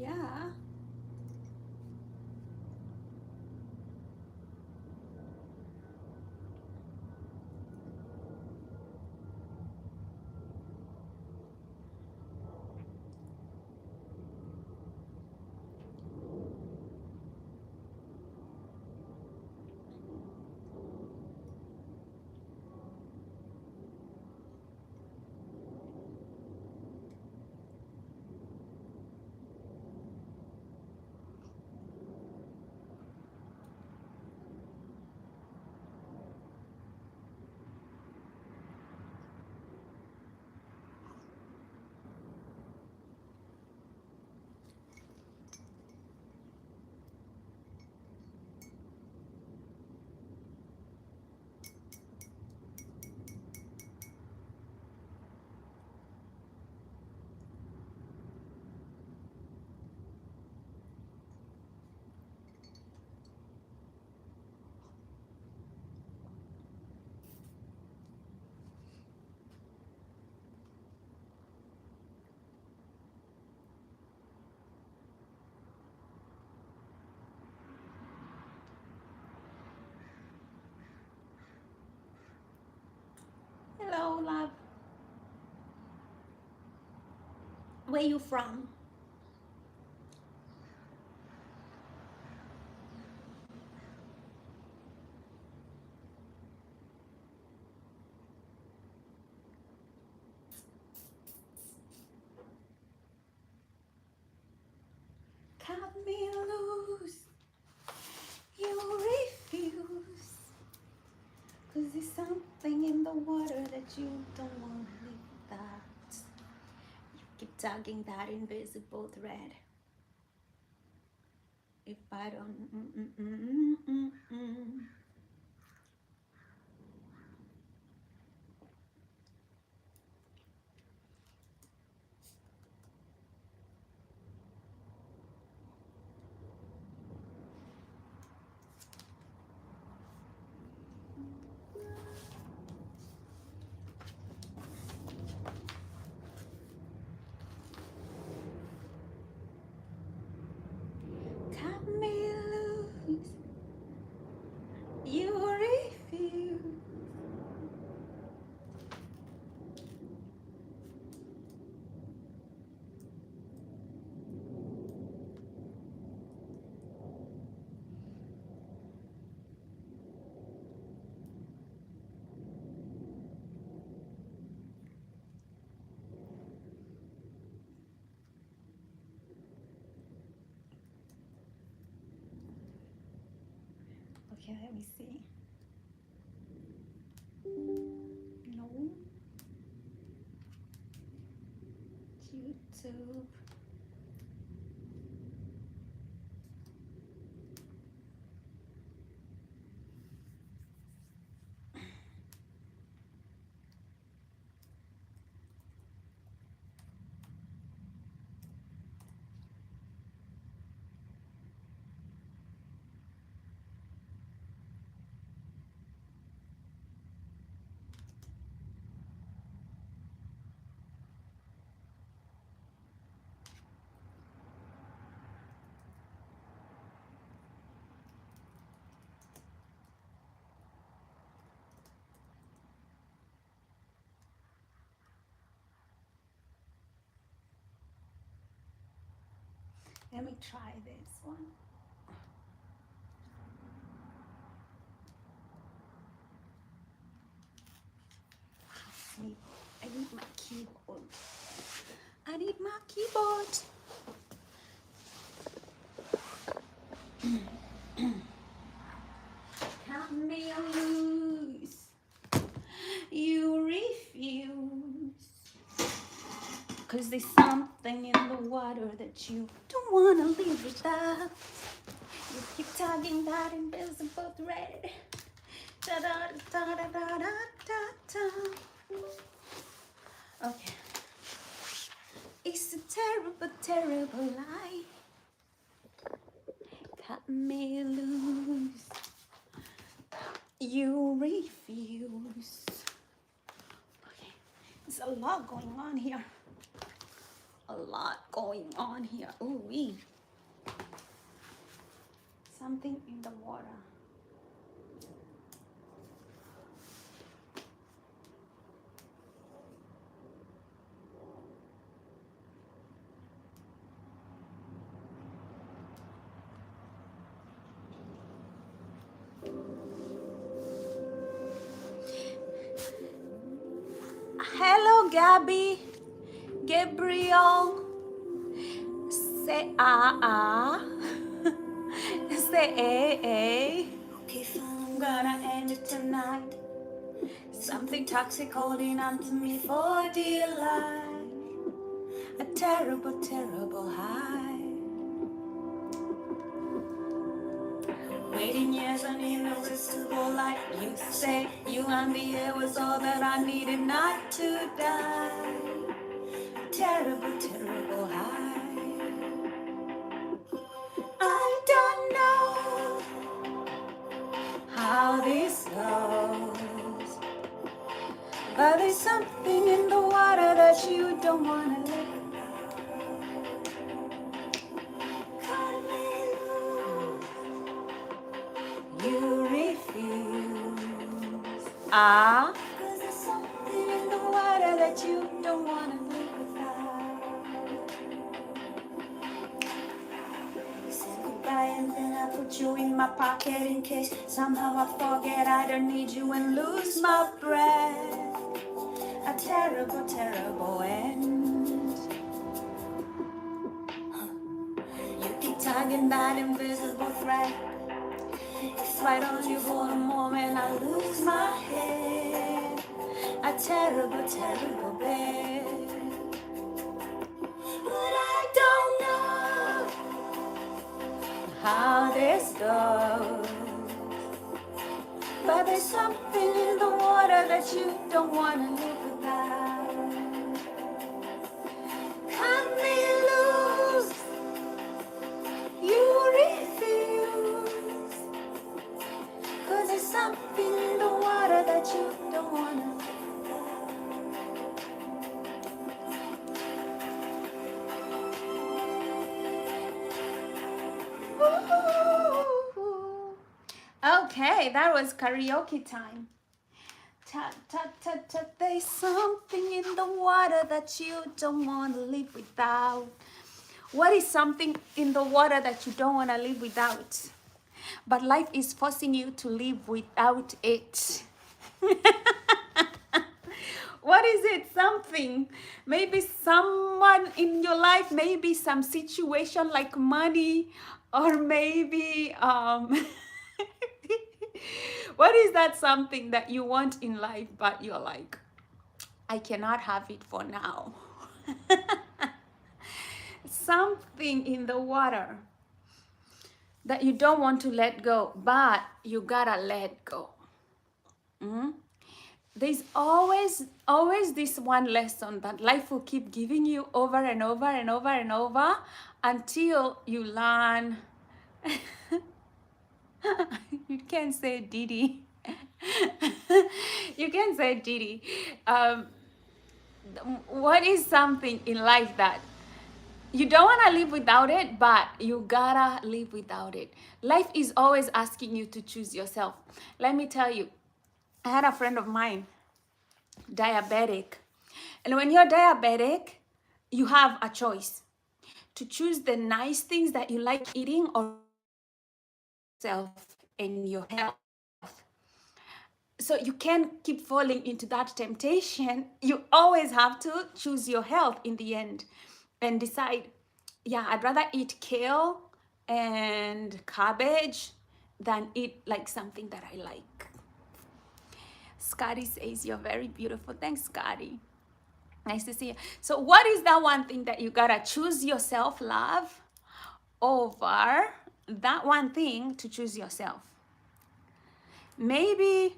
Yeah. Hello, love. Where you from? Cut me loose. You refuse. Cause there's something in the water that you don't want to leave without. You keep tugging that invisible thread. If I don't, cut me loose. You refuse. Okay, let me see. No. YouTube. Let me try this one. I need my keyboard. I need my keyboard. Cut me loose. You refuse. Cause there's something in the water that you don't wanna leave without. You keep tugging that invisible thread. Da da da da da da da da. Okay. It's a terrible, terrible lie. Cut me loose. You refuse. Okay. There's a lot going on here. a lot going on here. Ooh wee. Something in the water. Hello, Gabby. Gabriel. Say Say Okay, fine, I'm gonna end it tonight. Something toxic holding on to me for dear life. A terrible, terrible high. Waiting years on irresistible light. You say you and the air was all that I needed not to die. A terrible, terrible high. I don't know how this goes, but there's something in the water that you don't wanna let go. Cut me loose. You refuse. 'Cause there's something in the water that you don't wanna live without. You said goodbye and then I put you in my pocket in case somehow I forget I don't need you and lose my breath. A terrible, terrible end. You keep tugging that invisible thread. It's right on you for a moment, I lose my head. A terrible, terrible bed. But I don't know how this goes, but there's something in the water that you don't want to live without. Cut me loose. You refuse. 'Cause there's something in the water that you don't want to live without. Okay, that was karaoke time. Ta ta ta ta, there's something in the water that you don't want to live without. What is something in the water that you don't want to live without? But life is forcing you to live without it. What is it? Something. Maybe someone in your life, maybe some situation like money, or maybe what is that something that you want in life, but you're like, I cannot have it for now. Something in the water that you don't want to let go, but you gotta let go. There's always this one lesson that life will keep giving you over and over and over and over until you learn. You can't say Didi. You can't say Didi. What is something in life that you don't want to live without it, but you gotta live without it? Life is always asking you to choose yourself. Let me tell you, I had a friend of mine, diabetic. And when you're diabetic, you have a choice to choose the nice things that you like eating or yourself and your health. So you can't keep falling into that temptation. You always have to choose your health in the end and decide, yeah, I'd rather eat kale and cabbage than eat like something that I like. Scotty says you're very beautiful. Thanks, Scotty. Nice to see you. So what is that one thing that you gotta choose yourself, love, over that one thing to choose yourself? Maybe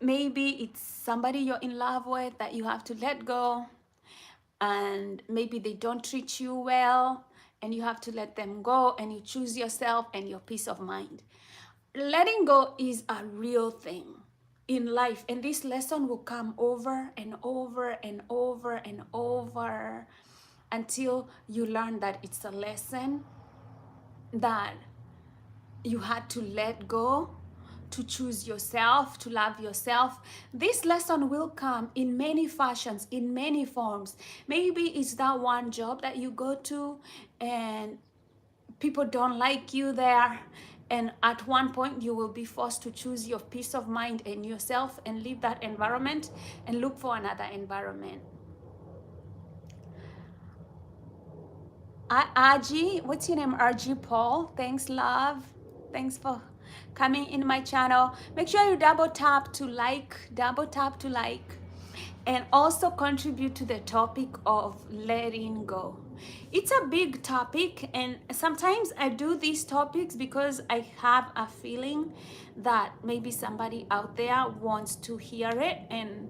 it's somebody you're in love with that you have to let go, and maybe they don't treat you well and you have to let them go, and you choose yourself and your peace of mind. Letting go is a real thing in life, and this lesson will come over and over and over and over until you learn that it's a lesson that you had to let go, to choose yourself, to love yourself. This lesson will come in many fashions, in many forms. Maybe it's that one job that you go to and people don't like you there, and at one point you will be forced to choose your peace of mind and yourself and leave that environment and look for another environment. RG, what's your name? RG Paul. Thanks, love. Thanks for coming in my channel. Make sure you double tap to like, and also contribute to the topic of letting go. It's a big topic, and sometimes I do these topics because I have a feeling that maybe somebody out there wants to hear it, and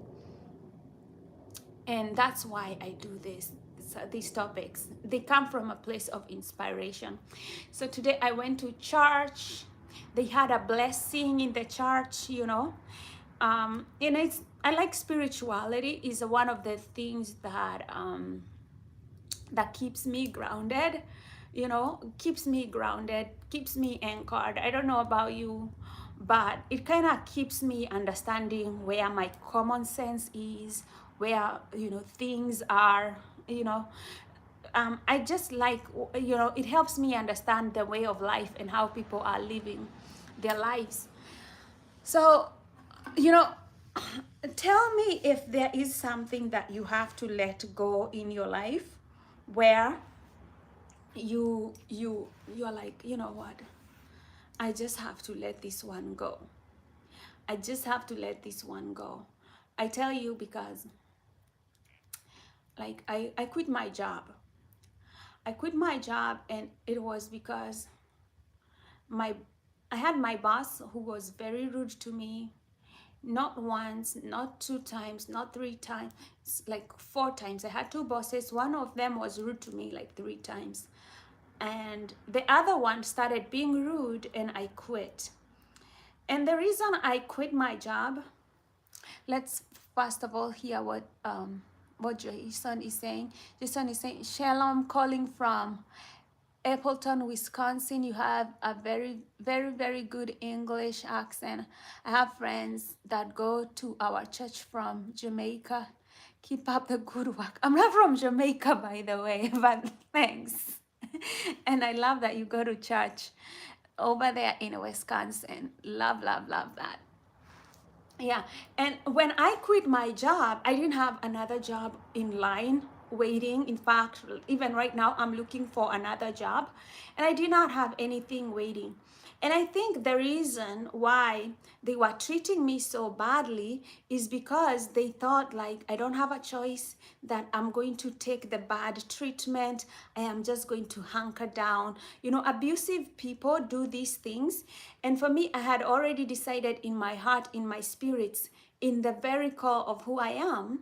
that's why I do this. So these topics, they come from a place of inspiration. So today I went to church. They had a blessing in the church, you know. I like spirituality is one of the things that keeps me grounded, you know, keeps me grounded, keeps me anchored. I don't know about you, but it kind of keeps me understanding where my common sense is, where, you know, things are, you know. I just like, you know, it helps me understand the way of life and how people are living their lives. So, you know, tell me if there is something that you have to let go in your life where you're like, you know what, I just have to let this one go. I just have to let this one go. I tell you because like I quit my job. I quit my job, and it was because I had my boss who was very rude to me. Not once, not 2 times, not 3 times, like 4 times. I had 2 bosses. One of them was rude to me like 3 times. And the other one started being rude, and I quit. And the reason I quit my job, let's first of all hear what Jason is saying. Jason is saying, Shalom, calling from Appleton, Wisconsin. You have a very, very, very good English accent. I have friends that go to our church from Jamaica. Keep up the good work. I'm not from Jamaica, by the way, but thanks. And I love that you go to church over there in Wisconsin. Love, love, love that. Yeah, and when I quit my job, I didn't have another job in line waiting. In fact, even right now, I'm looking for another job, and I did not have anything waiting. And I think the reason why they were treating me so badly is because they thought like I don't have a choice, that I'm going to take the bad treatment. I am just going to hunker down. You know, abusive people do these things. And for me, I had already decided in my heart, in my spirits, in the very core of who I am,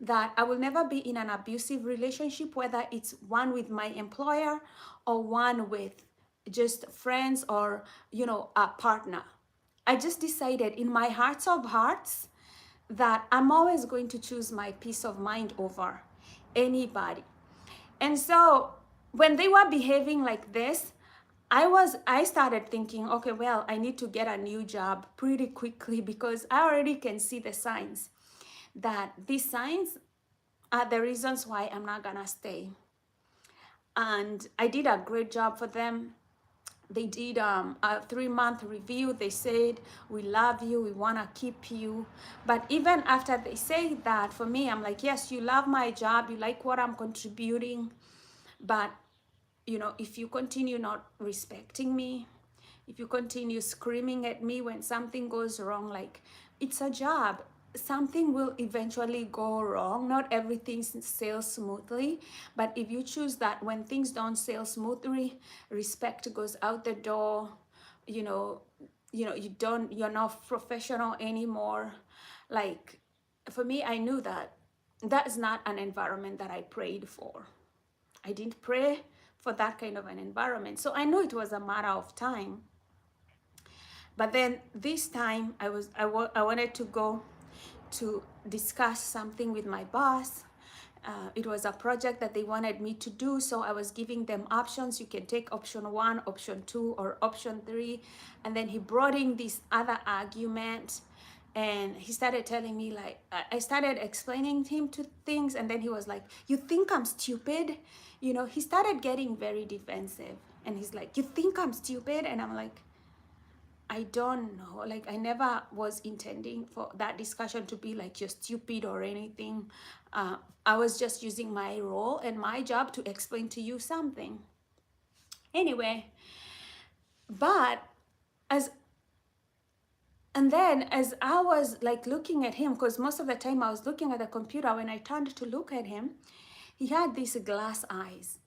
that I will never be in an abusive relationship, whether it's one with my employer or one with just friends or, you know, a partner. I just decided in my hearts of hearts that I'm always going to choose my peace of mind over anybody. And so when they were behaving like this, I started thinking, okay, well, I need to get a new job pretty quickly, because I already can see the signs, that these signs are the reasons why I'm not gonna stay. And I did a great job for them. They did a 3-month review. They said, we love you, we want to keep you. But even after they say that, for me, I'm like, yes, you love my job, you like what I'm contributing, but you know, if you continue not respecting me, if you continue screaming at me when something goes wrong, like, it's a job, something will eventually go wrong. Not everything sails smoothly, but if you choose that when things don't sail smoothly, respect goes out the door, you know, you're not professional anymore. Like, for me, I knew that that's not an environment that I prayed for. I didn't pray for that kind of an environment. So I knew it was a matter of time. But then this time I wanted to go to discuss something with my boss. It was a project that they wanted me to do, so I was giving them options. You can take option 1, option 2, or option 3. And then he brought in this other argument, and he started telling me, like, I started explaining him to things, and then he was like, you think I'm stupid? You know, he started getting very defensive, and he's like, you think I'm stupid? And I'm like, I don't know. Like, I never was intending for that discussion to be like, you're stupid or anything. I was just using my role and my job to explain to you something. Anyway, but as and then as I was like looking at him, because most of the time I was looking at the computer, when I turned to look at him, he had these glass eyes.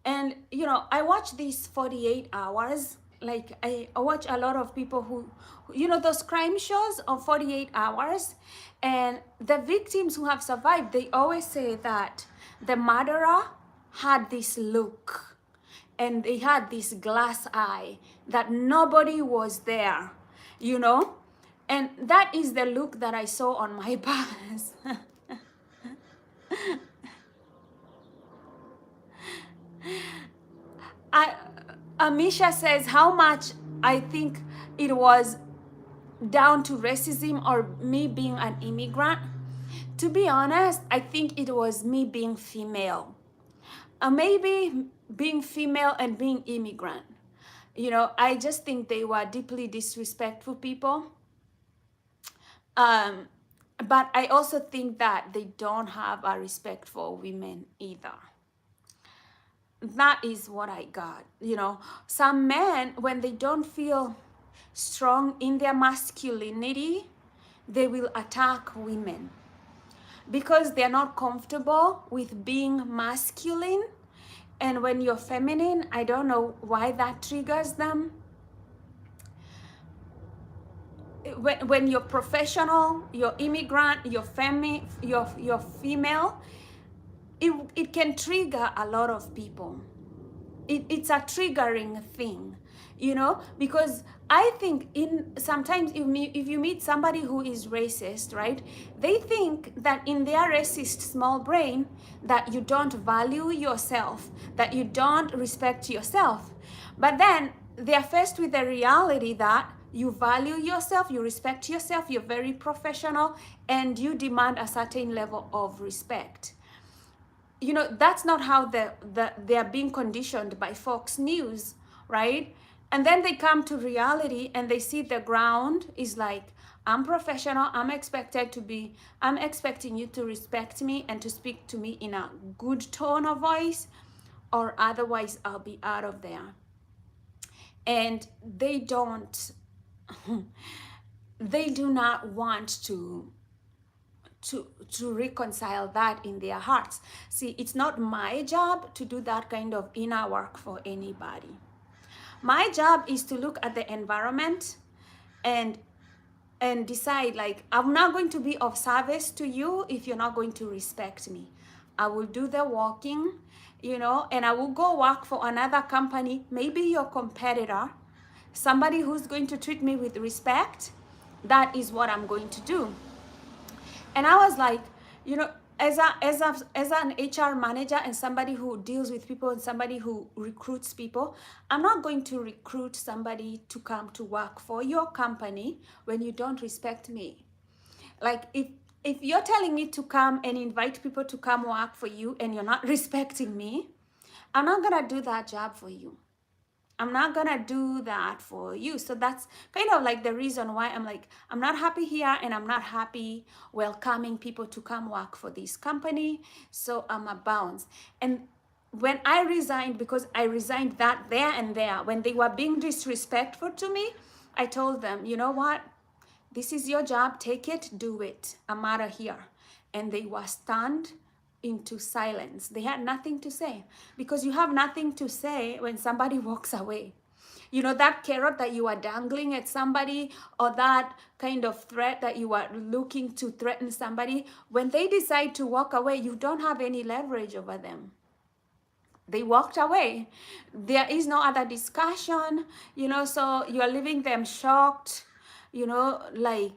And, you know, I watch these 48 hours. Like, I watch a lot of people who, you know, those crime shows of 48 hours. And the victims who have survived, they always say that the murderer had this look and they had this glass eye, that nobody was there, you know? And that is the look that I saw on my past. Amisha says how much I think it was down to racism or me being an immigrant. To be honest, I think it was me being female. Maybe being female and being immigrant. You know, I just think they were deeply disrespectful people. But I also think that they don't have a respect for women either. That is what I got. You know, some men, when they don't feel strong in their masculinity, they will attack women because they're not comfortable with being masculine. And when you're feminine, I don't know why that triggers them. When you're professional, you're immigrant, you're female, it can trigger a lot of people. It's a triggering thing, you know, because I think sometimes if you meet somebody who is racist, right, they think that in their racist small brain that you don't value yourself, that you don't respect yourself. But then they're faced with the reality that you value yourself, you respect yourself, you're very professional, and you demand a certain level of respect. You know, that's not how they are being conditioned by Fox News, right? And then they come to reality and they see the ground is like, I'm professional, I'm expecting you to respect me and to speak to me in a good tone of voice, or otherwise I'll be out of there. And they don't, they do not want to reconcile that in their hearts. See, it's not my job to do that kind of inner work for anybody. My job is to look at the environment and decide, like, I'm not going to be of service to you if you're not going to respect me. I will do the walking, you know, and I will go work for another company, maybe your competitor, somebody who's going to treat me with respect. That is what I'm going to do. And I was like, you know, as an HR manager and somebody who deals with people and somebody who recruits people, I'm not going to recruit somebody to come to work for your company when you don't respect me. Like, if you're telling me to come and invite people to come work for you and you're not respecting me, I'm not gonna do that job for you. I'm not gonna do that for you. So that's kind of like the reason why I'm like, I'm not happy here and I'm not happy welcoming people to come work for this company. So I'm a bounce. And when I resigned, because I resigned that there and there, when they were being disrespectful to me, I told them, you know what? This is your job, take it, do it. I'm out of here. And they were stunned into silence. They had nothing to say, because you have nothing to say when somebody walks away. You know, that carrot that you are dangling at somebody, or that kind of threat that you are looking to threaten somebody, when they decide to walk away, you don't have any leverage over them. They walked away. There is no other discussion, you know, so you're leaving them shocked, you know, like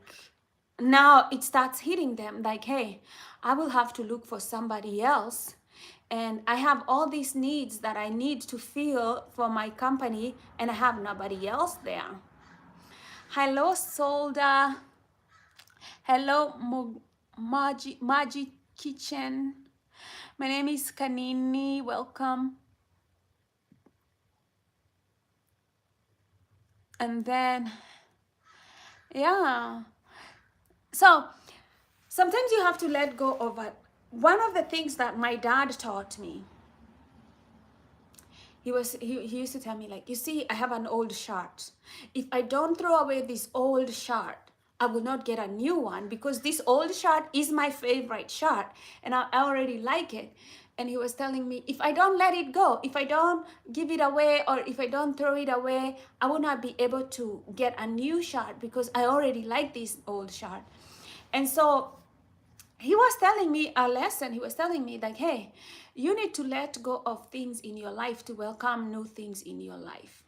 now it starts hitting them like, hey, I will have to look for somebody else, and I have all these needs that I need to fill for my company, and I have nobody else there. Hello, Solda. Hello, Maji Kitchen. My name is Kanini. Welcome. And then, yeah. So sometimes you have to let go of it. One of the things that my dad taught me, he used to tell me, like, you see, I have an old shirt. If I don't throw away this old shirt, I will not get a new one, because this old shirt is my favorite shirt and I already like it. And he was telling me, if I don't let it go, if I don't give it away, or if I don't throw it away, I will not be able to get a new shirt because I already like this old shirt. And so he was telling me a lesson. He was telling me like, hey, you need to let go of things in your life to welcome new things in your life.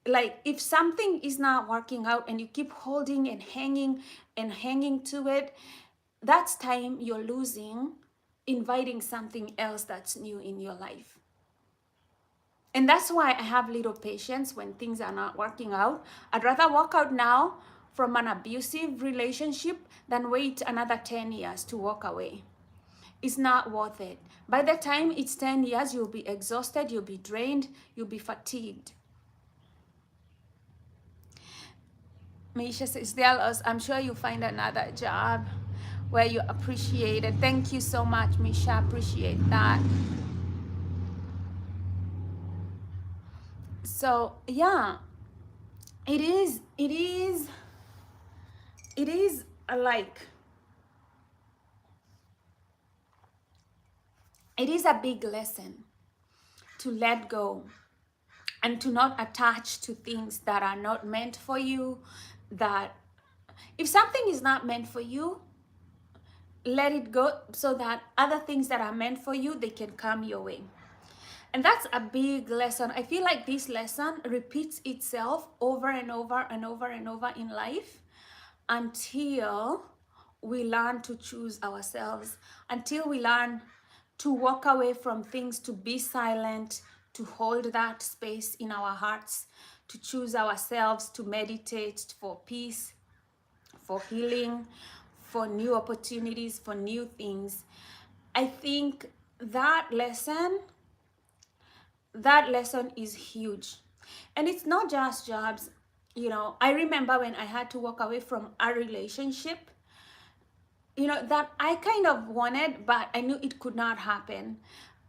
Like, if something is not working out and you keep holding and hanging to it, that's time you're losing, inviting something else that's new in your life. And that's why I have little patience when things are not working out. I'd rather walk out now from an abusive relationship than wait another 10 years to walk away. It's not worth it. By the time it's 10 years, you'll be exhausted, you'll be drained, you'll be fatigued. Misha says, Dallas, I'm sure you'll find another job where you appreciate it. Thank you so much, Misha. Appreciate that. So yeah, it is like, it is a big lesson to let go and to not attach to things that are not meant for you. That if something is not meant for you, let it go, so that other things that are meant for you, they can come your way. And that's a big lesson. I feel like this lesson repeats itself over and over and over and over in life until we learn to choose ourselves, until we learn to walk away from things, to be silent, to hold that space in our hearts, to choose ourselves, to meditate for peace, for healing, for new opportunities, for new things. I think that lesson is huge. And it's not just jobs. You know, I remember when I had to walk away from a relationship, you know, that I kind of wanted, but I knew it could not happen.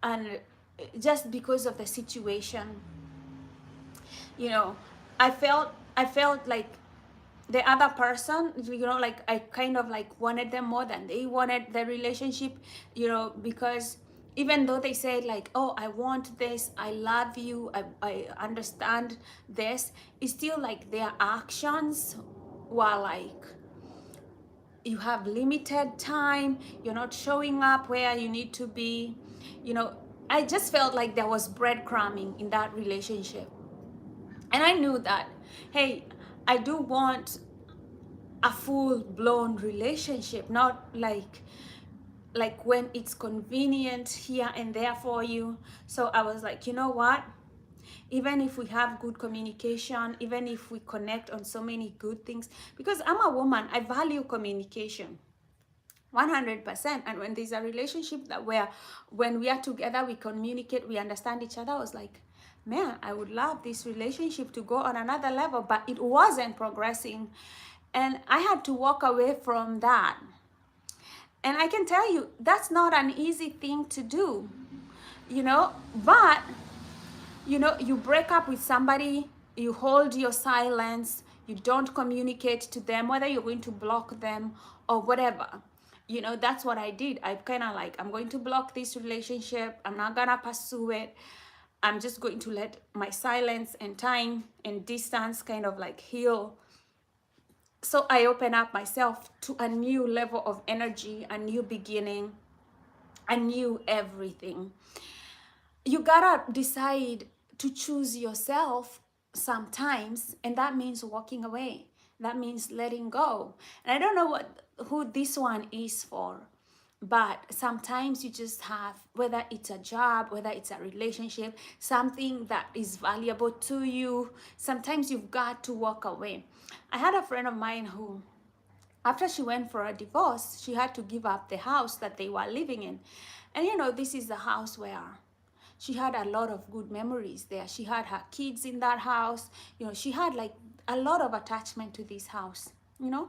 And just because of the situation, you know, I felt like the other person, you know, like I kind of like wanted them more than they wanted the relationship, you know, because even though they said like, oh, I want this, I love you, I understand this, it's still like their actions were like, you have limited time, you're not showing up where you need to be, you know. I just felt like there was breadcrumbing in that relationship. And I knew that, hey, I do want a full-blown relationship, not like when it's convenient here and there for you. So I was like, you know what? Even if we have good communication, even if we connect on so many good things, because I'm a woman, I value communication 100%. And when there's a relationship that when we are together, we communicate, we understand each other, I was like, man, I would love this relationship to go on another level, but it wasn't progressing. And I had to walk away from that. And I can tell you, that's not an easy thing to do, you know, but, you know, you break up with somebody, you hold your silence, you don't communicate to them, whether you're going to block them or whatever. You know, that's what I did. I kind of like, I'm going to block this relationship. I'm not gonna pursue it. I'm just going to let my silence and time and distance kind of like heal. So I open up myself to a new level of energy, a new beginning, a new everything. You gotta decide to choose yourself sometimes, and that means walking away. That means letting go. And I don't know who this one is for, but sometimes you just have, whether it's a job, whether it's a relationship, something that is valuable to you, sometimes you've got to walk away. I had a friend of mine who, after she went for a divorce, she had to give up the house that they were living in. And you know, this is the house where she had a lot of good memories there. She had her kids in that house. You know, she had like a lot of attachment to this house, you know,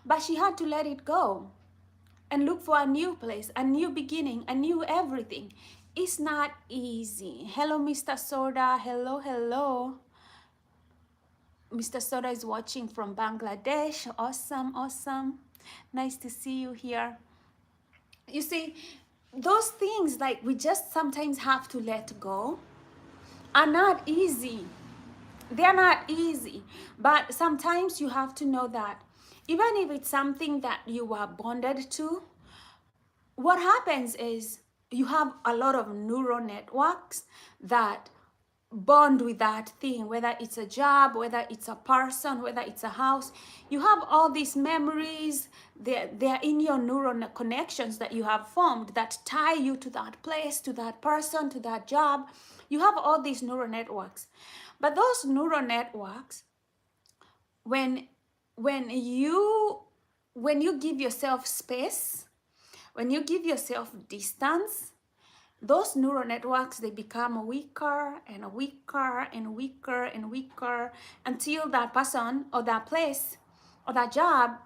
but she had to let it go and look for a new place, a new beginning, a new everything. It's not easy. Hello, Mr. Soda. Hello, hello. Mr. Soda is watching from Bangladesh. Awesome, awesome. Nice to see you here. You see, those things like we just sometimes have to let go are not easy. They're not easy. But sometimes you have to know that even if it's something that you are bonded to, what happens is you have a lot of neural networks that bond with that thing, whether it's a job, whether it's a person, whether it's a house. You have all these memories, they're in your neural connections that you have formed that tie you to that place, to that person, to that job. You have all these neural networks. But those neural networks, when you give yourself space, when you give yourself distance, those neural networks, they become weaker and weaker and weaker and weaker until that person or that place or that job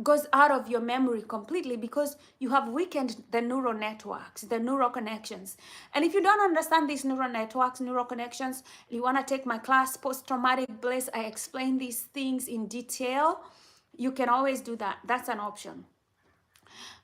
goes out of your memory completely, because you have weakened the neural networks, the neural connections. And if you don't understand these neural networks, neural connections, you want to take my class, Post-Traumatic Bliss, I explain these things in detail. You can always do that. That's an option.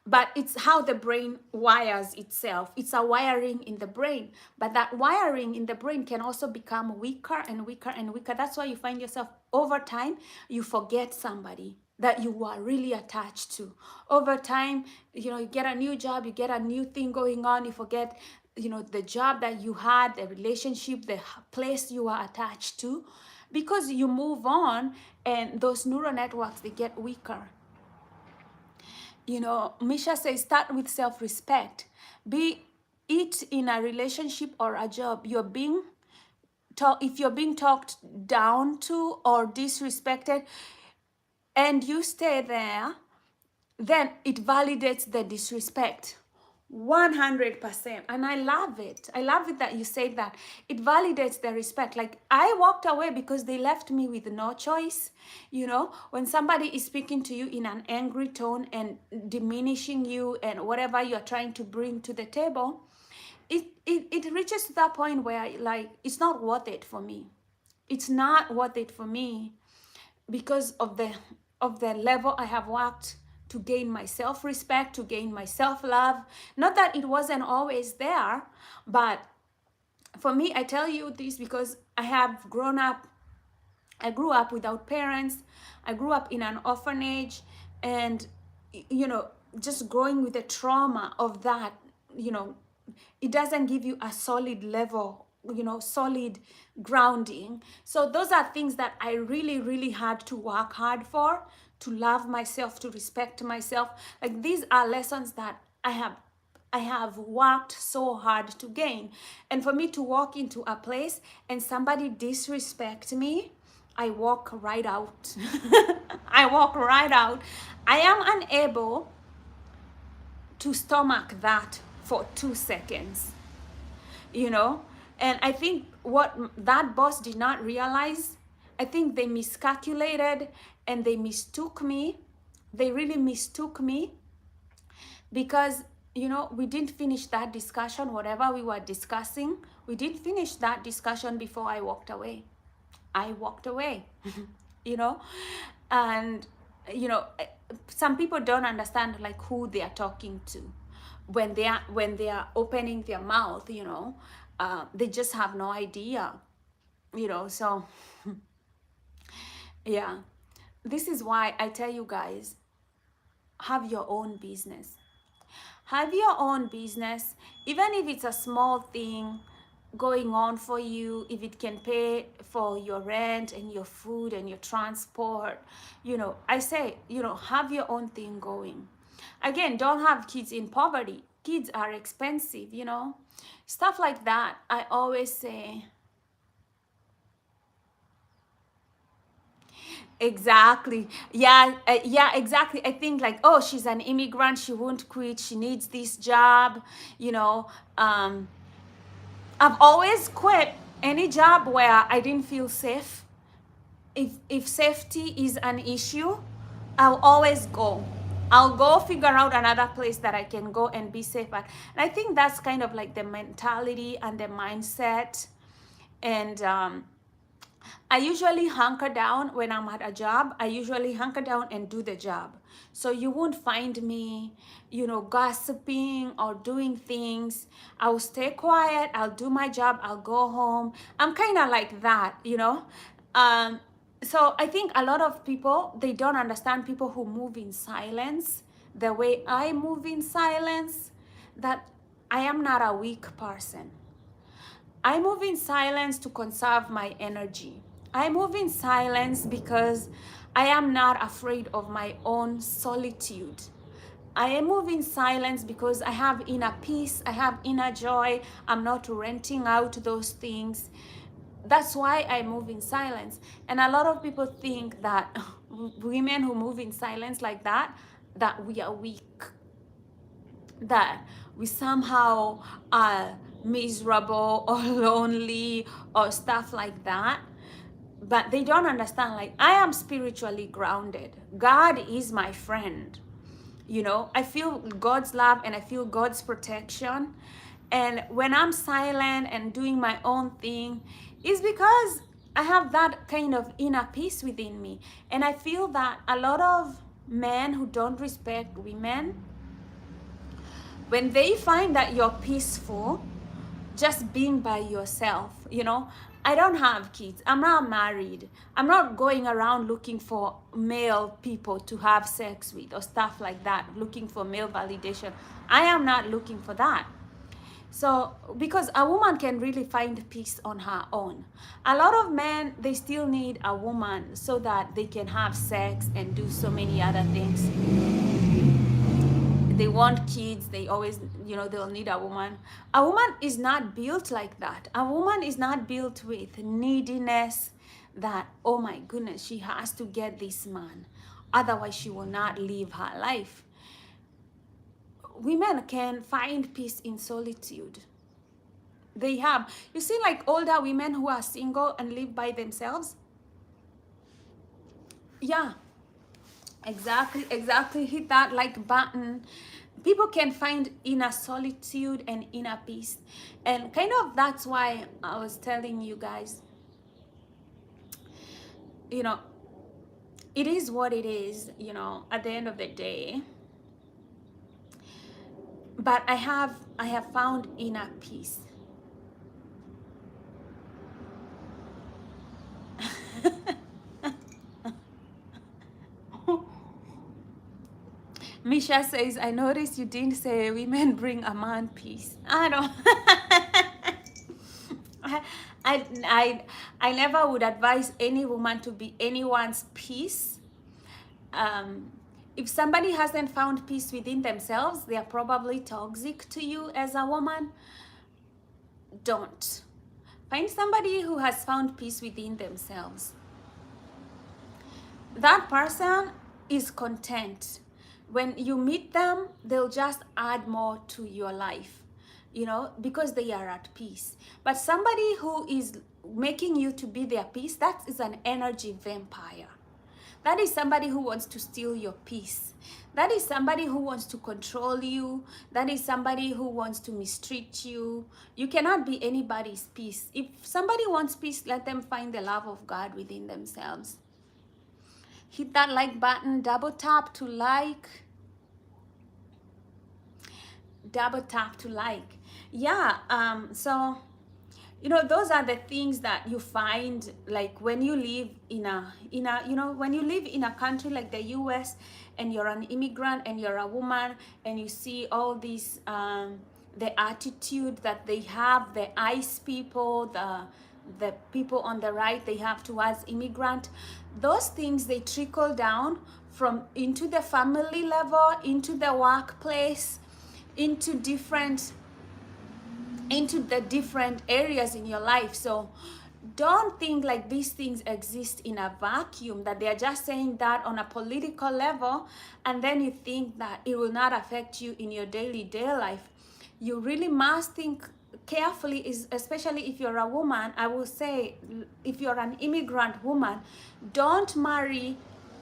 But it's how the brain wires itself. It's a wiring in the brain. But that wiring in the brain can also become weaker and weaker and weaker. That's why you find yourself over time, you forget somebody that you were really attached to. Over time, you know, you get a new job, you get a new thing going on, you forget, you know, the job that you had, the relationship, the place you were attached to, because you move on and those neural networks, they get weaker. You know, Misha says, start with self-respect. Be it in a relationship or a job, if you're being talked down to or disrespected and you stay there, then it validates the disrespect. 100%. And I love it. I love it that you say that. It validates the respect. Like, I walked away because they left me with no choice. You know, when somebody is speaking to you in an angry tone and diminishing you and whatever you're trying to bring to the table, it reaches to that point where, like, it's not worth it for me. It's not worth it for me because of the level I have worked to gain my self-respect, to gain my self-love. Not that it wasn't always there, but for me, I tell you this because I grew up without parents. I grew up in an orphanage, and, you know, just growing with the trauma of that, you know, it doesn't give you a solid level, you know, solid grounding. So those are things that I really, really had to work hard for, to love myself, to respect myself. Like, these are lessons that I have worked so hard to gain. And for me to walk into a place and somebody disrespect me, I walk right out. I walk right out. I am unable to stomach that for 2 seconds, you know. And I think what that boss did not realize, I think they miscalculated and they mistook me. They really mistook me because, you know, we didn't finish that discussion, whatever we were discussing. We didn't finish that discussion before I walked away. I walked away, you know. And, you know, some people don't understand like who they are talking to when they are opening their mouth, you know. They just have no idea, you know. So yeah, this is why I tell you guys, have your own business. Have your own business, even if it's a small thing. going on for you, if it can pay for your rent and your food and your transport, I say, have your own thing going. Again, don't have kids in poverty. Kids are expensive, stuff like that. I always say, exactly. Yeah, yeah, exactly. I think like, oh, she's an immigrant, she won't quit, she needs this job, you know. I've always quit any job where I didn't feel safe. If safety is an issue, I'll always go. I'll go figure out another place that I can go and be safe at. And I think that's kind of like the mentality and the mindset. And I usually hunker down when I'm at a job. I usually hunker down and do the job. So you won't find me, gossiping or doing things. I'll stay quiet. I'll do my job. I'll go home. I'm kind of like that. Um, so I think a lot of people, they don't understand people who move in silence the way I move in silence, that I am not a weak person. I move in silence to conserve my energy. I move in silence because I am not afraid of my own solitude. I move in silence because I have inner peace, I have inner joy. I'm not renting out those things. That's why I move in silence. And a lot of people think that women who move in silence like that we are weak, that we somehow are miserable or lonely or stuff like that. But they don't understand, like, I am spiritually grounded. God is my friend. I feel God's love and I feel God's protection. And when I'm silent and doing my own thing, it's because I have that kind of inner peace within me. And I feel that a lot of men who don't respect women, when they find that you're peaceful, just being by yourself, I don't have kids, I'm not married, I'm not going around looking for male people to have sex with or stuff like that, looking for male validation. I am not looking for that. So, because a woman can really find peace on her own. A lot of men, they still need a woman so that they can have sex and do so many other things. They want kids, they always, they'll need a woman. A woman is not built like that. A woman is not built with neediness, that, oh my goodness, she has to get this man, otherwise she will not live her life. Women can find peace in solitude. They have. You see, like older women who are single and live by themselves. Yeah, exactly. Hit that like button. People can find inner solitude and inner peace. And kind of that's why I was telling you guys, it is what it is, at the end of the day. But I have found inner peace. Misha says, I noticed you didn't say women bring a man peace. I don't. I never would advise any woman to be anyone's peace. If somebody hasn't found peace within themselves, they are probably toxic to you as a woman. Don't. Find somebody who has found peace within themselves. That person is content. When you meet them, they'll just add more to your life, because they are at peace. But somebody who is making you to be their peace, that is an energy vampire. That is somebody who wants to steal your peace. That is somebody who wants to control you. That is somebody who wants to mistreat you. You cannot be anybody's peace. If somebody wants peace, let them find the love of God within themselves. Hit that like button, double tap to like. Double tap to like. Yeah, so those are the things that you find, like when you live in a when you live in a country like the US and you're an immigrant and you're a woman and you see all these the attitude that they have, the ICE people, the people on the right, they have towards immigrant. Those things, they trickle down from into the family level, into the workplace, into the different areas in your life. So don't think like these things exist in a vacuum, that they're just saying that on a political level, and then you think that it will not affect you in your day life. You really must think carefully, especially if you're a woman. I will say, if you're an immigrant woman, don't marry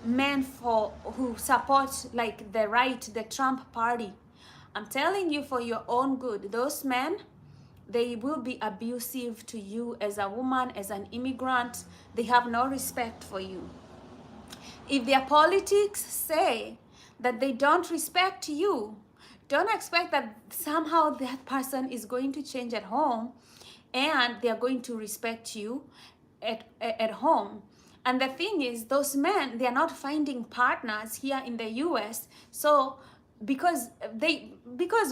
men who support like the Trump party. I'm telling you, for your own good, those men, they will be abusive to you as a woman, as an immigrant. They have no respect for you. If their politics say that they don't respect you, don't expect that somehow that person is going to change at home and they're going to respect you at home. And the thing is, those men, they're not finding partners here in the US. So because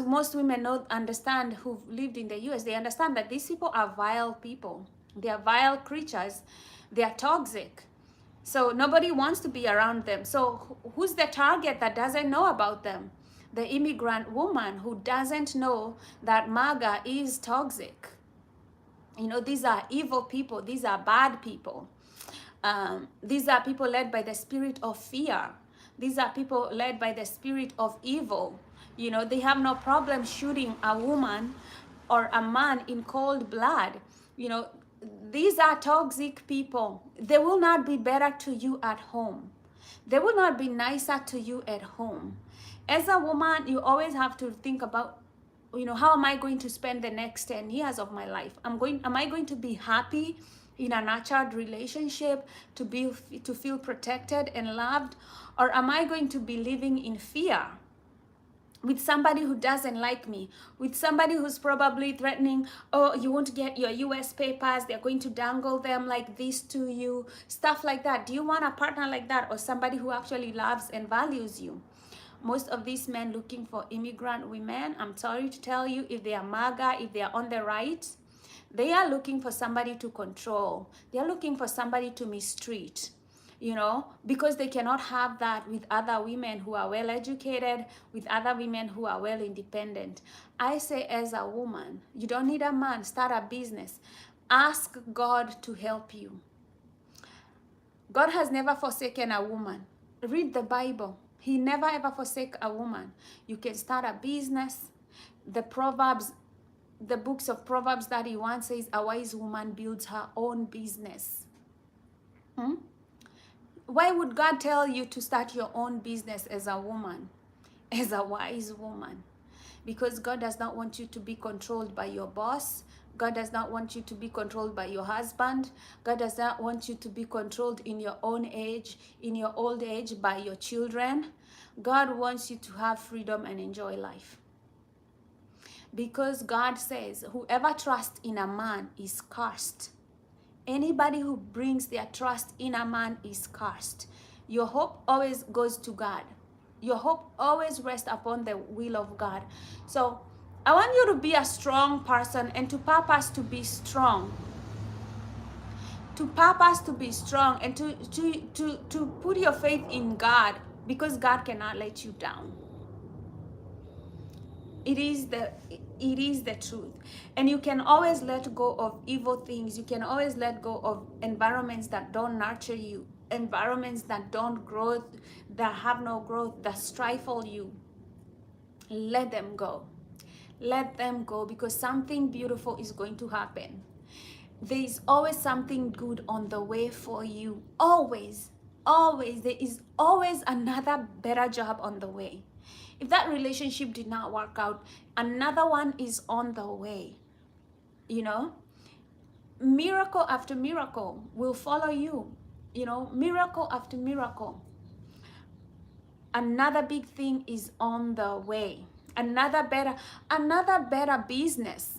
most women understand, who've lived in the US, they understand that these people are vile people. They are vile creatures. They are toxic. So nobody wants to be around them. So who's the target that doesn't know about them? The immigrant woman who doesn't know that MAGA is toxic. You know, these are evil people. These are bad people. These are people led by the spirit of fear. These are people led by the spirit of evil. You know, they have no problem shooting a woman or a man in cold blood. You know, these are toxic people. They will not be better to you at home. They will not be nicer to you at home. As a woman, you always have to think about, you know, how am I going to spend the next 10 years of my life? Am I going to be happy in a nurtured relationship, to feel protected and loved? Or am I going to be living in fear with somebody who doesn't like me, with somebody who's probably threatening, oh, you won't get your US papers, they're going to dangle them like this to you, stuff like that? Do you want a partner like that, or somebody who actually loves and values you? Most of these men looking for immigrant women, I'm sorry to tell you, if they are MAGA, if they are on the right, they are looking for somebody to control. They are looking for somebody to mistreat, you know, because they cannot have that with other women who are well educated, with other women who are well independent. I say, as a woman, you don't need a man. Start a business. Ask God to help you. God has never forsaken a woman. Read the Bible. He never ever forsake a woman. You can start a business. The books of Proverbs 31 says, a wise woman builds her own business. Why would God tell you to start your own business as a woman, as a wise woman? Because God does not want you to be controlled by your boss. God does not want you to be controlled by your husband. God does not want you to be controlled in your own age, in your old age, by your children. God wants you to have freedom and enjoy life. Because God says, whoever trusts in a man is cursed. Anybody who brings their trust in a man is cursed. Your hope always goes to God. Your hope always rests upon the will of God. So I want you to be a strong person and to purpose to be strong. To purpose to be strong and to put your faith in God, because God cannot let you down. It is the truth. And you can always let go of evil things. You can always let go of environments that don't nurture you, environments that don't grow, that have no growth, that stifle you. Let them go. Let them go, because something beautiful is going to happen. There is always something good on the way for you. Always. There is always another better job on the way. If that relationship did not work out, another one is on the way. You know, miracle after miracle will follow you. You know, miracle after miracle. Another big thing is on the way. Another better business.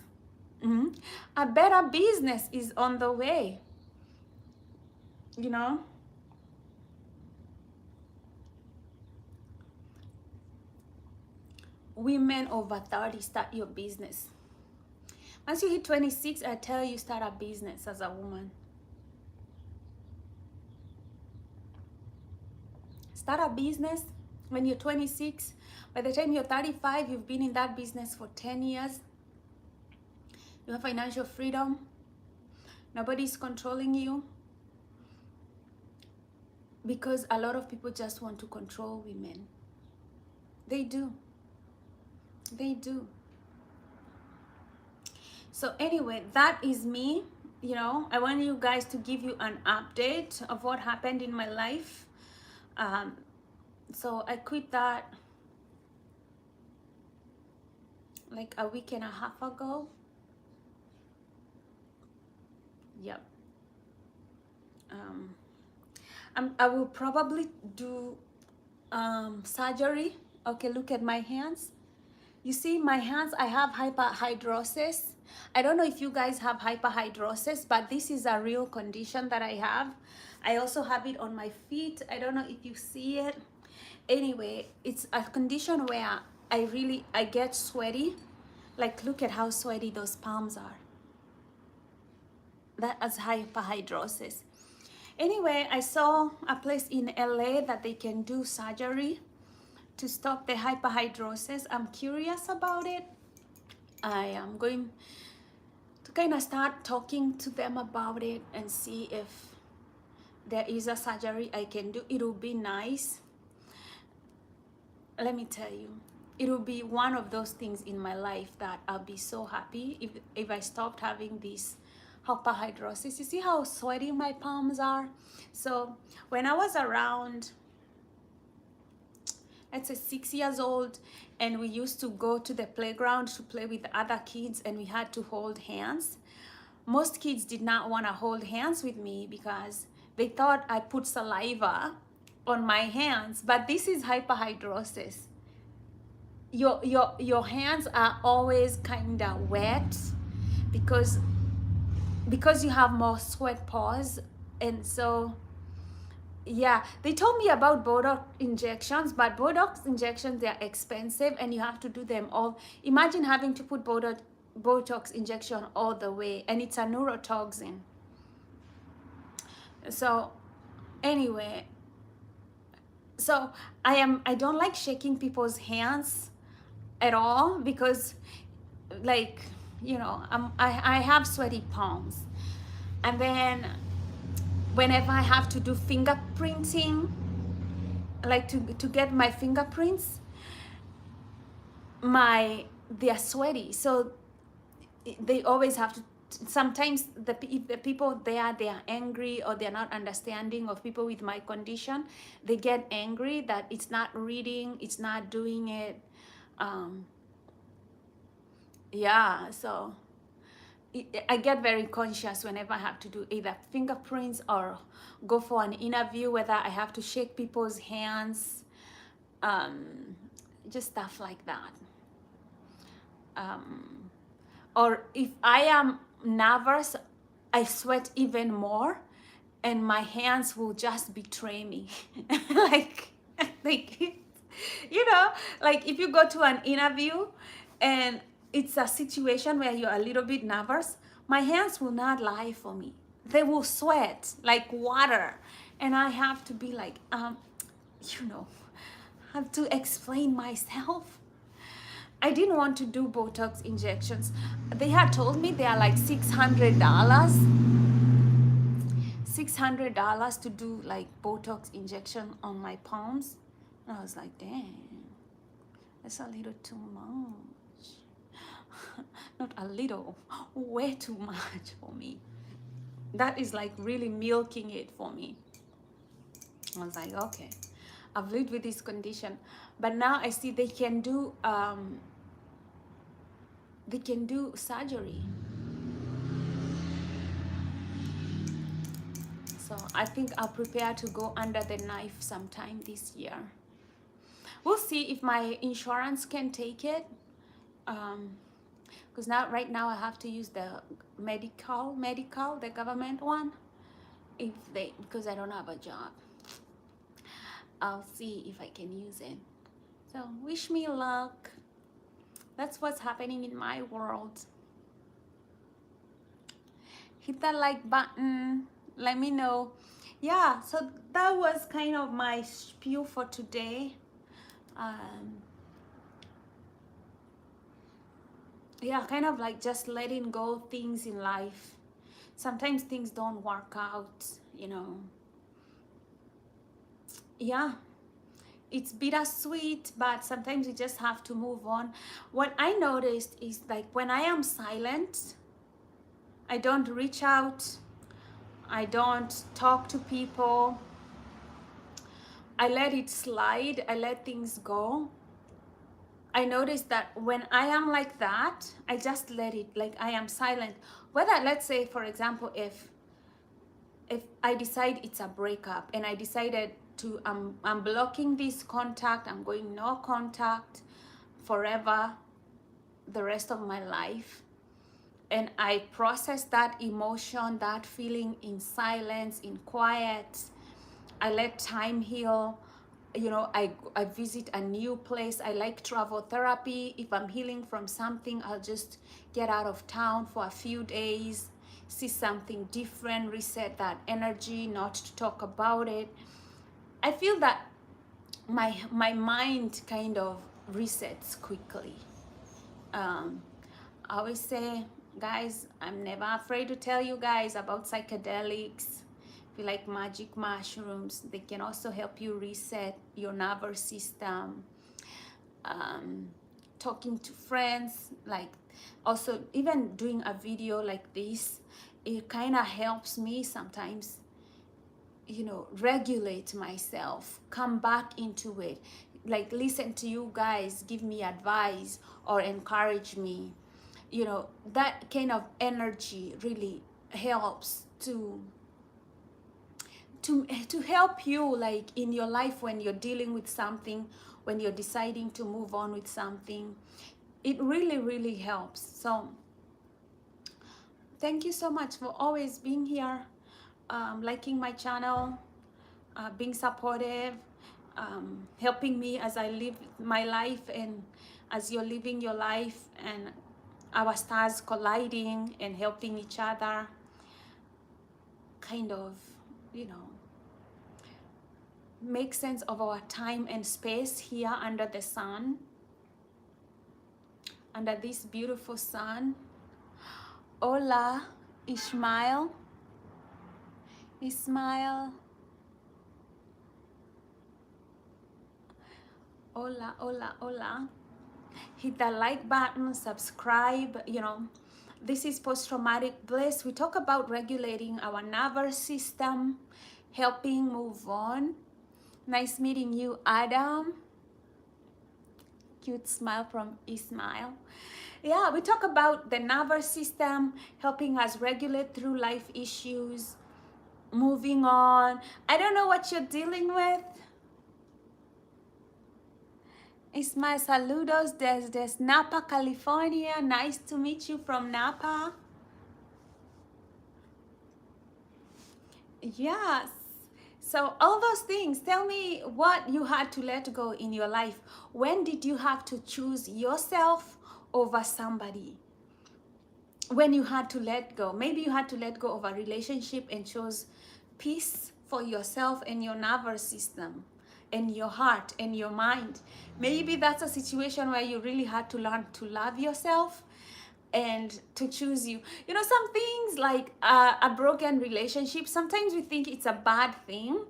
A better business is on the way. You know, women over 30 start your business. Once you hit 26, I tell you, start a business as a woman. Start a business when you're 26. By the time you're 35, you've been in that business for 10 years. You have financial freedom. Nobody's controlling you. Because a lot of people just want to control women. They do. They do. So anyway, that is me. You know, I want you guys to give you an update of what happened in my life. So I quit that like a week and a half ago. Yep. I will probably do surgery. Okay, look at my hands. You see my hands, I have hyperhidrosis. I don't know if you guys have hyperhidrosis, but this is a real condition that I have. I also have it on my feet. I don't know if you see it. Anyway, it's a condition where I get sweaty. Like, look at how sweaty those palms are. That is hyperhidrosis. Anyway, I saw a place in LA that they can do surgery to stop the hyperhidrosis. I'm curious about it. I am going to kind of start talking to them about it and see if there is a surgery I can do. It will be nice. Let me tell you, it will be one of those things in my life that I'll be so happy if I stopped having this hyperhidrosis. You see how sweaty my palms are? So when I was around, let's say 6 years old, and we used to go to the playground to play with other kids, and we had to hold hands. Most kids did not want to hold hands with me because they thought I put saliva on my hands, but this is hyperhidrosis. Your hands are always kind of wet because you have more sweat pores. And so yeah, they told me about Botox injections, but Botox injections, they're expensive and you have to do them all. Imagine having to put Botox injection all the way, and it's a neurotoxin. So anyway, so I don't like shaking people's hands at all because, like, you know, I have sweaty palms. And then whenever I have to do fingerprinting, like to get my fingerprints, they're sweaty, so they always have to. Sometimes if the people there, they are angry or they're not understanding of people with my condition, they get angry that it's not reading, it's not doing it. Yeah, so I get very conscious whenever I have to do either fingerprints or go for an interview, whether I have to shake people's hands, just stuff like that. Or if I am nervous, I sweat even more and my hands will just betray me. like, you know, like if you go to an interview and it's a situation where you're a little bit nervous, my hands will not lie for me. They will sweat like water. And I have to be like, you know, have to explain myself. I didn't want to do Botox injections. They had told me they are like $600. $600 to do like Botox injection on my palms. And I was like, dang, that's a little too much. Not a little, way too much for me. That is like really milking it for me. I was like, okay, I've lived with this condition, but now I see they can do surgery. So I think I'll prepare to go under the knife sometime this year. We'll see if my insurance can take it. Because right now I have to use the medical, the government one, because I don't have a job. I'll see if I can use it. So wish me luck. That's what's happening in my world. Hit that like button. Let me know. Yeah, so that was kind of my spiel for today. Yeah, kind of like just letting go things in life. Sometimes things don't work out, you know. Yeah, it's bittersweet, but sometimes you just have to move on. What I noticed is like when I am silent, I don't reach out, I don't talk to people, I let it slide, I let things go. I noticed that when I am like that, I just let it, like I am silent. Whether, let's say, for example, if I decide it's a breakup and I decided to, I'm blocking this contact, I'm going no contact forever, the rest of my life, and I process that emotion, that feeling in silence, in quiet, I let time heal. You know, I visit a new place. I like travel therapy. If I'm healing from something, I'll just get out of town for a few days, see something different, reset that energy, not to talk about it. I feel that my mind kind of resets quickly. I always say, guys, I'm never afraid to tell you guys about psychedelics. If you like magic mushrooms, they can also help you reset your nervous system. Talking to friends, like also even doing a video like this, it kind of helps me sometimes, you know, regulate myself, come back into it, like listen to you guys give me advice or encourage me. You know, that kind of energy really helps to help you, like in your life when you're dealing with something, when you're deciding to move on with something. It really helps. So thank you so much for always being here, liking my channel, being supportive, helping me as I live my life and as you're living your life, and our stars colliding and helping each other, kind of, you know, make sense of our time and space here under the sun, under this beautiful sun. Hola, Ismail. Hola, hola, hola. Hit the like button, subscribe. You know, this is Post-Traumatic Bliss. We talk about regulating our nervous system, helping move on. Nice meeting you, Adam. Cute smile from Ismail. Yeah, we talk about the nervous system, helping us regulate through life issues, moving on. I don't know what you're dealing with. Ismail, saludos desde Napa, California. Nice to meet you from Napa. Yes. So all those things, tell me what you had to let go in your life. When did you have to choose yourself over somebody? When you had to let go, maybe you had to let go of a relationship and chose peace for yourself and your nervous system and your heart and your mind. Maybe that's a situation where you really had to learn to love yourself and to choose you. You know, some things like a broken relationship, sometimes we think it's a bad thing.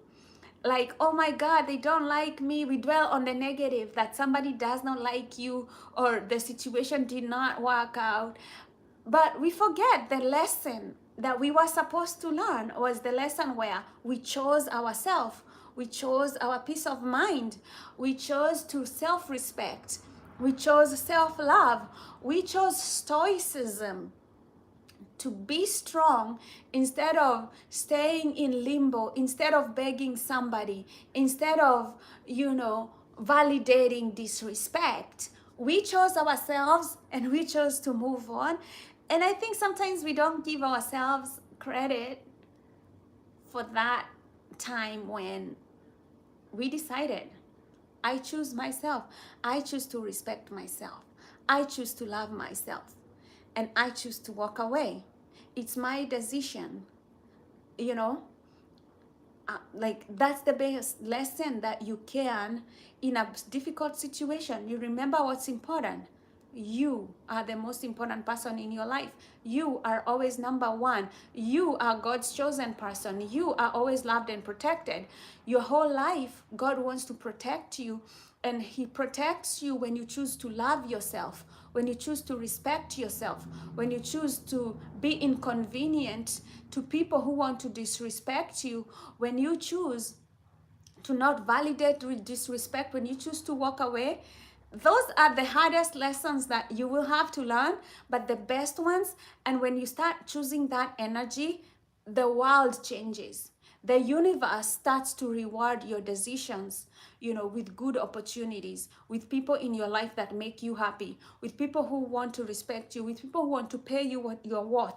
Like, oh my God, they don't like me. We dwell on the negative, that somebody does not like you or the situation did not work out. But we forget the lesson that we were supposed to learn was the lesson where we chose ourselves. We chose our peace of mind. We chose to self-respect. We chose self-love. We chose stoicism, to be strong instead of staying in limbo, instead of begging somebody, instead of, you know, validating disrespect. We chose ourselves and we chose to move on. And I think sometimes we don't give ourselves credit for that time when we decided, I choose myself. I choose to respect myself. I choose to love myself and I choose to walk away. It's my decision, you know. Like that's the best lesson that you can in a difficult situation. You remember what's important. You are the most important person in your life. You are always number one. You are God's chosen person. You are always loved and protected. Your whole life, God wants to protect you, and He protects you when you choose to love yourself, when you choose to respect yourself, when you choose to be inconvenient to people who want to disrespect you, when you choose to not validate with disrespect, when you choose to walk away. Those are the hardest lessons that you will have to learn, but the best ones. And when you start choosing that energy, the world changes. The universe starts to reward your decisions, you know, with good opportunities, with people in your life that make you happy, with people who want to respect you, with people who want to pay you what you're worth,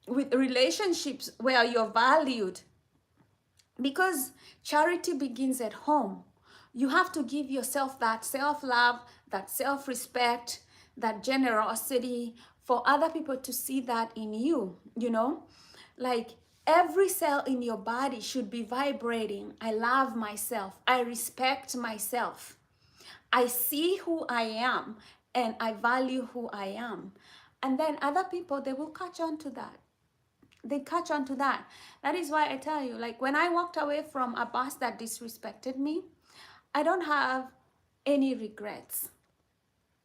with relationships where you're valued. Because charity begins at home. You have to give yourself that self-love, that self-respect, that generosity for other people to see that in you, you know? Like every cell in your body should be vibrating. I love myself. I respect myself. I see who I am and I value who I am. And then other people, they will catch on to that. They catch on to that. That is why I tell you, like when I walked away from a boss that disrespected me, I don't have any regrets.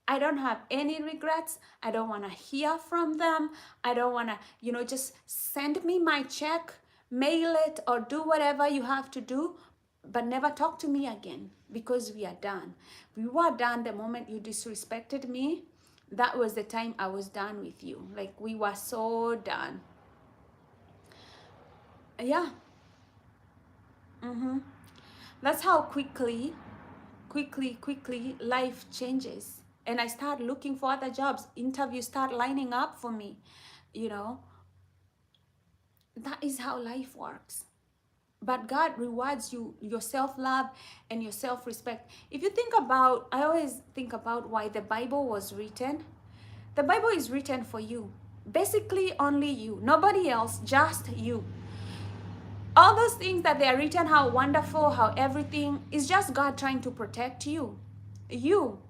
I don't have any regrets. I don't want to hear from them. I don't want to, you know, just send me my check, mail it, or do whatever you have to do, but never talk to me again, because we are done. We were done the moment you disrespected me. That was the time I was done with you. Like we were so done. Yeah. That's how quickly life changes. And I start looking for other jobs. Interviews start lining up for me. You know, that is how life works. But God rewards you, your self-love and your self-respect. If you think about, I always think about why the Bible was written. The Bible is written for you. Basically only you. Nobody else, just you. All those things that they are written, how wonderful, how everything, is just God trying to protect you. You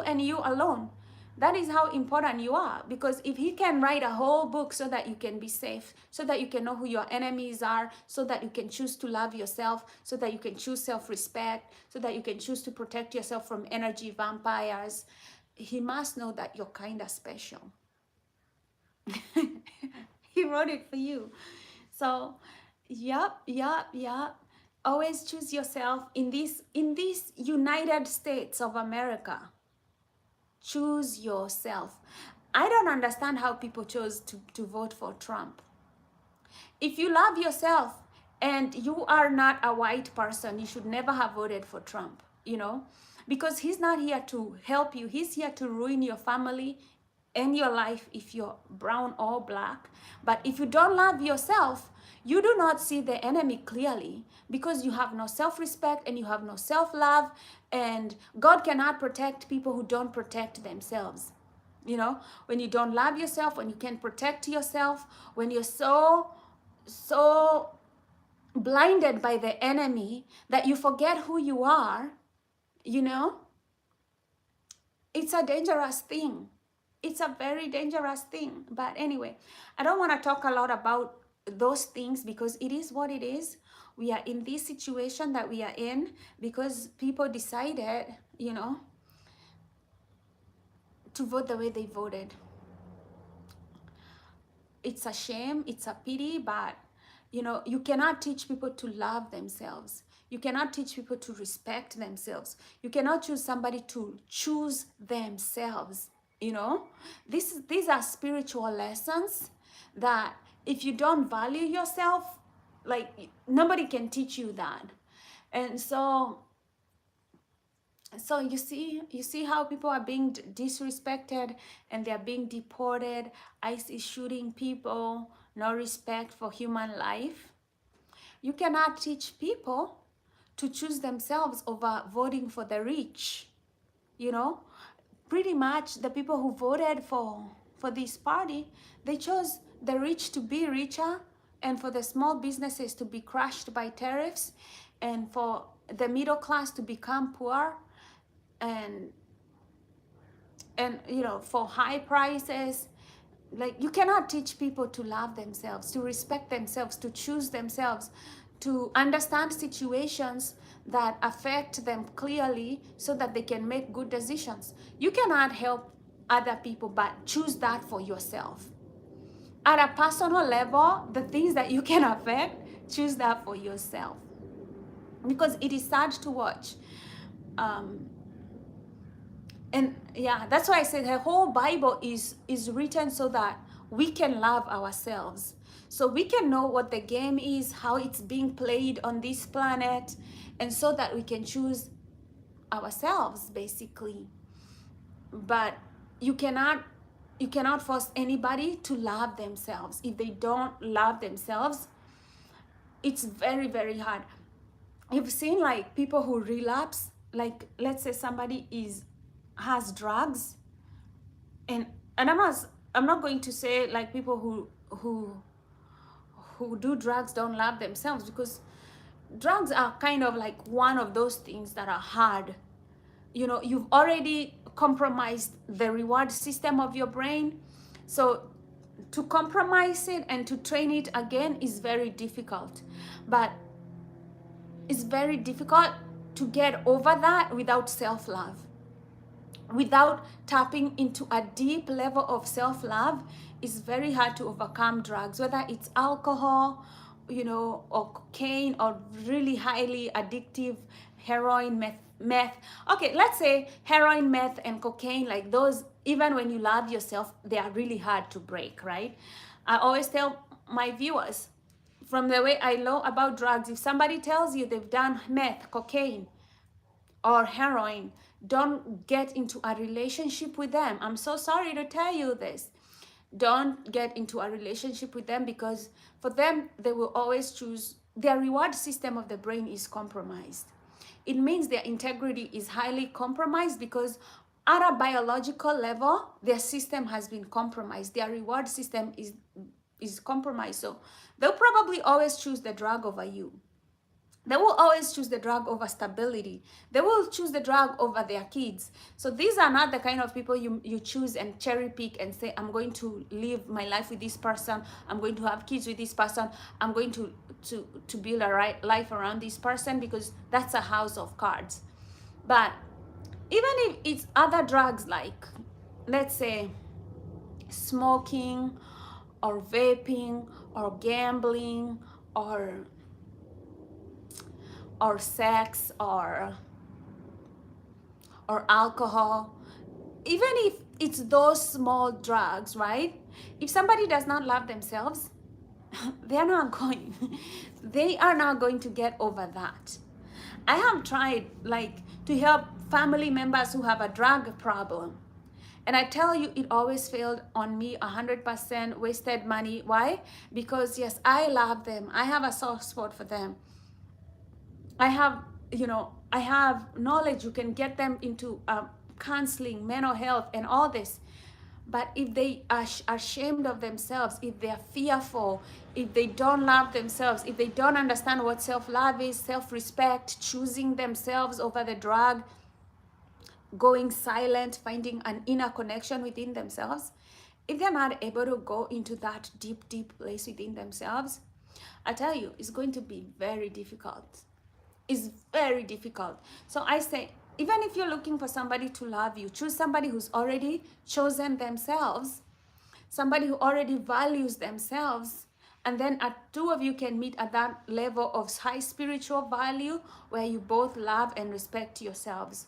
and you alone. That is how important you are. Because if He can write a whole book so that you can be safe, so that you can know who your enemies are, so that you can choose to love yourself, so that you can choose self-respect, so that you can choose to protect yourself from energy vampires, He must know that you're kind of special. He wrote it for you. So yep. Always choose yourself in these United States of America. Choose yourself. I don't understand how people chose to vote for Trump. If you love yourself and you are not a white person, you should never have voted for Trump, you know, because he's not here to help you. He's here to ruin your family and your life if you're brown or black. But if you don't love yourself, you do not see the enemy clearly, because you have no self-respect and you have no self-love, and God cannot protect people who don't protect themselves. You know, when you don't love yourself, when you can't protect yourself, when you're so blinded by the enemy that you forget who you are, you know, it's a dangerous thing. It's a very dangerous thing. But anyway, I don't want to talk a lot about those things, because it is what it is. We are in this situation that we are in because people decided, you know, to vote the way they voted. It's a shame, it's a pity, but you know, you cannot teach people to love themselves. You cannot teach people to respect themselves. You cannot choose somebody to choose themselves. You know, these are spiritual lessons that if you don't value yourself, like nobody can teach you that. And so you see how people are being disrespected and they're being deported. ICE is shooting people. No respect for human life. You cannot teach people to choose themselves over voting for the rich. You know, pretty much the people who voted for this party, they chose the rich to be richer and for the small businesses to be crushed by tariffs and for the middle class to become poor and you know, for high prices. Like, you cannot teach people to love themselves, to respect themselves, to choose themselves, to understand situations that affect them clearly so that they can make good decisions. You cannot help other people, but choose that for yourself. At a personal level, the things that you can affect, choose that for yourself. Because it is sad to watch. And yeah, that's why I said the whole Bible is written so that we can love ourselves, so we can know what the game is, how it's being played on this planet, and so that we can choose ourselves basically. But you cannot force anybody to love themselves. If they don't love themselves, it's very, very hard. You've seen like people who relapse, like let's say somebody has drugs, and I'm not going to say like people who do drugs don't love themselves, because drugs are kind of like one of those things that are hard. You know, you've already compromised the reward system of your brain, so to compromise it and to train it again is very difficult. But it's very difficult to get over that without self-love. Without tapping into a deep level of self-love, it's very hard to overcome drugs, whether it's alcohol, you know, or cocaine, or really highly addictive heroin, meth. Okay, let's say heroin, meth, and cocaine, like those, even when you love yourself, they are really hard to break, right? I always tell my viewers, from the way I know about drugs, if somebody tells you they've done meth, cocaine, or heroin, don't get into a relationship with them. I'm so sorry to tell you this. Don't get into a relationship with them, because for them, they will always choose, their reward system of the brain is compromised. It means their integrity is highly compromised, because at a biological level, their system has been compromised. Their reward system is compromised. So they'll probably always choose the drug over you. They will always choose the drug over stability. They will choose the drug over their kids. So these are not the kind of people you choose and cherry pick and say, I'm going to live my life with this person. I'm going to have kids with this person. I'm going to build a right life around this person, because that's a house of cards. But even if it's other drugs, like let's say smoking or vaping or gambling or sex or alcohol, even if it's those small drugs, right? If somebody does not love themselves, they are not going to get over that. I have tried like to help family members who have a drug problem, and I tell you, it always failed on me, 100% wasted money. Why? Because yes, I love them. I have a soft spot for them. I have knowledge. You can get them into counseling, mental health, and all this. But if they are ashamed of themselves, if they are fearful, if they don't love themselves, if they don't understand what self-love is, self-respect, choosing themselves over the drug, going silent, finding an inner connection within themselves, if they're not able to go into that deep, deep place within themselves, I tell you, it's going to be very difficult. It's very difficult. So I say, even if you're looking for somebody to love you, choose somebody who's already chosen themselves, somebody who already values themselves, and then two of you can meet at that level of high spiritual value where you both love and respect yourselves.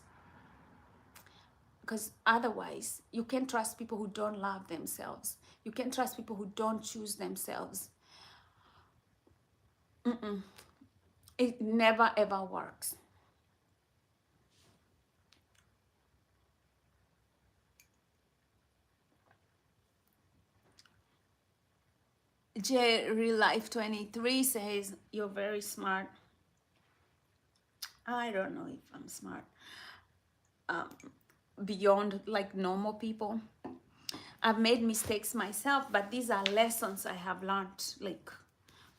Because otherwise, you can't trust people who don't love themselves. You can't trust people who don't choose themselves. It never ever works. J Real Life 23 says, you're very smart. I don't know if I'm smart. beyond like normal people. I've made mistakes myself, but these are lessons I have learned, like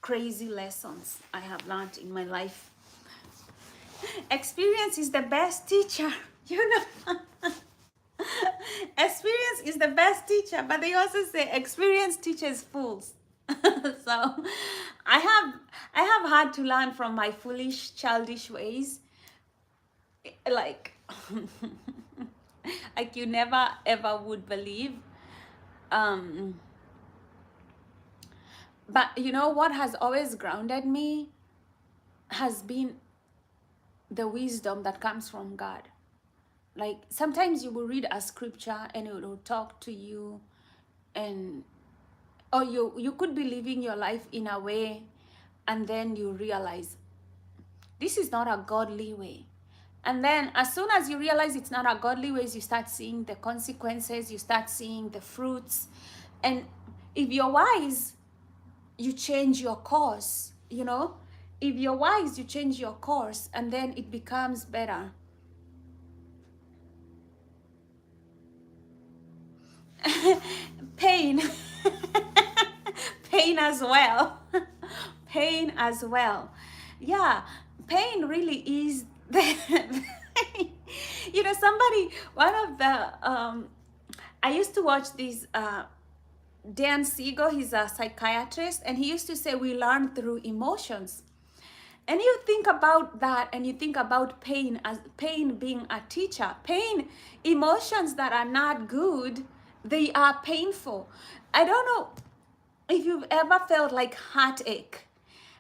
crazy lessons I have learned in my life. Experience is the best teacher, you know. Experience is the best teacher, but they also say experience teaches fools. So I have had to learn from my foolish, childish ways, like like you never ever would believe. Um, but you know what has always grounded me has been the wisdom that comes from God. Like sometimes you will read a scripture and it will talk to you, and or you could be living your life in a way, and then you realize this is not a godly way. And then as soon as you realize it's not a godly way, you start seeing the consequences, you start seeing the fruits. And if you're wise, you change your course, you know. If you're wise, you change your course, and then it becomes better. Pain. Pain as well. Pain as well. Yeah, pain really is the you know, somebody, one of the I used to watch this Dan Siegel. He's a psychiatrist, and he used to say we learn through emotions. And you think about that, and you think about pain as pain being a teacher. Pain, emotions that are not good, they are painful. I don't know if you've ever felt like heartache.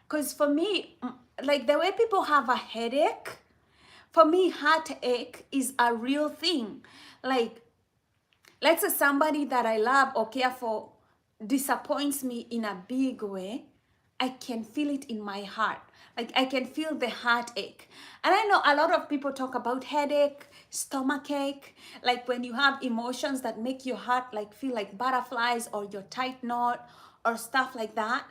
Because for me, like the way people have a headache, for me, heartache is a real thing. Like, let's say somebody that I love or care for disappoints me in a big way, I can feel it in my heart. Like I can feel the heartache. And I know a lot of people talk about headache, stomach ache, like when you have emotions that make your heart like feel like butterflies or your tight knot or stuff like that.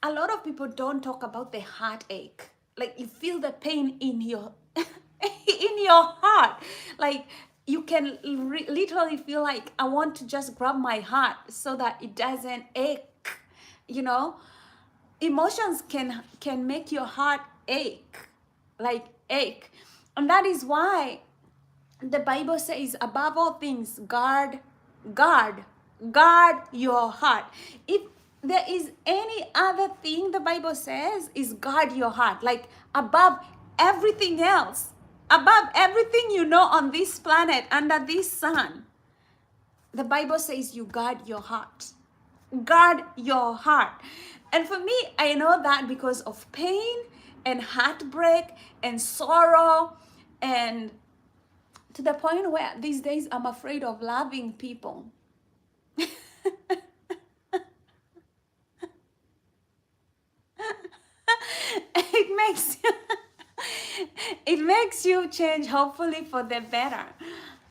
A lot of people don't talk about the heartache. Like you feel the pain in your in your heart. Like you can literally feel like I want to just grab my heart so that it doesn't ache, you know. Emotions can make your heart ache, like ache. And that is why the Bible says above all things guard guard guard your heart. If there is any other thing the Bible says is guard your heart, like above everything else, above everything you know on this planet, under this sun. The Bible says you guard your heart. Guard your heart. And for me, I know that because of pain and heartbreak and sorrow, and to the point where these days I'm afraid of loving people. It makes it makes you change, hopefully for the better.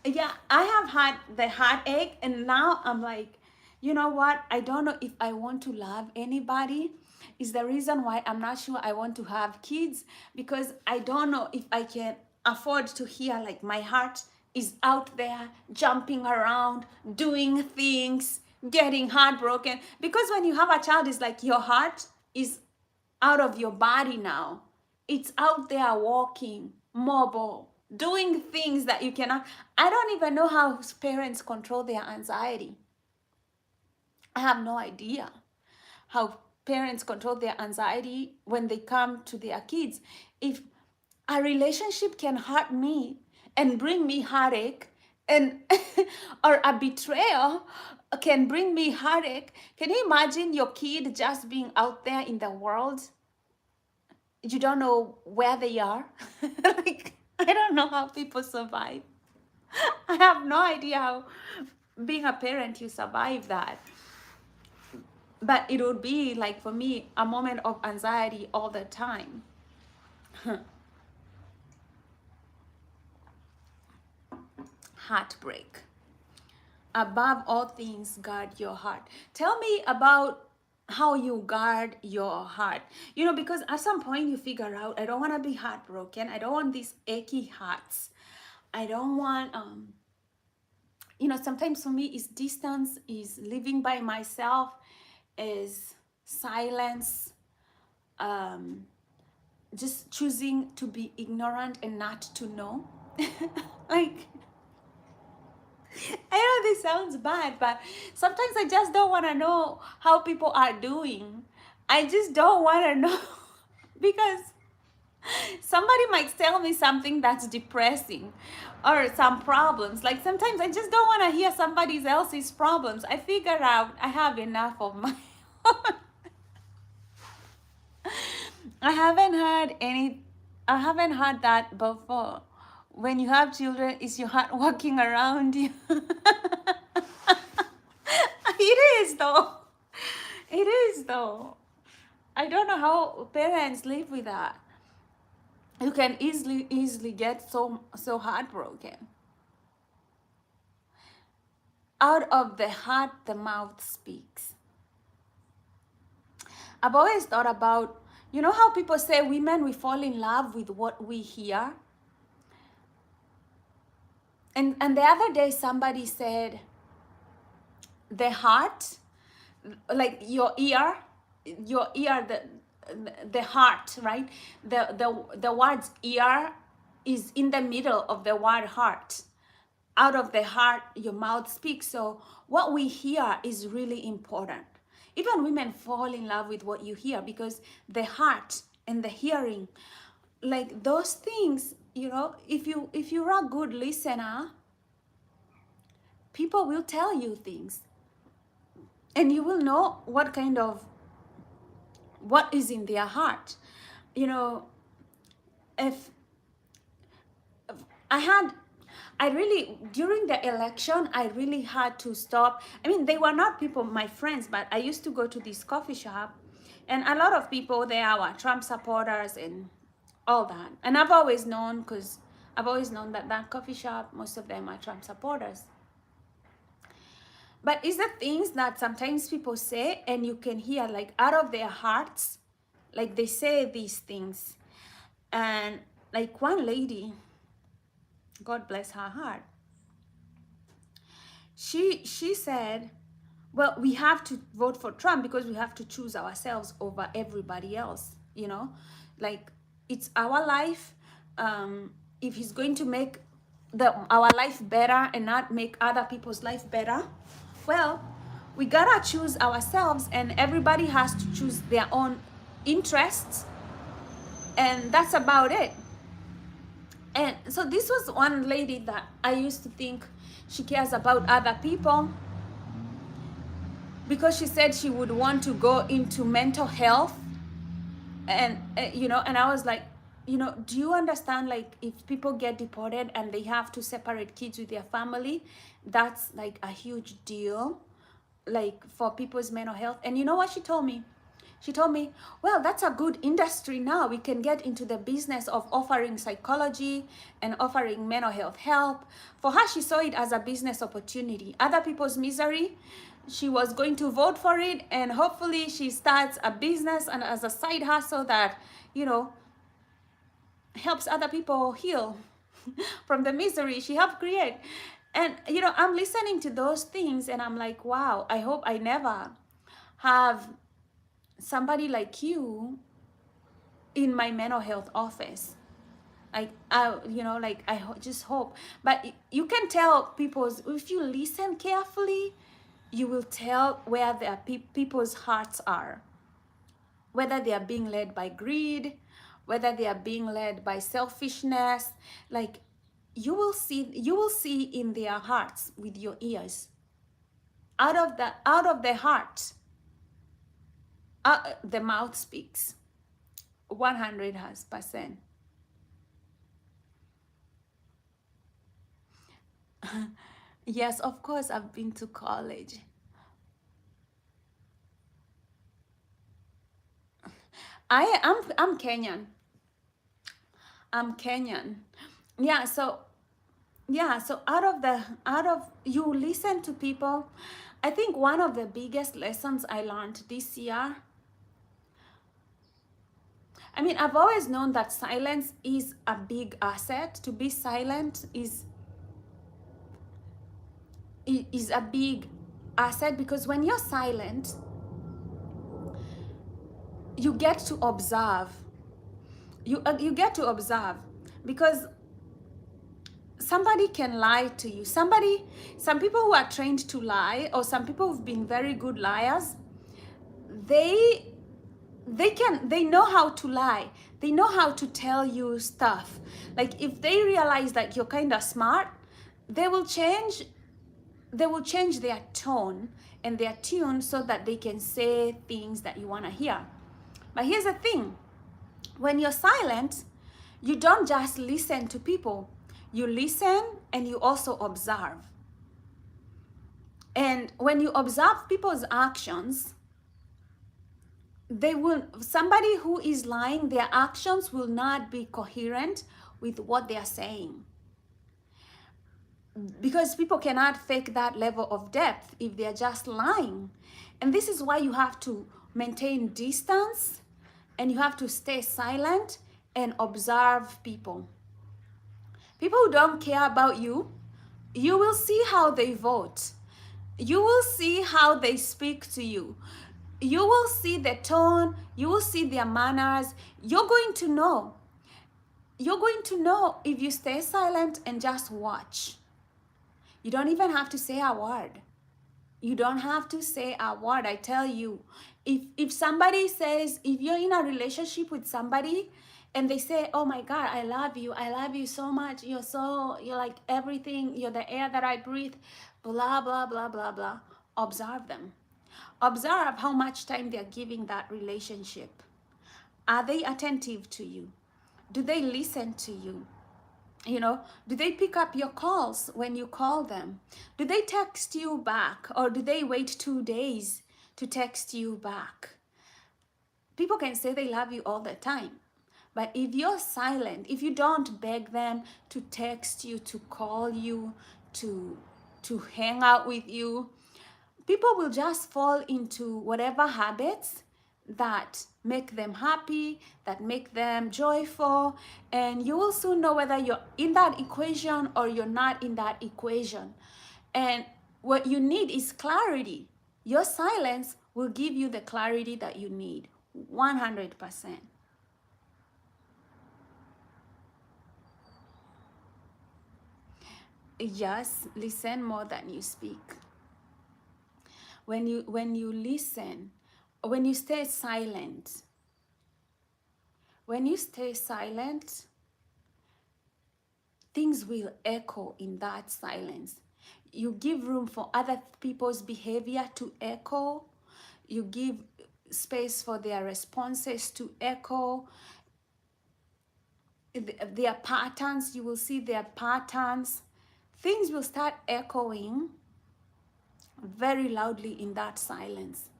Yeah, I have had the heartache, and now I'm like, you know what? I don't know if I want to love anybody. Is the reason why I'm not sure I want to have kids, because I don't know if I can afford to hear like my heart is out there jumping around, doing things, getting heartbroken. Because when you have a child, it's like your heart is out of your body now. It's out there walking, mobile, doing things that you cannot. I don't even know how parents control their anxiety. I have no idea how parents control their anxiety when they come to their kids. If a relationship can hurt me and bring me heartache, and or a betrayal can bring me heartache, can you imagine your kid just being out there in the world? You don't know where they are. Like, I don't know how people survive. I have no idea how being a parent you survive that. But it would be like for me a moment of anxiety all the time. Heartbreak. Above all things, guard your heart. Tell me about how you guard your heart. You know, because at some point you figure out, I don't want to be heartbroken. I don't want these achy hearts. I don't want You know, sometimes for me is distance, is living by myself, is silence, um, just choosing to be ignorant and not to know. Like, I know this sounds bad, but sometimes I just don't want to know how people are doing. I just don't want to know because somebody might tell me something that's depressing or some problems. Like sometimes I just don't want to hear somebody else's problems. I figure out I have enough of my own. I haven't heard any, I haven't heard that before. When you have children, is your heart walking around you? It is though. It is though. I don't know how parents live with that. You can easily get so heartbroken. Out of the heart, the mouth speaks. I've always thought about, you know how people say women, we fall in love with what we hear? And the other day somebody said the heart, like your ear, the heart, right? The word's ear is in the middle of the word heart. Out of the heart, your mouth speaks. So what we hear is really important. Even women fall in love with what you hear because the heart and the hearing, like those things, you know, if you're a good listener, people will tell you things and you will know what is in their heart. You know, if I really, during the election, I really had to stop. I mean, they were not people, my friends, but I used to go to this coffee shop and a lot of people there were Trump supporters and all that. And I've always known, because I've always known that that coffee shop, most of them are Trump supporters. But it's the things that sometimes people say and you can hear like out of their hearts, like they say these things. And like one lady, God bless her heart, she said, well, we have to vote for Trump because we have to choose ourselves over everybody else, you know, like it's our life. If he's going to make our life better and not make other people's life better, well, we gotta choose ourselves, and everybody has to choose their own interests, and that's about it. And so this was one lady that I used to think she cares about other people, because she said she would want to go into mental health. And you know, and I was like, you know, do you understand, like if people get deported and they have to separate kids with their family, that's like a huge deal, like for people's mental health. And you know what she told me? She told me, well, that's a good industry now. We can get into the business of offering psychology and offering mental health help. For her, she saw it as a business opportunity. Other people's misery, she was going to vote for it, and hopefully she starts a business and as a side hustle that, you know, helps other people heal from the misery she helped create. And you know, I'm listening to those things and I'm like, wow, I hope I never have somebody like you in my mental health office. Like you know, like just hope. But you can tell people's, if you listen carefully, you will tell where their people's hearts are, whether they are being led by greed, whether they are being led by selfishness. Like you will see in their hearts with your ears. Out of the heart, the mouth speaks. 100%. Yes, of course, I've been to college. I'm Kenyan. I'm Kenyan. Yeah, so out of you listen to people. I think one of the biggest lessons I learned this year, I mean, I've always known that silence is a big asset. To be silent is is a big asset, because when you're silent, you get to observe. You get to observe, because somebody can lie to you. Some people who are trained to lie, or some people who've been very good liars, they know how to lie. They know how to tell you stuff. Like, if they realize that you're kind of smart, they will change their tone and their tune so that they can say things that you want to hear. But here's the thing: when you're silent, you don't just listen to people. You listen and you also observe. And when you observe people's actions, somebody who is lying, their actions will not be coherent with what they are saying. Because people cannot fake that level of depth if they're just lying. And this is why you have to maintain distance, and you have to stay silent and observe people. People who don't care about you, you will see how they vote. You will see how they speak to you. You will see the tone. You will see their manners. You're going to know. You're going to know if you stay silent and just watch. You don't even have to say a word. You don't have to say a word. I tell you, if somebody says, if you're in a relationship with somebody and they say, oh my God, I love you so much, you're like everything, you're the air that I breathe, blah, blah, blah, blah, blah. Observe them. Observe how much time they're giving that relationship. Are they attentive to you? Do they listen to you? You know, do they pick up your calls when you call them? Do they text you back, or do they wait 2 days to text you back? People can say they love you all the time, but if you're silent, if you don't beg them to text you, to call you, to hang out with you, people will just fall into whatever habits that make them happy, that make them joyful, and you will soon know whether you're in that equation or you're not in that equation. And what you need is clarity. Your silence will give you the clarity that you need, 100%. Just listen more than you speak. When you listen, when you stay silent, things will echo in that silence. You give room for other people's behavior to echo. You give space for their responses to echo. Their patterns, you will see their patterns. Things will start echoing very loudly in that silence.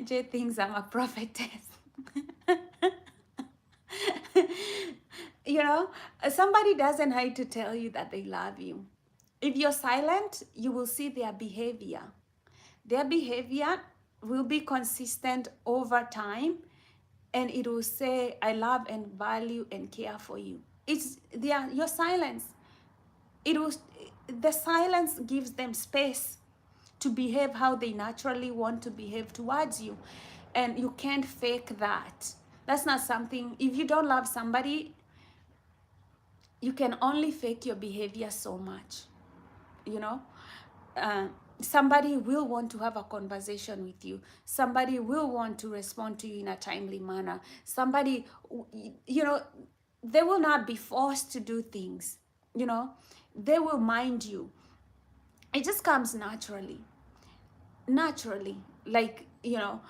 Jay thinks I'm a prophetess. You know, somebody doesn't have to tell you that they love you. If you're silent, you will see their behavior. Their behavior will be consistent over time, and it will say, I love and value and care for you. It's your silence. The silence gives them space to behave how they naturally want to behave towards you. And you can't fake that. That's not something, if you don't love somebody, you can only fake your behavior so much. You know, somebody will want to have a conversation with you. Somebody will want to respond to you in a timely manner. Somebody, you know, they will not be forced to do things. You know, they will mind you. It just comes naturally. Like, you know,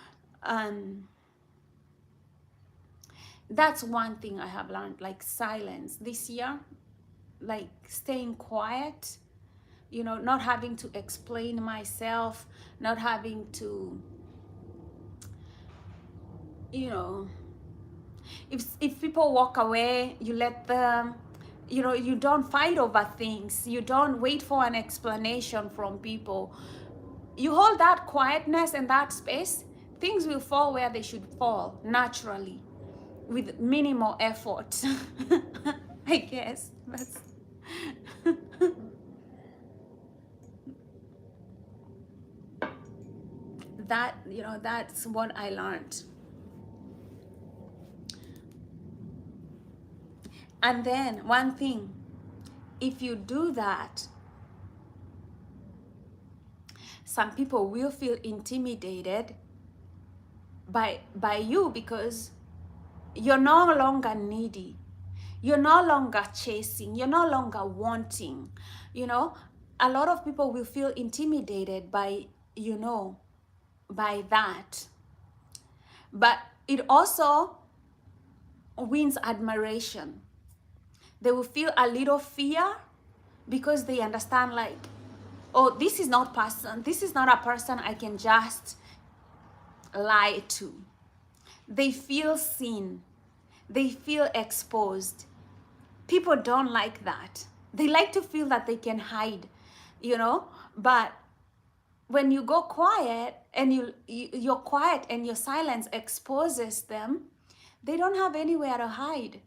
that's one thing I have learned, like silence this year, like staying quiet, you know, not having to explain myself, not having to, you know, if people walk away, you let them, you know, you don't fight over things. You don't wait for an explanation from people. You hold that quietness and that space, things will fall where they should fall naturally with minimal effort. I guess that's that, you know, that's what I learned. And then one thing, if you do that, some people will feel intimidated by you because you're no longer needy. You're no longer chasing. You're no longer wanting. You know, a lot of people will feel intimidated by, you know, by that. But it also wins admiration. They will feel a little fear because they understand, like, oh, this is not a person I can just lie to. They feel seen. They feel exposed. People don't like that. They like to feel that they can hide, you know. But when you go quiet and you're quiet and your silence exposes them, they don't have anywhere to hide.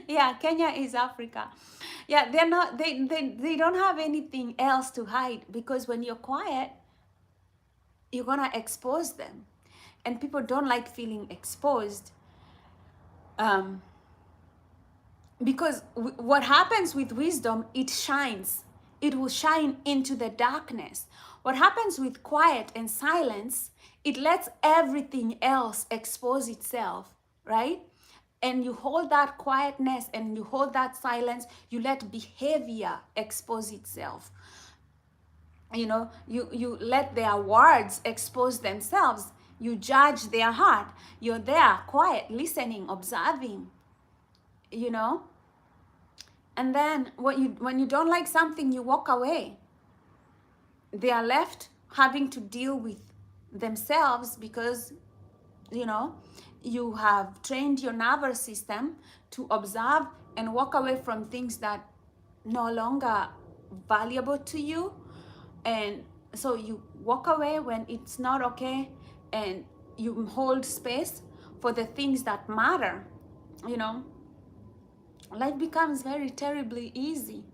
Yeah, Kenya is Africa. Yeah, they don't have anything else to hide, because when you're quiet, you're gonna expose them. And people don't like feeling exposed. Because what happens with wisdom, it shines. It will shine into the darkness. What happens with quiet and silence, it lets everything else expose itself, right? And you hold that quietness and you hold that silence, you let behavior expose itself. You know, you let their words expose themselves. You judge their heart. You're there, quiet, listening, observing, you know. And then when you don't like something, you walk away. They are left having to deal with themselves because, you know, you have trained your nervous system to observe and walk away from things that no longer valuable to you. And so you walk away when it's not okay, and you hold space for the things that matter. You know, life becomes very terribly easy.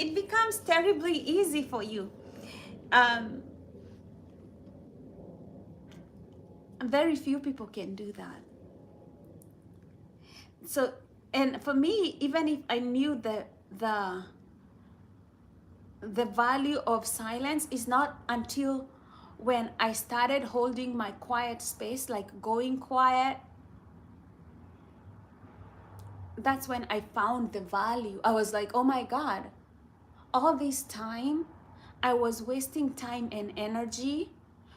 It becomes terribly easy for you. Very few people can do that. So, and for me, even if I knew the value of silence, is not until when I started holding my quiet space, like going quiet, that's when I found the value. I was like, oh my God, all this time I was wasting time and energy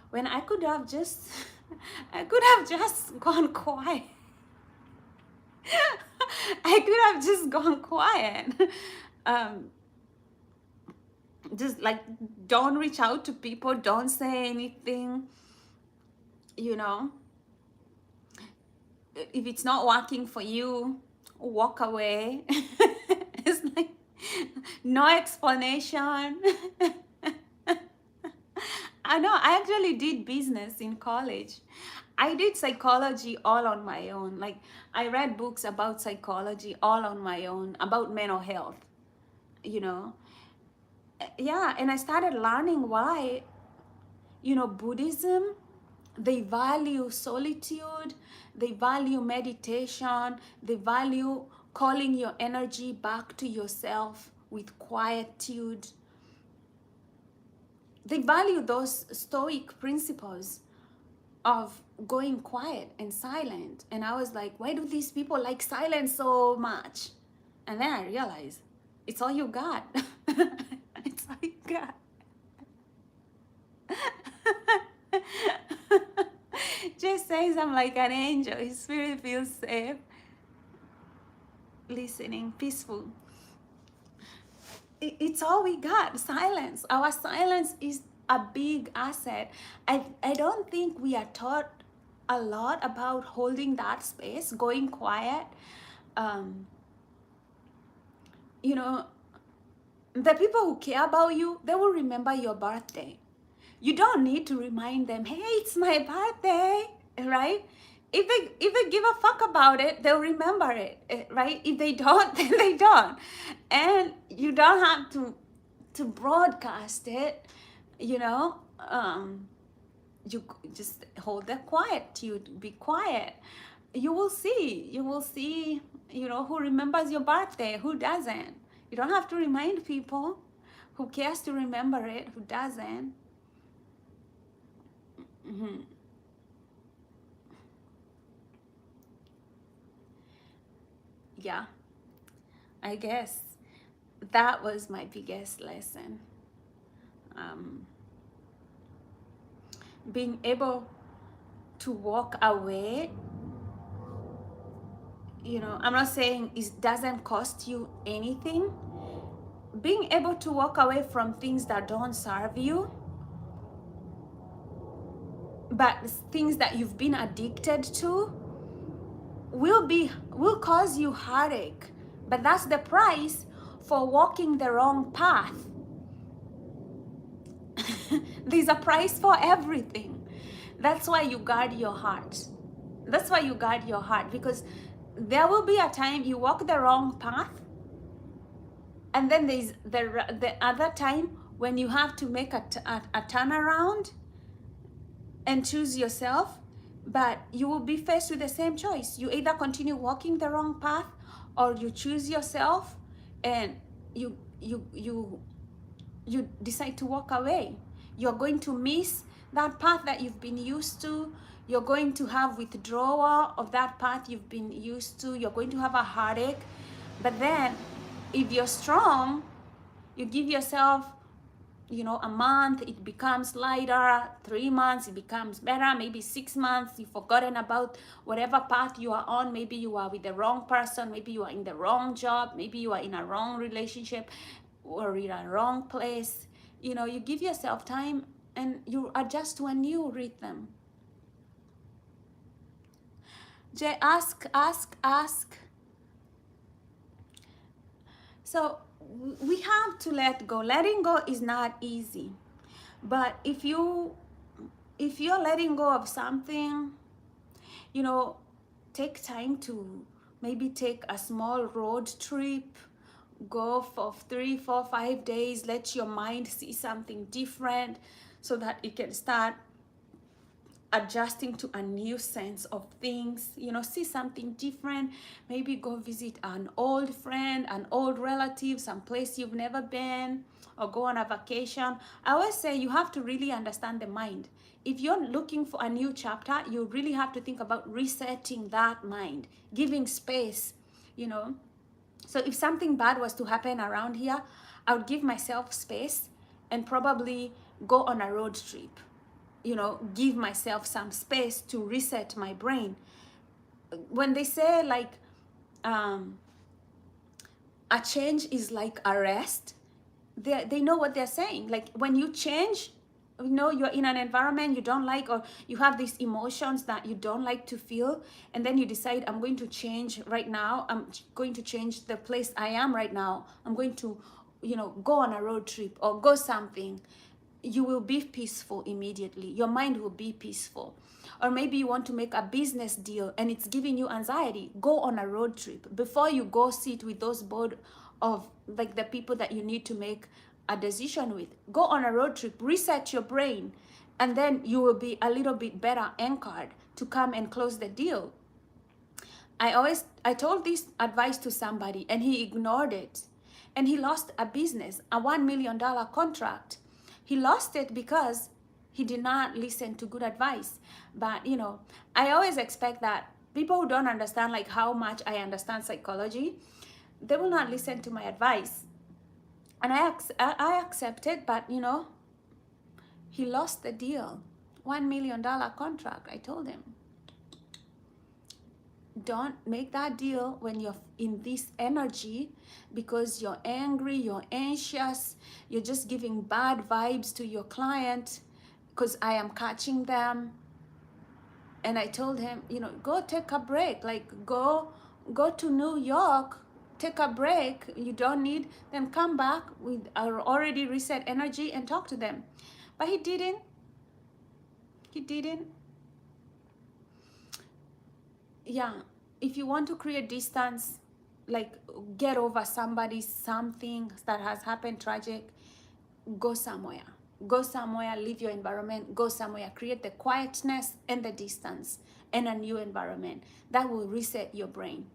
when I could have just gone quiet. I could have just gone quiet. Just like, don't reach out to people, don't say anything, you know. If it's not working for you, walk away. It's like, no explanation. I know, I actually did business in college. I did psychology all on my own. Like, I read books about psychology all on my own, about mental health, you know. Yeah, and I started learning why, you know, Buddhism, they value solitude, they value meditation, they value calling your energy back to yourself with quietude. They value those stoic principles of going quiet and silent. And I was like, why do these people like silence so much? And then I realized, it's all you got. It's all you got. Just says I'm like an angel. His spirit feels safe, listening, peaceful. It's all we got. Silence. Our silence is a big asset. I don't think we are taught a lot about holding that space, going quiet. You know, the people who care about you, they will remember your birthday. You don't need to remind them, hey, it's my birthday, right? if they give a fuck about it, they'll remember it, right? If they don't, then they don't. And you don't have to broadcast it, you know. You just hold that quiet. You be quiet. You will see. You will see. You know, who remembers your birthday, who doesn't. You don't have to remind people. Who cares to remember it? Who doesn't? Mm-hmm. Yeah, I guess that was my biggest lesson. Um, being able to walk away, you know, I'm not saying it doesn't cost you anything. Being able to walk away from things that don't serve you, but things that you've been addicted to, will cause you heartache. But that's the price for walking the wrong path. There's a price for everything. That's why you guard your heart. That's why you guard your heart, because there will be a time you walk the wrong path, and then there's the other time when you have to make a turnaround and choose yourself. But you will be faced with the same choice. You either continue walking the wrong path, or you choose yourself and you decide to walk away. You're going to miss that path that you've been used to. You're going to have withdrawal of that path you've been used to. You're going to have a heartache. But then if you're strong, you give yourself, you know, a month, it becomes lighter. 3 months, it becomes better. Maybe 6 months, you've forgotten about whatever path you are on. Maybe you are with the wrong person. Maybe you are in the wrong job. Maybe you are in a wrong relationship or in a wrong place. You know, you give yourself time and you adjust to a new rhythm. Jay, ask. So we have to let go. Letting go is not easy. But if you're letting go of something, you know, take time to maybe take a small road trip. Go for 3, 4, 5 days. Let your mind see something different so that it can start adjusting to a new sense of things. You know, see something different. Maybe go visit an old friend, an old relative, some place you've never been, or go on a vacation. I always say you have to really understand the mind. If you're looking for a new chapter, you really have to think about resetting that mind, giving space, you know. So if something bad was to happen around here, I would give myself space and probably go on a road trip. You know, give myself some space to reset my brain. When they say like a change is like a rest, they know what they're saying. Like when you change, you know, you're in an environment you don't like, or you have these emotions that you don't like to feel, and then you decide, I'm going to change right now. I'm going to change the place I am right now. I'm going to, you know, go on a road trip or go something. You will be peaceful immediately. Your mind will be peaceful. Or maybe you want to make a business deal and it's giving you anxiety. Go on a road trip. Before you go sit with those board of like the people that you need to make a decision with, go on a road trip, reset your brain, and then you will be a little bit better anchored to come and close the deal. I told this advice to somebody and he ignored it, and he lost a business, a $1 million contract. He lost it because he did not listen to good advice. But, you know, I always expect that people who don't understand like how much I understand psychology, they will not listen to my advice. And I accept it, but, you know, he lost the deal. $1 million contract. I told him, don't make that deal when you're in this energy, because you're angry, you're anxious, you're just giving bad vibes to your client, because I am catching them. And I told him, you know, go take a break, like go to New York, take a break. You don't need, then come back with our already reset energy and talk to them. But he didn't. yeah, if you want to create distance, like get over somebody, something that has happened tragic, go somewhere. Go somewhere, leave your environment, go somewhere, create the quietness and the distance and a new environment. That will reset your brain.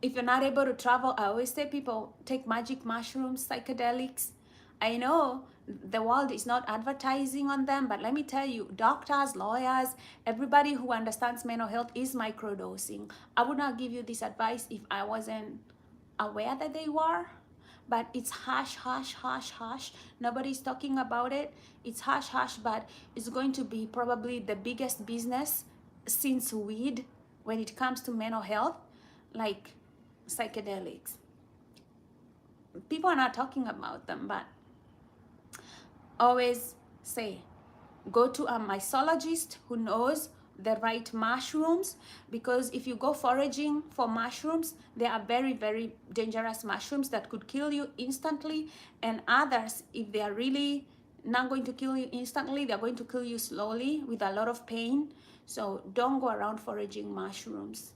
If you're not able to travel, I always say people take magic mushrooms, psychedelics. I know the world is not advertising on them, but let me tell you, doctors, lawyers, everybody who understands mental health is microdosing. I would not give you this advice if I wasn't aware that they were, but it's hush, hush, hush, hush. Nobody's talking about it. It's hush, hush, but it's going to be probably the biggest business since weed when it comes to mental health, like psychedelics. People are not talking about them, but always say, go to a mycologist who knows the right mushrooms, because if you go foraging for mushrooms, they are very, very dangerous mushrooms that could kill you instantly, and others, if they are really not going to kill you instantly, they're going to kill you slowly with a lot of pain. So don't go around foraging mushrooms.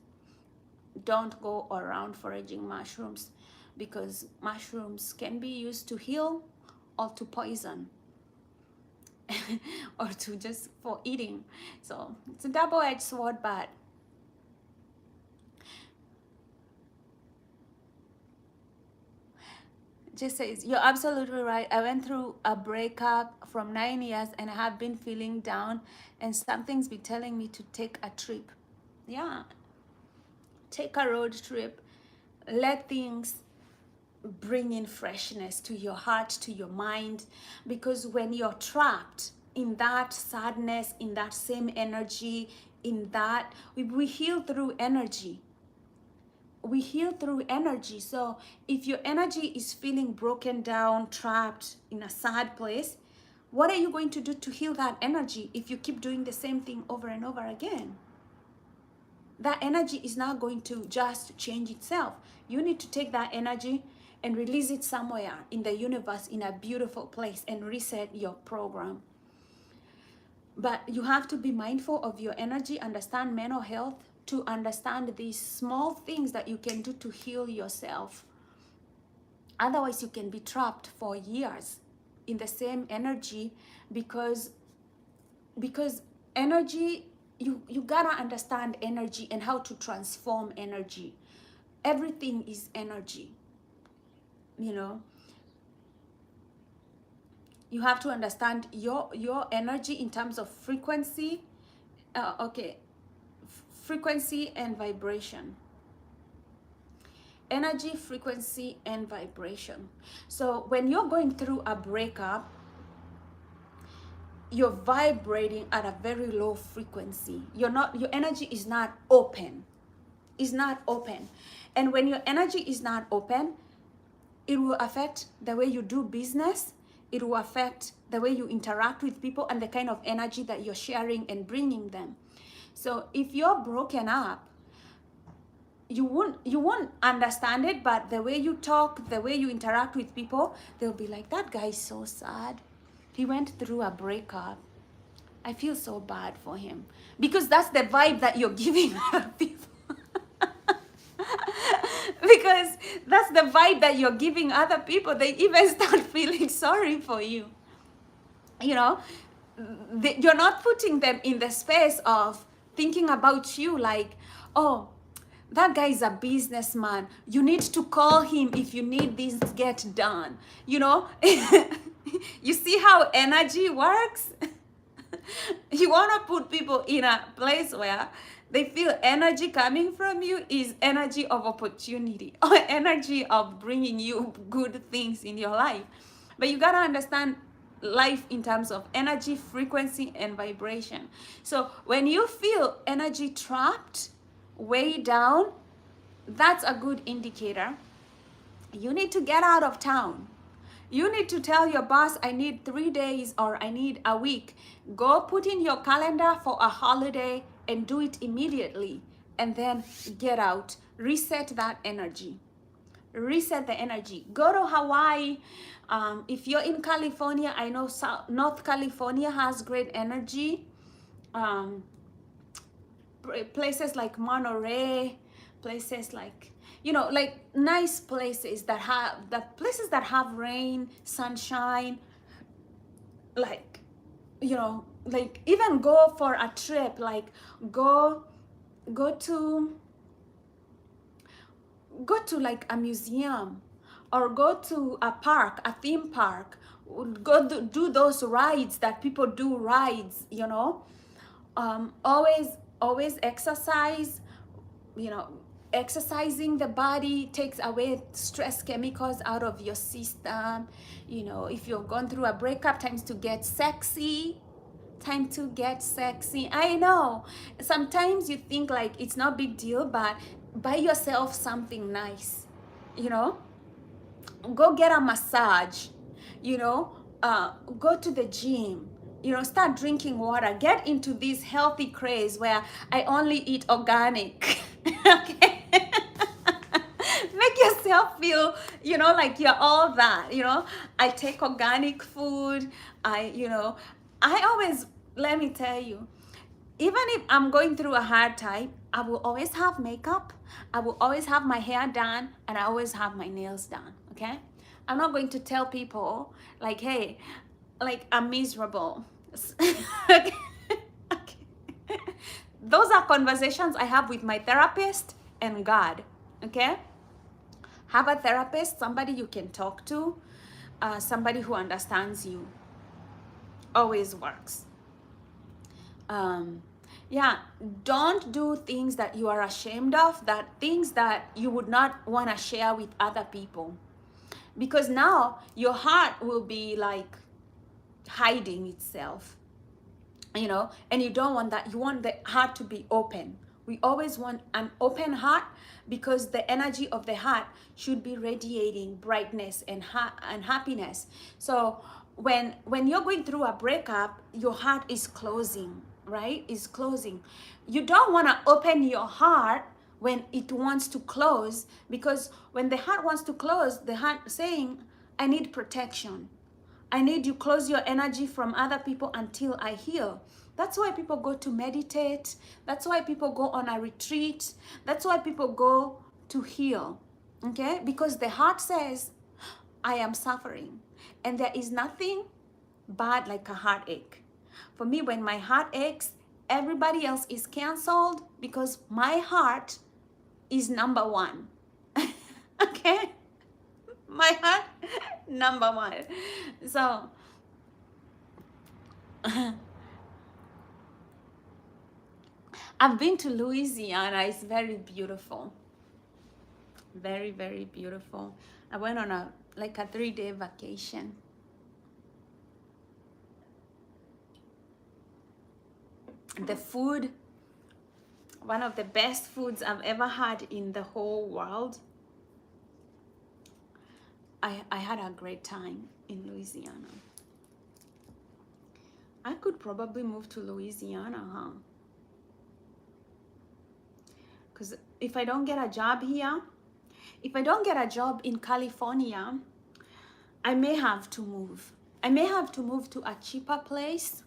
Don't go around foraging mushrooms, because mushrooms can be used to heal or to poison or to just for eating. So it's a double-edged sword, but just says, you're absolutely right. I went through a breakup from 9 years and I have been feeling down, and something's been telling me to take a trip. Yeah, take a road trip. Let things bring in freshness to your heart, to your mind, because when you're trapped in that sadness, in that same energy, in that, we heal through energy. We heal through energy. So if your energy is feeling broken down, trapped in a sad place, what are you going to do to heal that energy if you keep doing the same thing over and over again? That energy is not going to just change itself. You need to take that energy and release it somewhere in the universe, in a beautiful place, and reset your program. But you have to be mindful of your energy, understand mental health, to understand these small things that you can do to heal yourself. Otherwise, you can be trapped for years in the same energy, because energy, you gotta understand energy and how to transform energy. Everything is energy, you know. You have to understand your energy in terms of frequency. Frequency and vibration. Energy, frequency, and vibration. So when you're going through a breakup, you're vibrating at a very low frequency. Your energy is not open. Is not open. And when your energy is not open, it will affect the way you do business. It will affect the way you interact with people and the kind of energy that you're sharing and bringing them. So if you're broken up, you won't understand it, but the way you talk, the way you interact with people, they'll be like, that guy is so sad. He went through a breakup. I feel so bad for him. Because that's the vibe that you're giving other people. Because that's the vibe that you're giving other people. They even start feeling sorry for you. You know, you're not putting them in the space of thinking about you like, oh, that guy is a businessman. You need to call him if you need this get done. You know, you see how energy works? You want to put people in a place where they feel energy coming from you is energy of opportunity or energy of bringing you good things in your life. But you got to understand life in terms of energy, frequency, and vibration. So when you feel energy trapped, way down, that's a good indicator. You need to get out of town. You need to tell your boss, I need 3 days or I need a week. Go put in your calendar for a holiday and do it immediately. And then get out. Reset that energy. Reset the energy. Go to Hawaii. If you're in California, I know North California has great energy. places like Monterey, places like, you know, like nice places that have, the places that have rain, sunshine, like, you know, like even go for a trip, like go to like a museum, or go to a park, a theme park, go do those rides that people do rides, you know. Always exercise, you know. Exercising the body takes away stress chemicals out of your system. You know, if you've gone through a breakup, time to get sexy. Time to get sexy. I know sometimes you think like it's not big deal, but buy yourself something nice, you know. Go get a massage, you know. Go to the gym, you know. Start drinking water. Get into this healthy craze where I only eat organic. Okay. Make yourself feel, you know, like you're all that, you know. I take organic food. You know, I always, let me tell you, even if I'm going through a hard time, I will always have makeup. I will always have my hair done, and I always have my nails done. Okay. I'm not going to tell people like, hey, like I'm miserable. Okay. Okay. Those are conversations I have with my therapist and God. Okay. Have a therapist, somebody you can talk to, somebody who understands you. Always works. Yeah, don't do things that you are ashamed of, that things that you would not want to share with other people, because now your heart will be like hiding itself, you know. And you don't want that. You want the heart to be open. We always want an open heart, because the energy of the heart should be radiating brightness and happiness. So when you're going through a breakup, your heart is closing, right? Is closing. You don't want to open your heart when it wants to close, because when the heart wants to close, the heart saying, I need protection. I need you close your energy from other people until I heal. That's why people go to meditate. That's why people go on a retreat. That's why people go to heal. Okay? Because the heart says, I am suffering. And there is nothing bad like a heartache. For me, when my heart aches, everybody else is canceled, because my heart is number one. Okay? My heart, number one. So, I've been to Louisiana. It's very beautiful. Very, very beautiful. I went on a 3-day vacation. The food, one of the best foods I've ever had in the whole world. I had a great time in Louisiana. I could probably move to Louisiana, huh? Because if I don't get a job here, if I don't get a job in California, I may have to move. I may have to move to a cheaper place.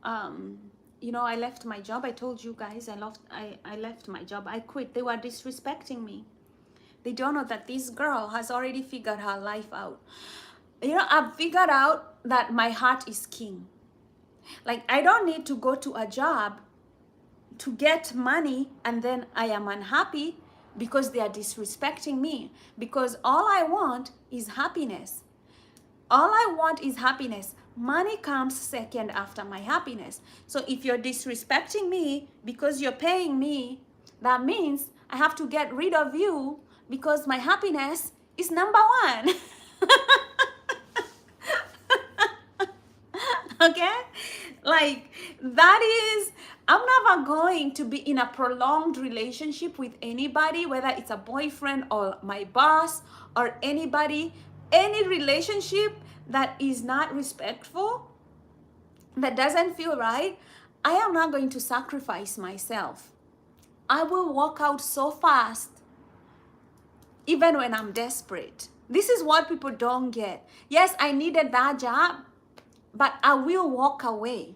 You know, I left my job. I told you guys I left my job. I quit. They were disrespecting me. They don't know that this girl has already figured her life out. You know, I've figured out that my heart is king. Like, I don't need to go to a job to get money and then I am unhappy because they are disrespecting me. Because all I want is happiness. All I want is happiness. Money comes second after my happiness. So if you're disrespecting me because you're paying me, that means I have to get rid of you, because my happiness is number one. Okay? Like, that is, I'm never going to be in a prolonged relationship with anybody, whether it's a boyfriend or my boss or anybody. Any relationship that is not respectful, that doesn't feel right, I am not going to sacrifice myself. I will walk out so fast, even when I'm desperate. This is what people don't get. Yes, I needed that job, but I will walk away.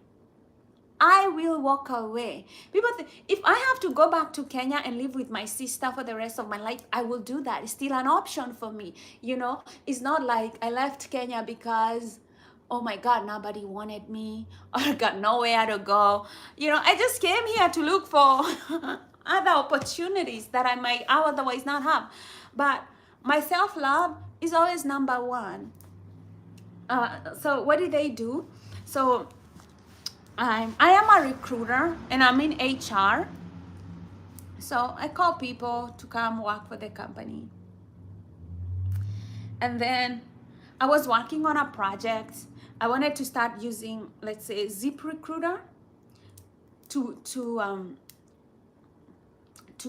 I will walk away. People think, if I have to go back to Kenya and live with my sister for the rest of my life, I will do that. It's still an option for me. You know, it's not like I left Kenya because, oh my God, nobody wanted me or I got nowhere to go. You know, I just came here to look for other opportunities that I might otherwise not have. But my self-love is always number one. So what do they do? So I am a recruiter and I'm in HR. So I call people to come work for the company. And then I was working on a project. I wanted to start using, let's say, ZipRecruiter to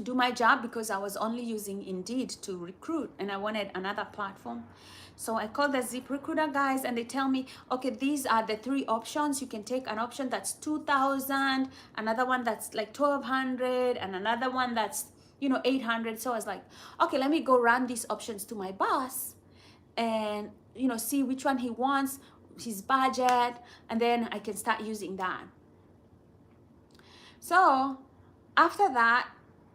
do my job because I was only using Indeed to recruit and I wanted another platform. So I called the ZipRecruiter guys and they tell me, okay, these are the 3 options. You can take an option that's 2,000, another one that's like 1,200, and another one that's, you know, 800. So I was like, okay, let me go run these options to my boss and, you know, see which one he wants, his budget, and then I can start using that. So after that,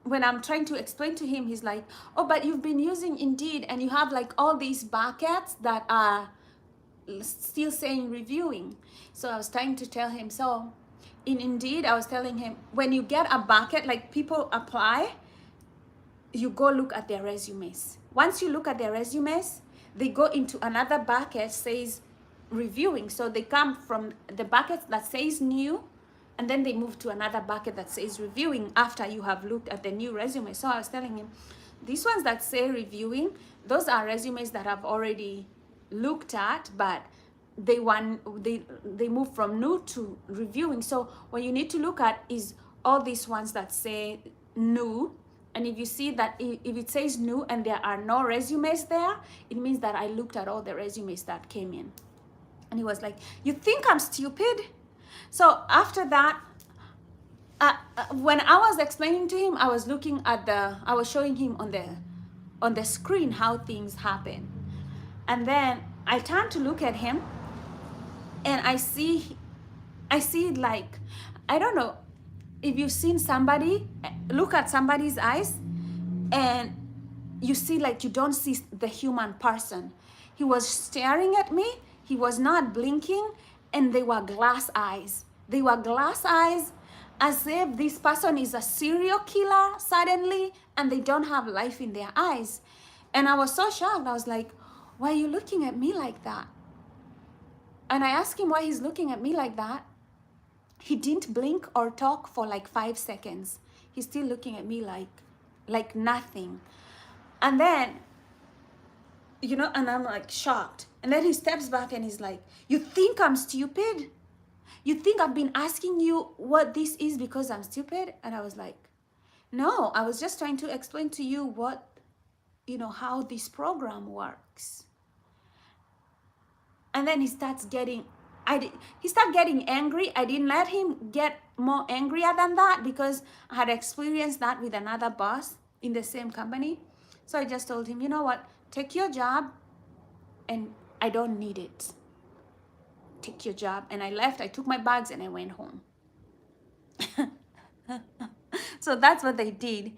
when I'm trying to explain to him, he's like, oh, but you've been using Indeed and you have like all these buckets that are still saying reviewing. So I was trying to tell him, so in Indeed, I was telling him, when you get a bucket, like people apply, you go look at their resumes. Once you look at their resumes, they go into another bucket says reviewing. So they come from the bucket that says new, and then they move to another bucket that says reviewing after you have looked at the new resume. So I was telling him, these ones that say reviewing, those are resumes that I've already looked at, but they move from new to reviewing. So what you need to look at is all these ones that say new. And if you see that if it says new and there are no resumes there, it means that I looked at all the resumes that came in. And he was like, you think I'm stupid? So after that, when I was explaining to him, I was showing him on the screen how things happen. And then I turned to look at him and I see like, I don't know if you've seen somebody, look at somebody's eyes and you see like you don't see the human person. He was staring at me, he was not blinking, and they were glass eyes. They were glass eyes as if this person is a serial killer suddenly and they don't have life in their eyes. And I was so shocked. I was like, why are you looking at me like that? And I asked him why he's looking at me like that. He didn't blink or talk for like 5 seconds. He's still looking at me like nothing. And then, you know, and I'm like shocked. And then he steps back and he's like, you think I'm stupid? You think I've been asking you what this is because I'm stupid? And I was like, no, I was just trying to explain to you what, you know, how this program works. And then he starts getting, he started getting angry. I didn't let him get more angrier than that because I had experienced that with another boss in the same company. So I just told him, you know what, take your job and I don't need it. Take your job. And I left, I took my bags and I went home. So that's what they did.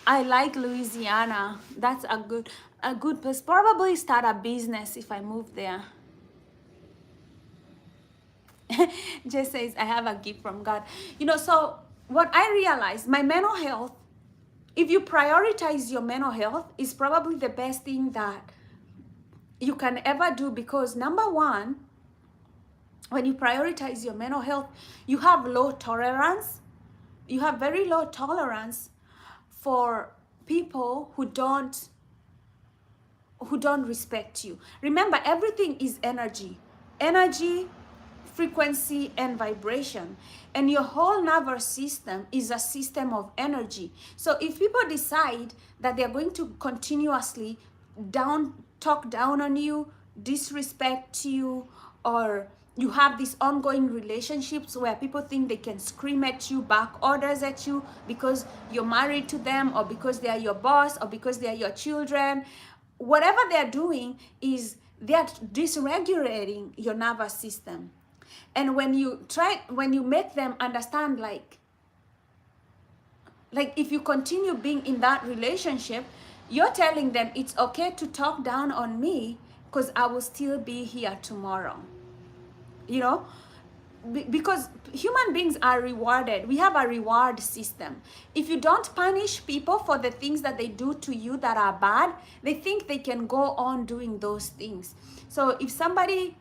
I like Louisiana. That's a good place. Probably start a business if I move there. Jay says, I have a gift from God. You know, so what I realized, my mental health, if you prioritize your mental health, is probably the best thing that you can ever do, because number one, when you prioritize your mental health, you have low tolerance. You have very low tolerance for people who don't respect you. Remember, everything is energy, frequency, and vibration, and your whole nervous system is a system of energy. So if people decide that they're going to continuously talk down on you, disrespect you, or you have these ongoing relationships where people think they can scream at you, back orders at you because you're married to them, or because they are your boss, or because they are your children, whatever they're doing is they're dysregulating your nervous system. And when you make them understand, like if you continue being in that relationship, you're telling them it's okay to talk down on me because I will still be here tomorrow. You know, because human beings are rewarded. We have a reward system. If you don't punish people for the things that they do to you that are bad, they think they can go on doing those things. So if somebody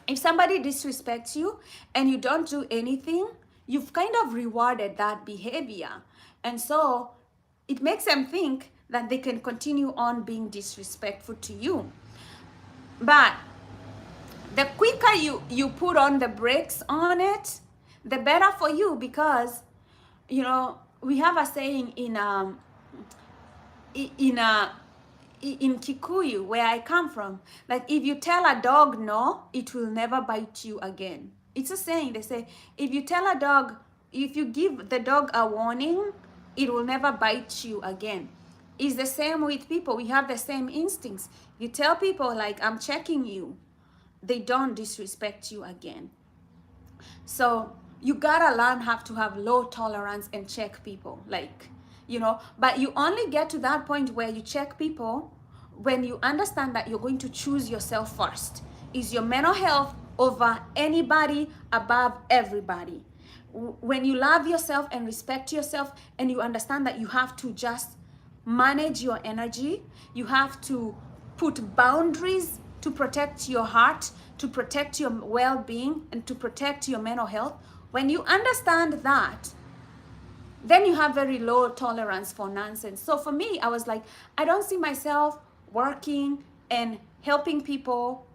disrespects you and you don't do anything, you've kind of rewarded that behavior. And so it makes them think that they can continue on being disrespectful to you. But the quicker you put on the brakes on it, the better for you, because we have a saying in Kikuyu, where I come from, like if you tell a dog no, it will never bite you again. It's a saying. They say if you give the dog a warning, it will never bite you again. It's the same with people. We have the same instincts. You tell people like, I'm checking you, they don't disrespect you again. So you gotta learn how to have low tolerance and check people, but you only get to that point where you check people when you understand that you're going to choose yourself first. Is your mental health over anybody, above everybody? When you love yourself and respect yourself, and you understand that you have to just manage your energy, you have to put boundaries to protect your heart, to protect your well-being, and to protect your mental health. When you understand that, then you have very low tolerance for nonsense. So for me, I was like, I don't see myself working and helping people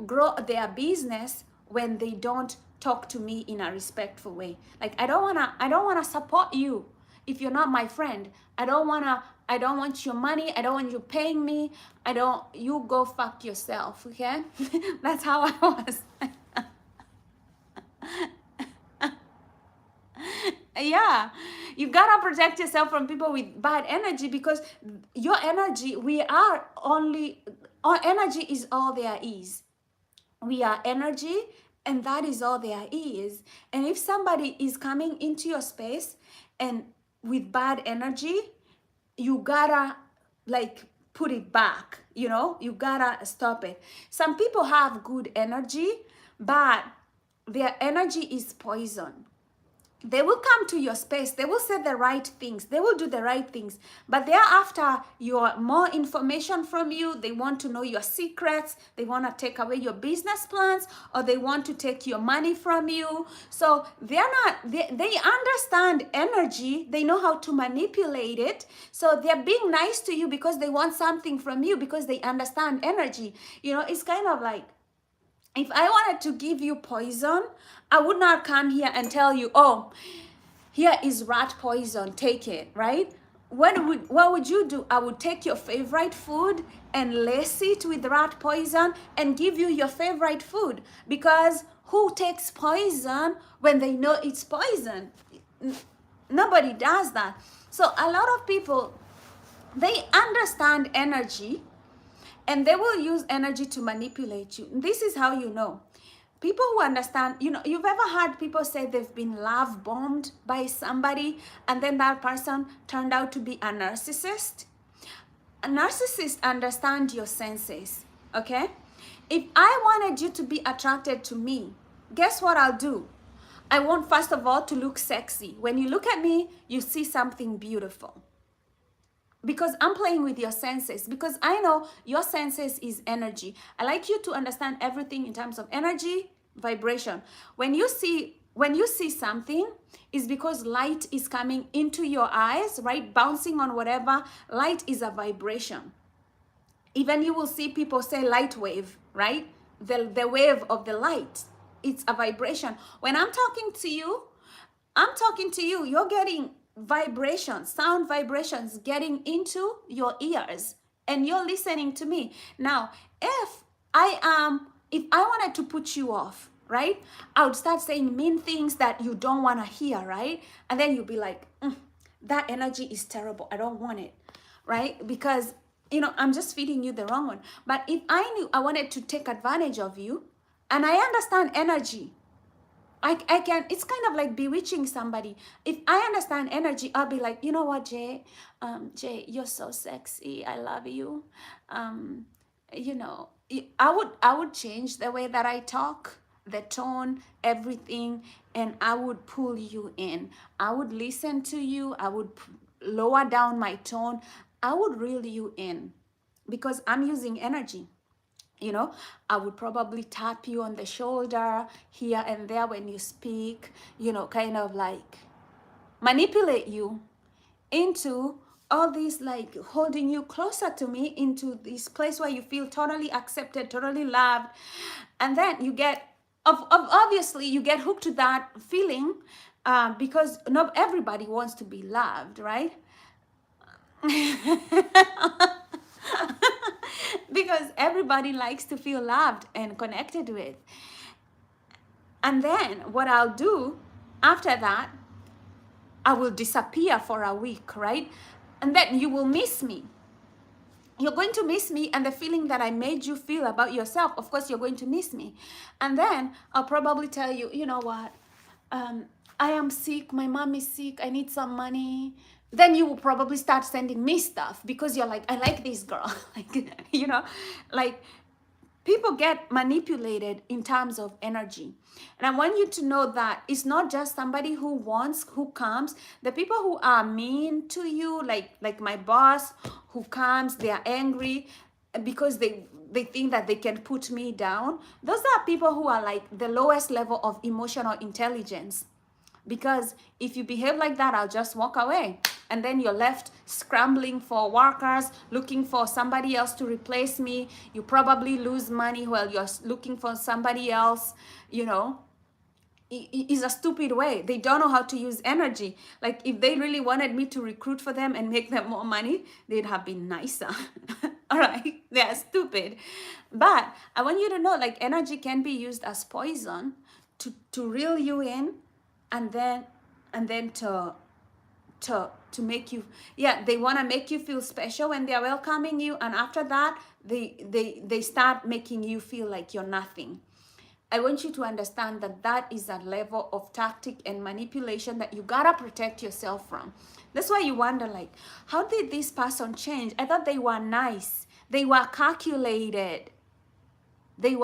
grow their business when they don't talk to me in a respectful way. Like I don't wanna support you if you're not my friend. I don't want your money. I don't want you paying me. You go fuck yourself, okay? That's how I was. Yeah, you gotta protect yourself from people with bad energy, because your energy, our energy is all there is. We are energy, and that is all there is. And if somebody is coming into your space and with bad energy, you gotta put it back, you gotta stop it. Some people have good energy, but their energy is poison. They will come to your space, they will say the right things, they will do the right things, but they're after more information from you. They want to know your secrets, they want to take away your business plans, or they want to take your money from you. So they understand energy, they know how to manipulate it. So they're being nice to you because they want something from you, because they understand energy. It's kind of like, if I wanted to give you poison, I would not come here and tell you, oh, here is rat poison, take it, right? What would you do? I would take your favorite food and lace it with rat poison and give you your favorite food. Because who takes poison when they know it's poison? Nobody does that. So a lot of people, they understand energy, and they will use energy to manipulate you. This is how you know. People who understand, you've ever heard people say they've been love bombed by somebody, and then that person turned out to be a narcissist? A narcissist understands your senses, okay? If I wanted you to be attracted to me, guess what I'll do? I want, first of all, to look sexy. When you look at me, you see something beautiful. Because I'm playing with your senses, because I know your senses is energy. I like you to understand everything in terms of energy, vibration. When you see something, it's because light is coming into your eyes, right? Bouncing on whatever. Light is a vibration. Even you will see people say light wave, right? The wave of the light. It's a vibration. When I'm talking to you, you're getting vibrations, sound vibrations getting into your ears, and you're listening to me. Now, if I wanted to put you off, right, I would start saying mean things that you don't want to hear, right? And then you'll be like, that energy is terrible, I don't want it, right? Because I'm just feeding you the wrong one. But if I knew I wanted to take advantage of you, and I understand energy, I can, it's kind of like bewitching somebody. If I understand energy, I'll be like, you know what, Jay? Jay, you're so sexy. I love you. Um, I would change the way that I talk, the tone, everything, and I would pull you in. I would listen to you. I would lower down my tone. I would reel you in because I'm using energy. I would probably tap you on the shoulder here and there when you speak, kind of like manipulate you into all this, like holding you closer to me into this place where you feel totally accepted, totally loved. And then you get, obviously, you get hooked to that feeling because not everybody wants to be loved, right? Because everybody likes to feel loved and connected with. And then what I'll do after that, I will disappear for a week, right? And then you will miss me. You're going to miss me, and the feeling that I made you feel about yourself, of course, you're going to miss me. And then I'll probably tell you, you know what? I am sick. My mom is sick. I need some money. Then you will probably start sending me stuff because you're like, I like this girl. Like people get manipulated in terms of energy. And I want you to know that it's not just somebody who comes. The people who are mean to you, like my boss who comes, they are angry because they think that they can put me down. Those are people who are like the lowest level of emotional intelligence. Because if you behave like that, I'll just walk away. And then you're left scrambling for workers, looking for somebody else to replace me. You probably lose money while you're looking for somebody else. It's a stupid way. They don't know how to use energy. Like if they really wanted me to recruit for them and make them more money, they'd have been nicer. All right, they are stupid. But I want you to know, like, energy can be used as poison to reel you in, and then to make you, they want to make you feel special when they're welcoming you, and after that they start making you feel like you're nothing. I want you to understand that is a level of tactic and manipulation that you gotta protect yourself from. That's why you wonder, like, how did this person change? I thought they were nice. They were calculated. They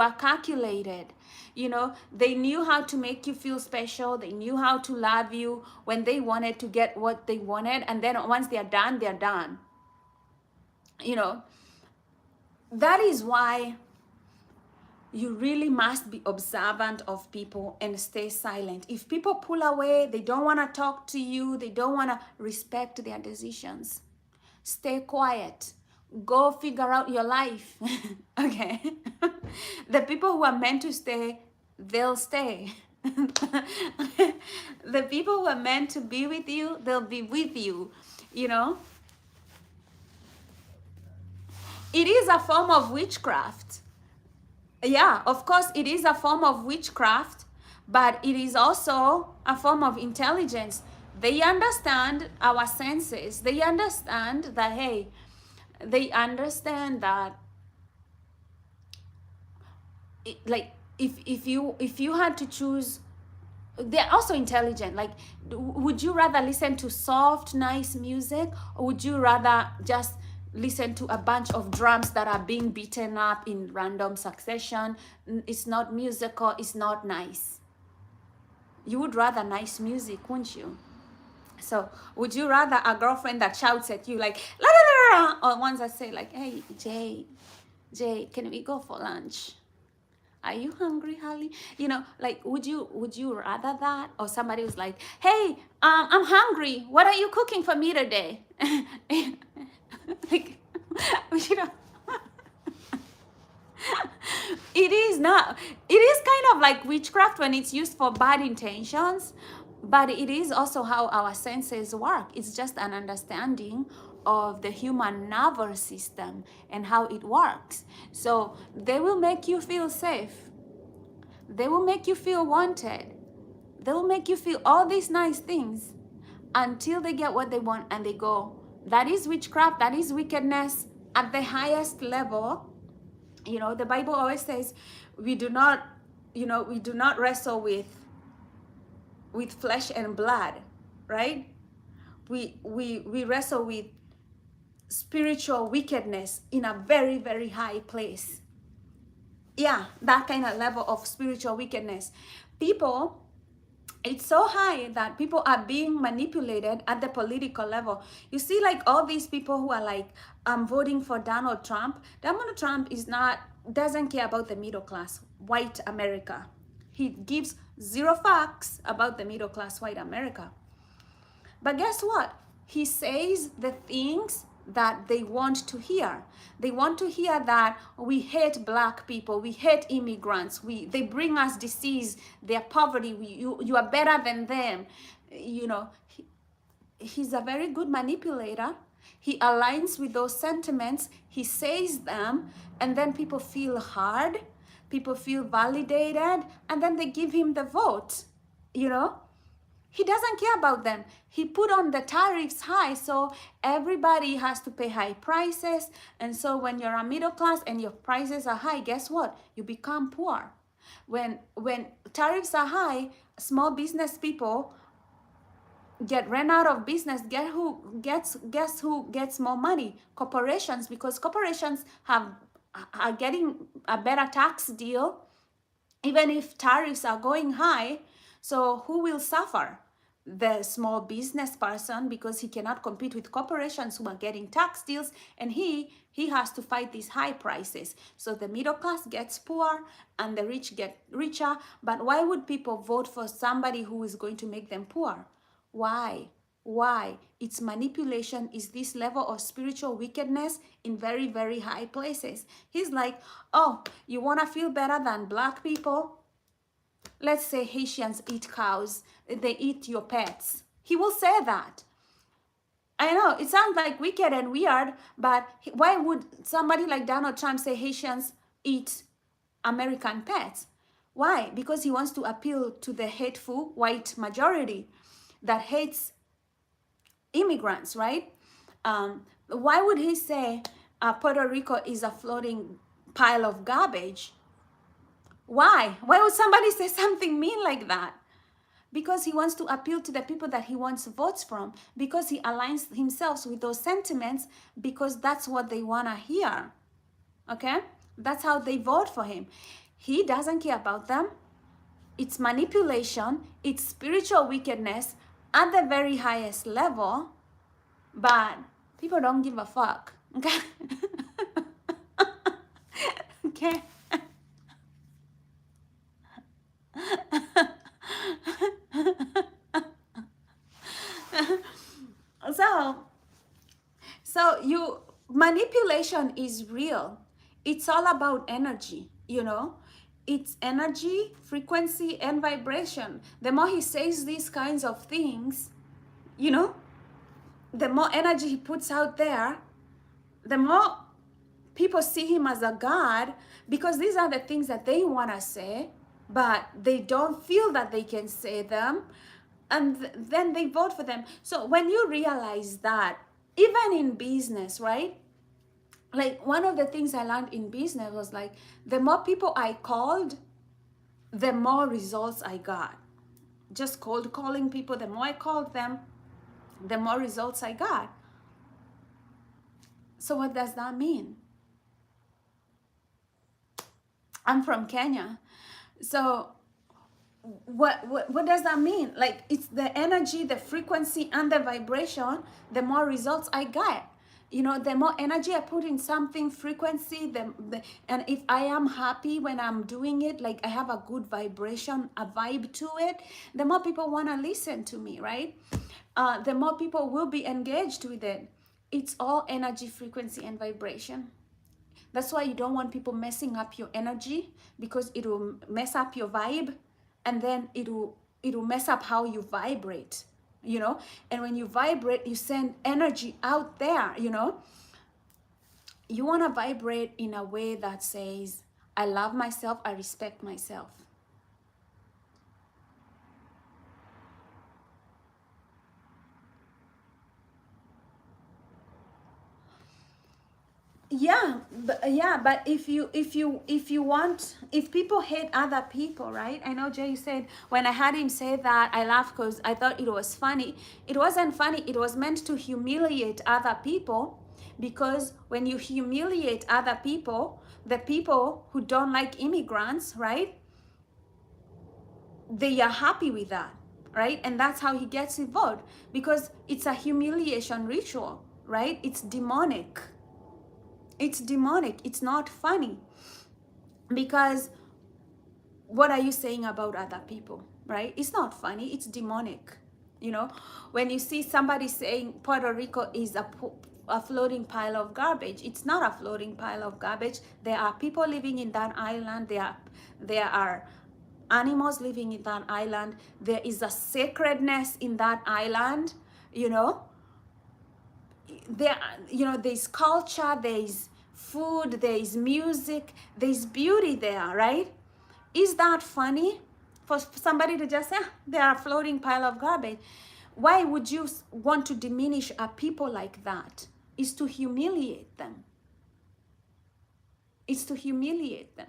knew how to make you feel special. They knew how to love you when they wanted to get what they wanted. And then once they're done, they're done. That is why you really must be observant of people and stay silent. If people pull away, they don't want to talk to you, they don't want to respect their decisions, stay quiet. Go figure out your life. Okay? The people who are meant to stay, they'll stay. The people who are meant to be with you, they'll be with you. It is a form of witchcraft. Yeah, of course, it is a form of witchcraft, but it is also a form of intelligence. They understand our senses. They understand that, hey, they understand that, like, if you had to choose, they're also intelligent. Like, would you rather listen to soft, nice music, or would you rather just listen to a bunch of drums that are being beaten up in random succession? It's not musical, it's not nice. You would rather nice music, wouldn't you? So would you rather a girlfriend that shouts at you like la la la, or ones that say like, hey, Jay, can we go for lunch? Are you hungry, Holly? Like, would you rather that, or somebody was like, hey, I'm hungry, what are you cooking for me today? Like, it is kind of like witchcraft when it's used for bad intentions, but it is also how our senses work. It's just an understanding of the human nervous system and how it works. So they will make you feel safe. They will make you feel wanted. They will make you feel all these nice things until they get what they want and they go. That is witchcraft. That is wickedness. at the highest level, you know, the Bible always says we do not, you know, we do not wrestle with flesh and blood, right? We wrestle with spiritual wickedness in a very, very high place. Yeah, that kind of level of spiritual wickedness. People, it's so high that people are being manipulated at the political level. You see, like all these people who are like voting for Donald Trump. Donald Trump doesn't care about the middle class white America. He gives zero fucks about the middle class white America. But guess what? He says the things that they want to hear. They want to hear that we hate black people, we hate immigrants, they bring us disease, their poverty, you are better than them. You know, he's a very good manipulator. He aligns with those sentiments, he says them, and then people feel hard, people feel validated, and then they give him the vote, you know? He doesn't care about them. He put on the tariffs high, so everybody has to pay high prices. And so when you're a middle class and your prices are high, guess what? You become poor. When tariffs are high, small business people get run out of business. Guess who gets more money? Corporations, because corporations are getting a better tax deal even if tariffs are going high. So who will suffer? The small business person, because he cannot compete with corporations who are getting tax deals, and he has to fight these high prices. So the middle class gets poor and the rich get richer. But why would people vote for somebody who is going to make them poor? Why? It's manipulation, is this level of spiritual wickedness in very, very high places. He's like, oh, you want to feel better than black people? Let's say Haitians eat cows, they eat your pets. He will say that. I know, it sounds like wicked and weird, but why would somebody like Donald Trump say Haitians eat American pets? Why? Because he wants to appeal to the hateful white majority that hates immigrants, right? Why would he say Puerto Rico is a floating pile of garbage? Why? Why would somebody say something mean like that? Because he wants to appeal to the people that he wants votes from, because he aligns himself with those sentiments, because that's what they want to hear. Okay? That's how they vote for him. He doesn't care about them. It's manipulation, it's spiritual wickedness at the very highest level, but people don't give a fuck. Okay? Okay? So manipulation is real. It's all about energy, you know. It's energy, frequency, and vibration. The more he says these kinds of things, you know, the more energy he puts out there, the more people see him as a god, because these are the things that they want to say, but they don't feel that they can say them, and then they vote for them. So when you realize that, even in business, right? Like one of the things I learned in business was like, the more people I called, the more results I got. Just cold calling people, the more I called them, the more results I got. So what does that mean? I'm from Kenya. So what does that mean? Like, it's the energy, the frequency, and the vibration. The more results I get, you know, the more energy I put in something, frequency, and if I am happy when I'm doing it, like I have a good vibration, a vibe to it, the more people want to listen to me, right? The more people will be engaged with it. It's all energy, frequency, and vibration. That's why you don't want people messing up your energy, because it will mess up your vibe, and then it will mess up how you vibrate, you know. And when you vibrate, you send energy out there, you know. You want to vibrate in a way that says, I love myself, I respect myself. but if people hate other people, right? I know Jay said, when I heard him say that, I laughed because I thought it was funny. It wasn't funny. It was meant to humiliate other people, because when you humiliate other people, the people who don't like immigrants, right, they are happy with that, right? And that's how he gets involved, because it's a humiliation ritual, right? It's demonic. It's demonic. It's not funny, because what are you saying about other people, right? It's not funny. It's demonic. You know, when you see somebody saying Puerto Rico is a floating pile of garbage, it's not a floating pile of garbage. There are people living in that island. There are animals living in that island. There is a sacredness in that island. You know, there, there's culture, there's food, there's music, there's beauty there, right? Is that funny for somebody to just say, they are a floating pile of garbage? Why would you want to diminish a people like that? Is to humiliate them. It's to humiliate them.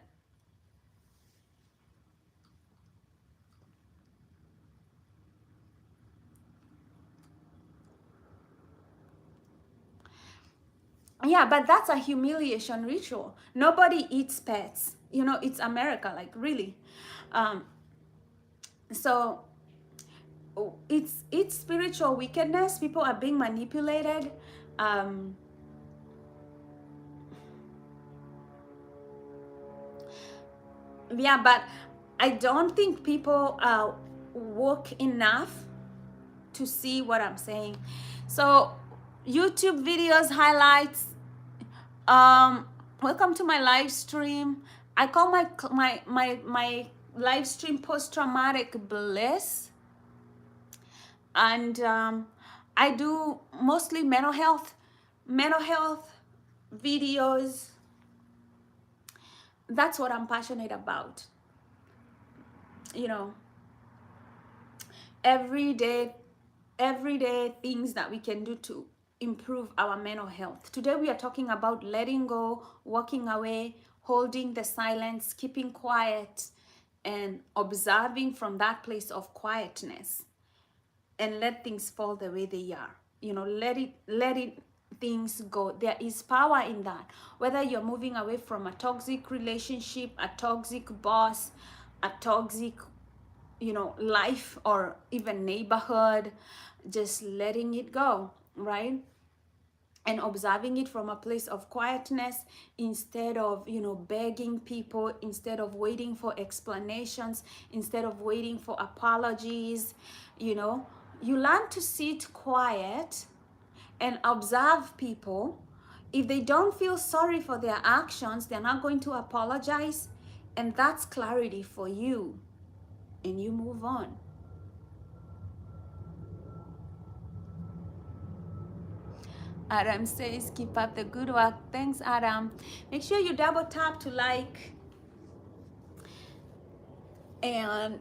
Yeah, but that's a humiliation ritual. Nobody eats pets. It's America, like, really. So it's spiritual wickedness. People are being manipulated. Yeah, but I don't think people woke enough to see what I'm saying. So YouTube videos, highlights. Welcome to my live stream. I call my live stream post-traumatic bliss, and I do mostly mental health videos. That's what I'm passionate about. Everyday things that we can do to improve our mental health. Today we are talking about letting go, walking away, holding the silence, keeping quiet, and observing from that place of quietness, and let things fall the way they are. Let things go. There is power in that. Whether you're moving away from a toxic relationship, a toxic boss, a toxic life, or even neighborhood, just letting it go, right? And observing it from a place of quietness, instead of begging people, instead of waiting for explanations, instead of waiting for apologies. You learn to sit quiet and observe people. If they don't feel sorry for their actions, they're not going to apologize, and that's clarity for you, and you move on. Adam says, keep up the good work. Thanks, Adam. Make sure you double tap to like. And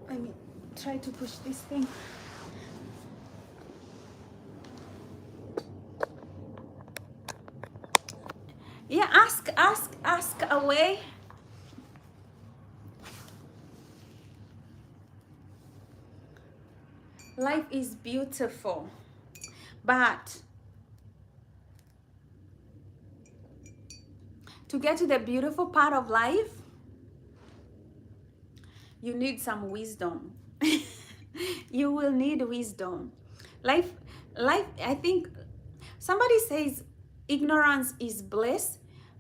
let me try to push this thing. Yeah, ask away. Life is beautiful, but to get to the beautiful part of life, you need some wisdom. You will need wisdom. Life, I think somebody says ignorance is bliss,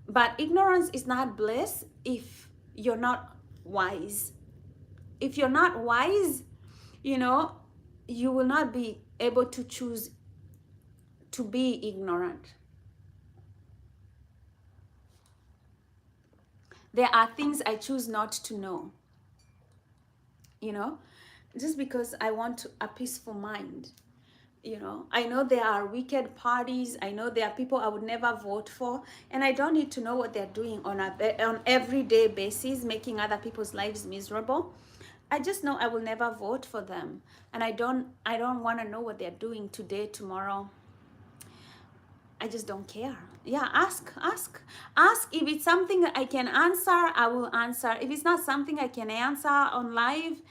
but ignorance is not bliss if you're not wise. If you're not wise, you will not be able to choose to be ignorant. There are things I choose not to know, just because I want a peaceful mind. I know there are wicked parties. I know there are people I would never vote for, and I don't need to know what they're doing on everyday basis, making other people's lives miserable. I just know I will never vote for them, and I don't want to know what they're doing today, tomorrow. I just don't care. Yeah, ask. If it's something that I can answer, I will answer. If it's not something I can answer on live,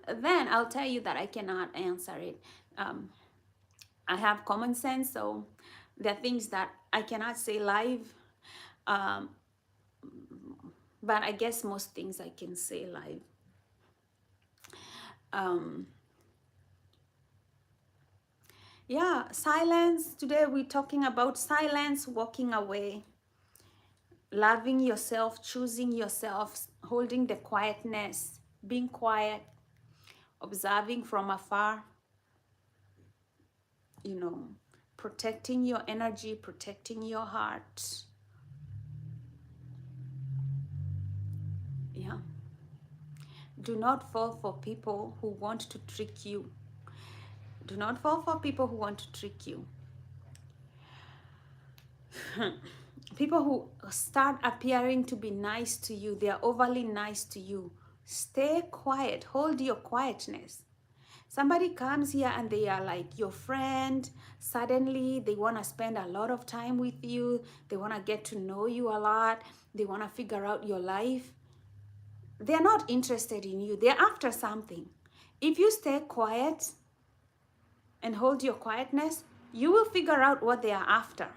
then I'll tell you that I cannot answer it. um, I have common sense, so there are things that I cannot say live. um, but I guess most things I can say live. um, yeah, silence. Today we're talking about silence, walking away, loving yourself, choosing yourself, holding the quietness, being quiet, observing from afar, you know, protecting your energy, protecting your heart. Yeah. Do not fall for people who want to trick you. Do not fall for people who want to trick you. People who start appearing to be nice to you, they are overly nice to you. Stay quiet. Hold your quietness. Somebody comes here and they are like your friend. Suddenly, they want to spend a lot of time with you. They want to get to know you a lot. They want to figure out your life. They're not interested in you. They're after something. If you stay quiet and hold your quietness, you will figure out what they are after.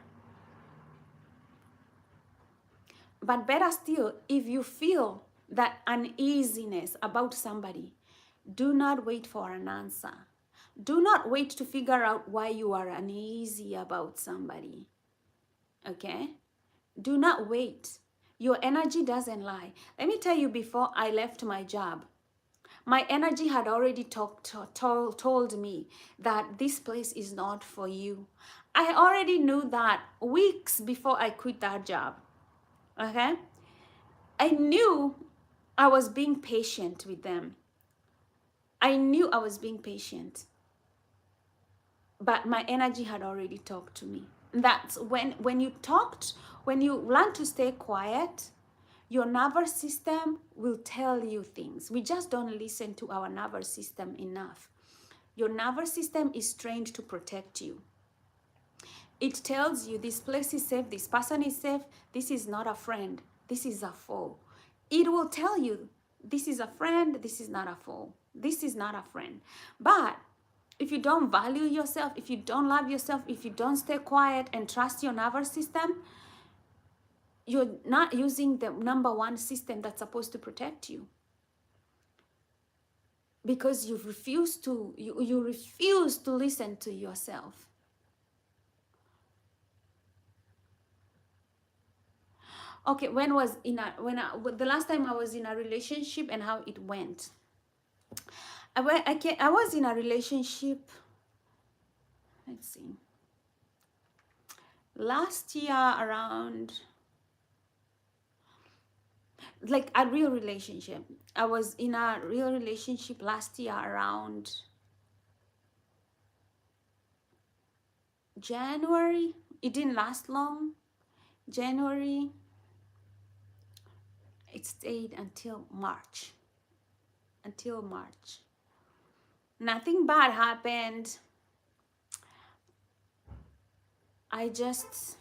But better still, if you feel that uneasiness about somebody, do not wait for an answer. Do not wait to figure out why you are uneasy about somebody. Okay? Do not wait. Your energy doesn't lie. Let me tell you, before I left my job, my energy had already told me that this place is not for you. I already knew that weeks before I quit that job. Okay? I knew I was being patient with them. I knew I was being patient. But my energy had already talked to me. That's when you learn to stay quiet, your nervous system will tell you things. We just don't listen to our nervous system enough. Your nervous system is trained to protect you. It tells you this place is safe, this person is safe, this is not a friend, this is a foe. It will tell you this is a friend, this is not a foe, this is not a friend. But if you don't value yourself, if you don't love yourself, if you don't stay quiet and trust your nervous system, you're not using the number one system that's supposed to protect you. Because you refuse to listen to yourself. Okay, the last time I was in a relationship and how it went. I was in a relationship, let's see, last year around, like a real relationship. I was in a real relationship last year around January. It didn't last long. January. It stayed until March. Nothing bad happened. I just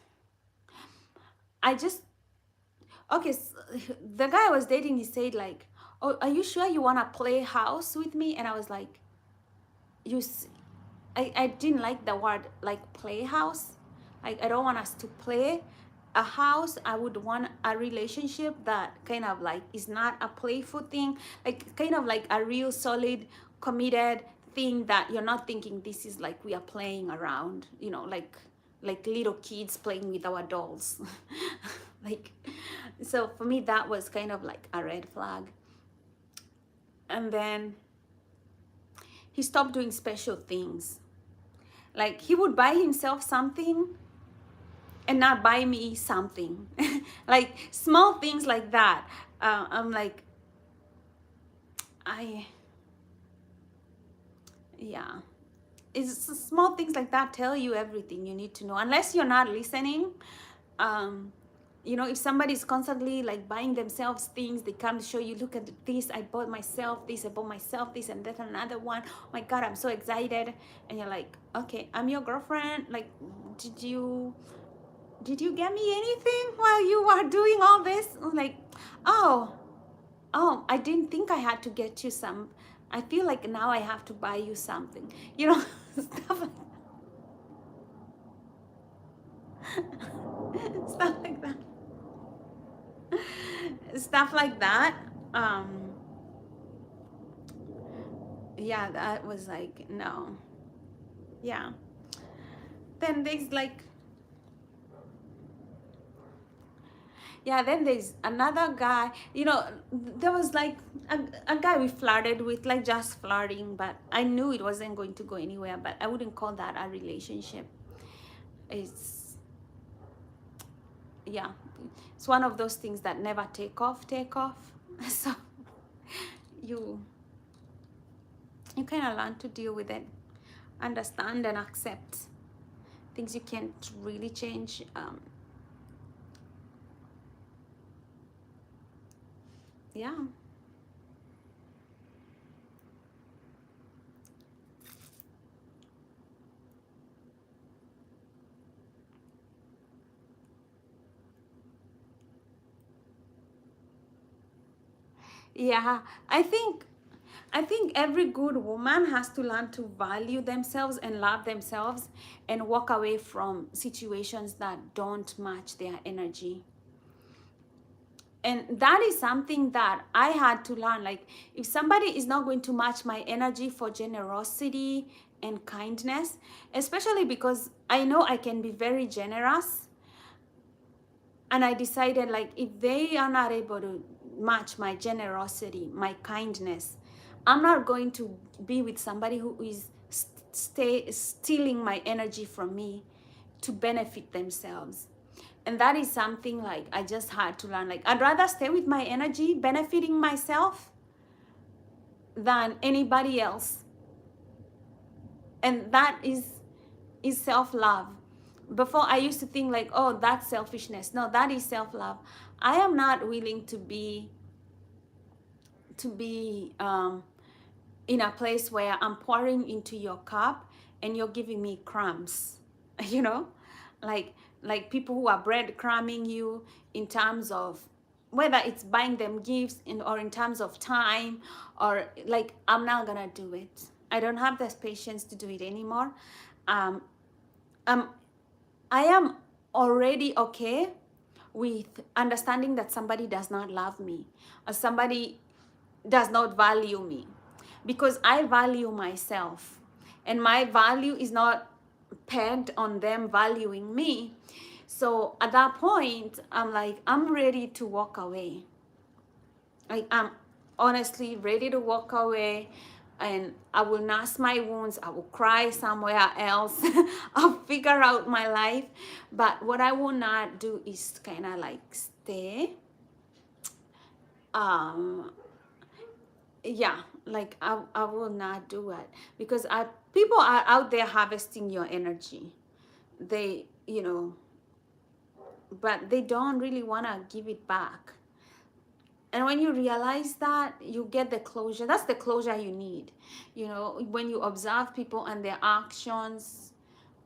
okay, so the guy I was dating, he said like, oh, are you sure you want to play house with me? And I was like, I didn't like the word like play house. Like, I don't want us to play a house. I would want a relationship that kind of like is not a playful thing, like kind of like a real solid committed thing that you're not thinking this is like we are playing around, you know, like little kids playing with our dolls. Like, so for me that was kind of like a red flag. And then he stopped doing special things. Like, he would buy himself something and not buy me something. Like small things like that. I'm like, yeah. It's small things like that tell you everything you need to know. Unless you're not listening, you know, if somebody's constantly like buying themselves things, they come to show you, look at this, I bought myself this, I bought myself this, and then another one. Oh my God, I'm so excited. And you're like, okay, I'm your girlfriend. Like, did you did you get me anything while you were doing all this? I'm like, oh, I didn't think I had to get you some. I feel like now I have to buy you something. You know, stuff like stuff like that. Stuff like that. Um, yeah, that was like, no. Yeah. Then there's like, yeah, then there's another guy, you know, there was like a guy we flirted with, like just flirting, but I knew it wasn't going to go anywhere, but I wouldn't call that a relationship. It's, yeah, it's one of those things that never take off. So you kind of learn to deal with it, understand and accept things you can't really change. Yeah. Yeah, I think every good woman has to learn to value themselves and love themselves and walk away from situations that don't match their energy. And that is something that I had to learn. Like, if somebody is not going to match my energy for generosity and kindness, especially because I know I can be very generous, and I decided, like, if they are not able to match my generosity, my kindness, I'm not going to be with somebody who is stealing my energy from me to benefit themselves. And that is something like I just had to learn. Like, I'd rather stay with my energy benefiting myself than anybody else. And that is self-love. Before, I used to think like, oh, that's selfishness. No, that is self-love. I am not willing to be in a place where I'm pouring into your cup and you're giving me crumbs. You know, like people who are breadcrumbing you in terms of whether it's buying them gifts or in terms of time, or like, I'm not gonna do it. I don't have the patience to do it anymore. um, um, I am already okay with understanding that somebody does not love me or somebody does not value me, because I value myself and my value is not pegged on them valuing me. So at that point, I'm like, I'm ready to walk away. Like, I'm honestly ready to walk away, and I will nurse my wounds. I will cry somewhere else. I'll figure out my life. But what I will not do is kind of like stay. Yeah, like I will not do it, because people are out there harvesting your energy. They, you know, but they don't really want to give it back. And when you realize that, you get the closure. That's the closure you need. You know, when you observe people and their actions,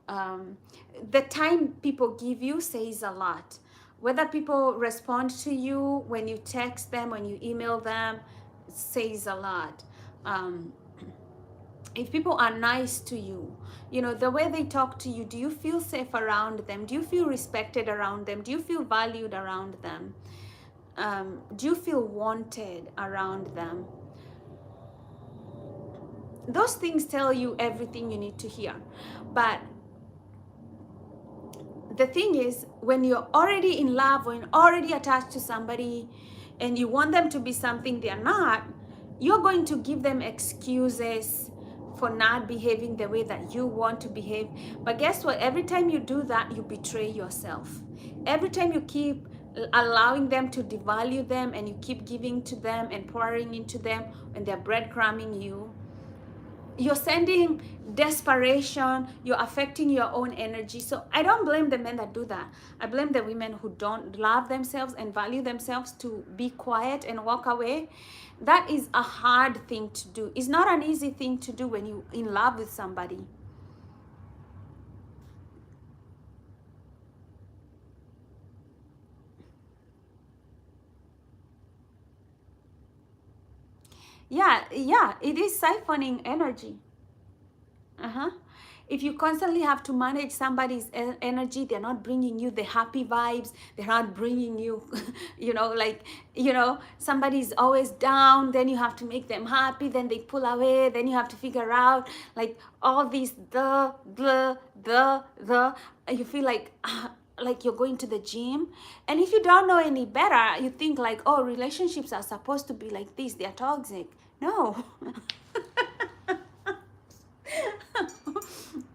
the time people give you says a lot. Whether people respond to you when you text them, when you email them, says a lot. If people are nice to you, you know, the way they talk to you, do you feel safe around them? Do you feel respected around them? Do you feel valued around them? Do you feel wanted around them? Those things tell you everything you need to hear. But the thing is, when you're already in love, when you're already attached to somebody and you want them to be something they're not, you're going to give them excuses for not behaving the way that you want to behave. But guess what? Every time you do that, you betray yourself. Every time you keep allowing them to devalue them and you keep giving to them and pouring into them and they're breadcrumbing you, you're sending desperation, you're affecting your own energy. So I don't blame the men that do that. I blame the women who don't love themselves and value themselves to be quiet and walk away. That is a hard thing to do. It's not an easy thing to do when you're in love with somebody. Yeah, it is siphoning energy. Uh-huh. If you constantly have to manage somebody's energy, they're not bringing you the happy vibes, they're not bringing you, like, somebody's always down, then you have to make them happy, then they pull away, then you have to figure out, like, all these, you feel like you're going to the gym. And if you don't know any better, you think like, oh, relationships are supposed to be like this, they're toxic. No.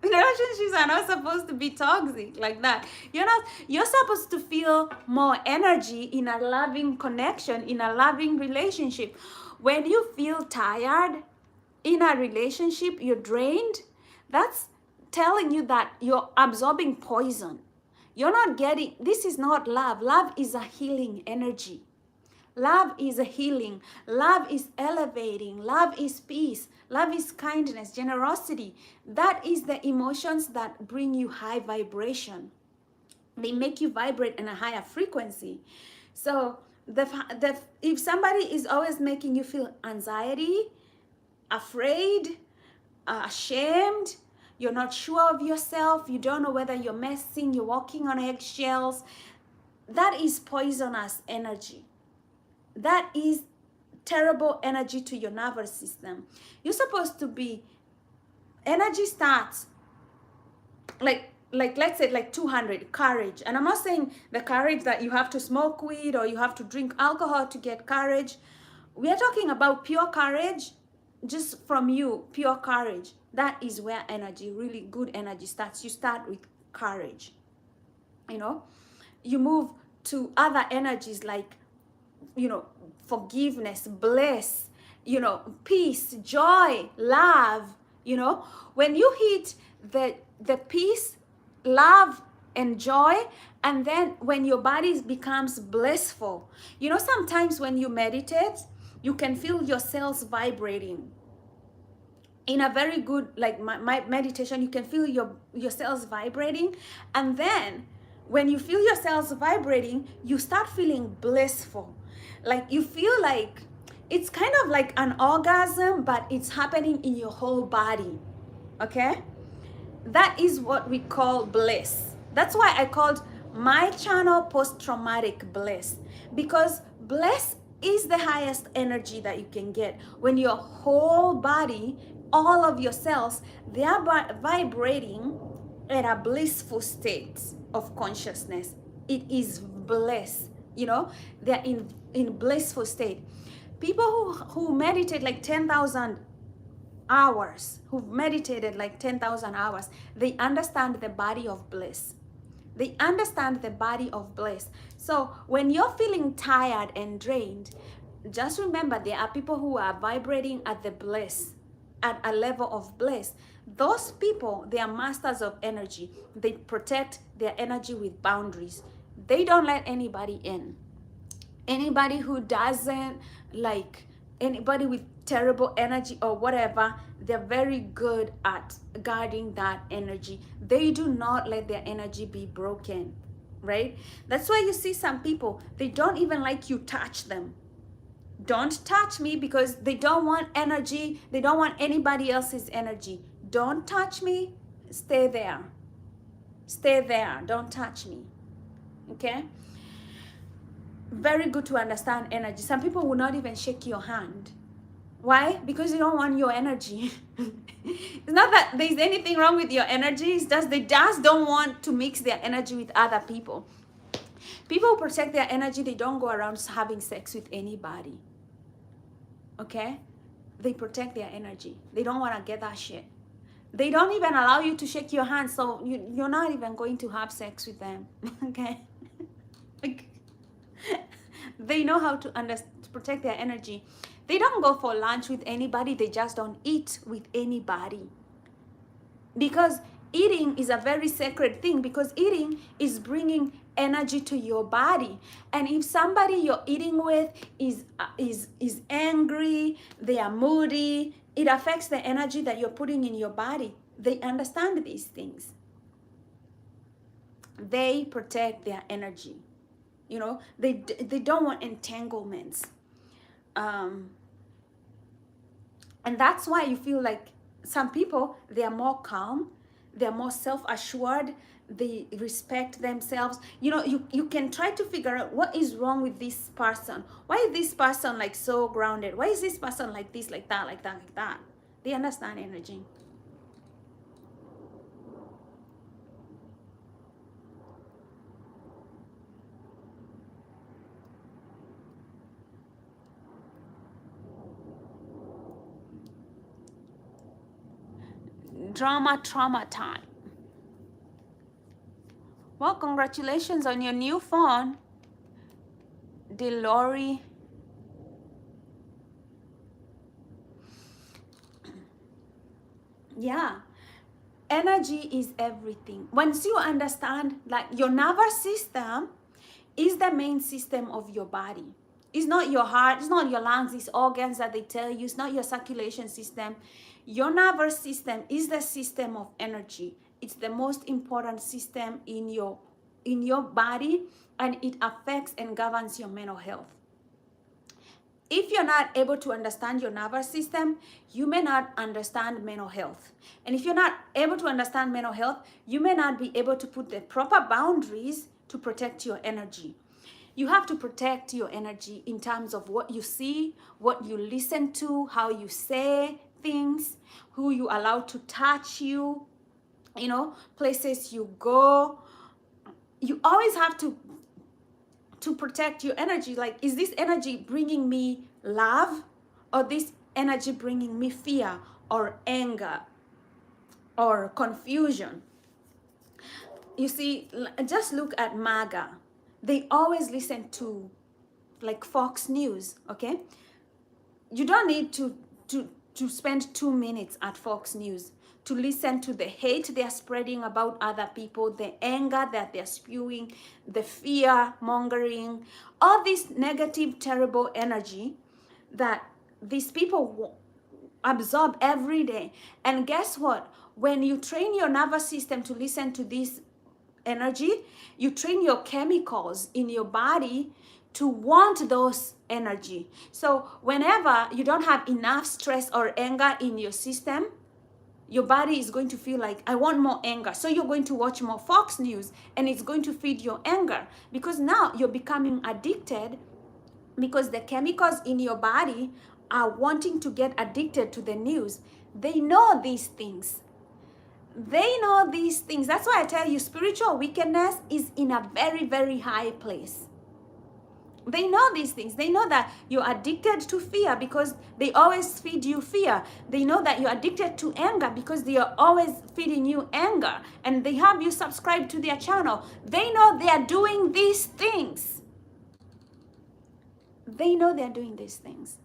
Relationships are not supposed to be toxic like that. You're supposed to feel more energy in a loving connection, in a loving relationship. When you feel tired in a relationship, you're drained, that's telling you that you're absorbing poison. You're not getting, this is not love. Love is a healing energy. Love is a healing. Love is elevating. Love is peace. Love is kindness, generosity. That is the emotions that bring you high vibration. They make you vibrate in a higher frequency. So if somebody is always making you feel anxiety, afraid, ashamed, you're not sure of yourself, you don't know whether you're messing, you're walking on eggshells, that is poisonous energy. That is terrible energy to your nervous system. You're supposed to be, energy starts like let's say like 200, courage. And I'm not saying the courage that you have to smoke weed or you have to drink alcohol to get courage. We are talking about pure courage, just from you, pure courage. That is where energy, really good energy starts. You start with courage. You move to other energies like, forgiveness, bliss, peace, joy, love. When you hit the peace, love, and joy, and then when your body becomes blissful, sometimes when you meditate, you can feel your cells vibrating. In a very good, like my meditation, you can feel your cells vibrating, and then when you feel your cells vibrating, you start feeling blissful. Like you feel like it's kind of like an orgasm, but it's happening in your whole body. Okay? That is what we call bliss. That's why I called my channel Post-Traumatic Bliss, because bliss is the highest energy that you can get when your whole body, all of your cells, they are vibrating at a blissful state of consciousness. It is bliss. They're in blissful state. People who meditate like 10,000 hours, who've meditated like 10,000 hours, they understand the body of bliss. They understand the body of bliss. So when you're feeling tired and drained, just remember there are people who are vibrating at the bliss, at a level of bliss. Those people, they are masters of energy. They protect their energy with boundaries. They don't let anybody in. Anybody who doesn't, like anybody with terrible energy or whatever, they're very good at guarding that energy. They do not let their energy be broken, right? That's why you see some people, they don't even like you touch them. Don't touch me, because they don't want energy. They don't want anybody else's energy. Don't touch me. Stay there. Stay there. Don't touch me. Okay? Very good to understand energy. Some people will not even shake your hand. Why? Because they don't want your energy. It's not that there's anything wrong with your energy. It's just they just don't want to mix their energy with other people. People who protect their energy, they don't go around having sex with anybody. Okay? They protect their energy. They don't want to get that shit. They don't even allow you to shake your hand, so you're not even going to have sex with them. Okay? They know how to protect their energy. They don't go for lunch with anybody. They just don't eat with anybody. Because eating is a very sacred thing, because eating is bringing energy to your body. And if somebody you're eating with is angry, they are moody, it affects the energy that you're putting in your body. They understand these things. They protect their energy. They don't want entanglements. And that's why you feel like some people, they are more calm, they're more self-assured, they respect themselves. You know, you can try to figure out what is wrong with this person. Why is this person like so grounded? Why is this person like this, like that, like that, like that? They understand energy. Trauma time. Well, congratulations on your new phone, Delori. Yeah, energy is everything. Once you understand, like, your nervous system is the main system of your body. It's not your heart, it's not your lungs, it's organs that they tell you, it's not your circulation system. Your nervous system is the system of energy. It's the most important system in your body, and it affects and governs your mental health. If you're not able to understand your nervous system, you may not understand mental health. And if you're not able to understand mental health, you may not be able to put the proper boundaries to protect your energy. You have to protect your energy in terms of what you see, what you listen to, how you say things, who you allow to touch you, you know, places you go. You always have to protect your energy. Like, is this energy bringing me love, or this energy bringing me fear or anger or confusion? You see, just look at MAGA. They always listen to like Fox News, okay? You don't need to spend 2 minutes at Fox News to listen to the hate they're spreading about other people, the anger that they're spewing, the fear mongering, all this negative, terrible energy that these people absorb every day. And guess what? When you train your nervous system to listen to this energy, you train your chemicals in your body to want those energy. So whenever you don't have enough stress or anger in your system, your body is going to feel like, I want more anger. So you're going to watch more Fox News, and it's going to feed your anger, because now you're becoming addicted, because the chemicals in your body are wanting to get addicted to the news. They know these things. They know these things. That's why I tell you, spiritual wickedness is in a very, very high place. They know these things. They know that you're addicted to fear because they always feed you fear. They know that you're addicted to anger because they are always feeding you anger. And they have you subscribe to their channel. They know they are doing these things. They know they're doing these things.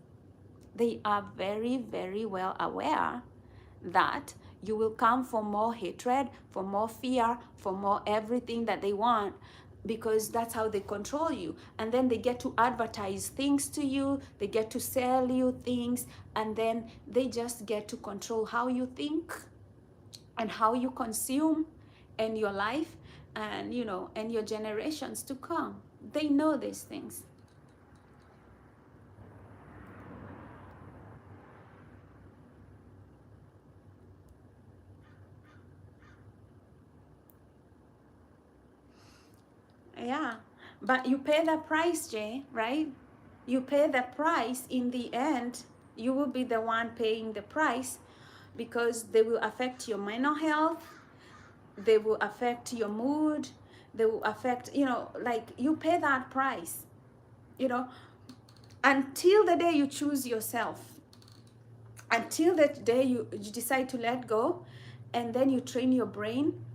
They are very, very well aware that you will come for more hatred, for more fear, for more everything that they want, because that's how they control you. And then they get to advertise things to you, they get to sell you things, and then they just get to control how you think and how you consume in your life, and you know, and your generations to come. They know these things. Yeah, but you pay the price, Jay, right? You pay the price. In the end, you will be the one paying the price, because they will affect your mental health, they will affect your mood, they will affect, you know, like, you pay that price, you know, until the day you choose yourself, until that day you decide to let go, and then you train your brain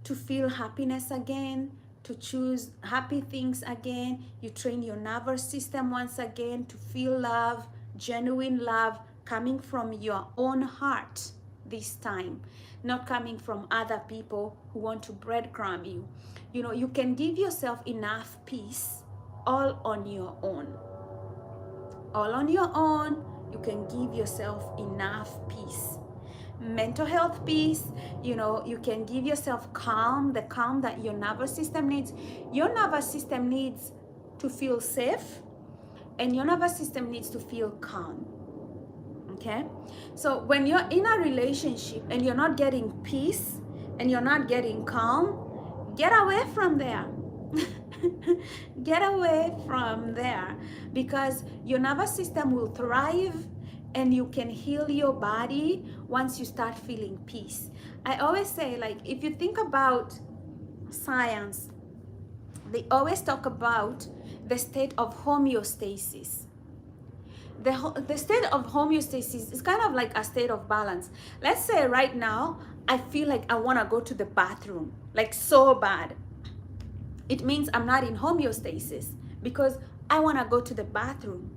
to feel happiness again, to choose happy things again. You train your nervous system once again to feel love, genuine love, coming from your own heart this time, not coming from other people who want to breadcrumb you. You know, you can give yourself enough peace all on your own. All on your own, you can give yourself enough peace. Mental health peace, you know, you can give yourself calm, the calm that your nervous system needs. Your nervous system needs to feel safe, and your nervous system needs to feel calm. Okay, so when you're in a relationship and you're not getting peace and you're not getting calm, get away from there. Get away from there, because your nervous system will thrive and you can heal your body once you start feeling peace. I always say, like, if you think about science, they always talk about the state of homeostasis. The state of homeostasis is kind of like a state of balance. Let's say right now I feel like I want to go to the bathroom, like so bad. It means I'm not in homeostasis because I want to go to the bathroom.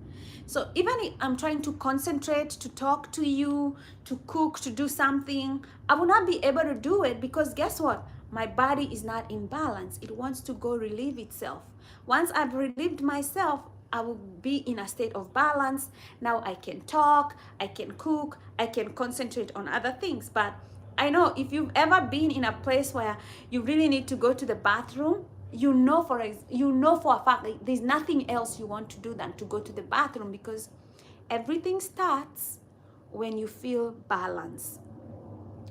So even if I'm trying to concentrate, to talk to you, to cook, to do something, I will not be able to do it because guess what? My body is not in balance. It wants to go relieve itself. Once I've relieved myself, I will be in a state of balance. Now I can talk, I can cook, I can concentrate on other things. But I know if you've ever been in a place where you really need to go to the bathroom, you know for a fact that there's nothing else you want to do than to go to the bathroom, because everything starts when you feel balanced,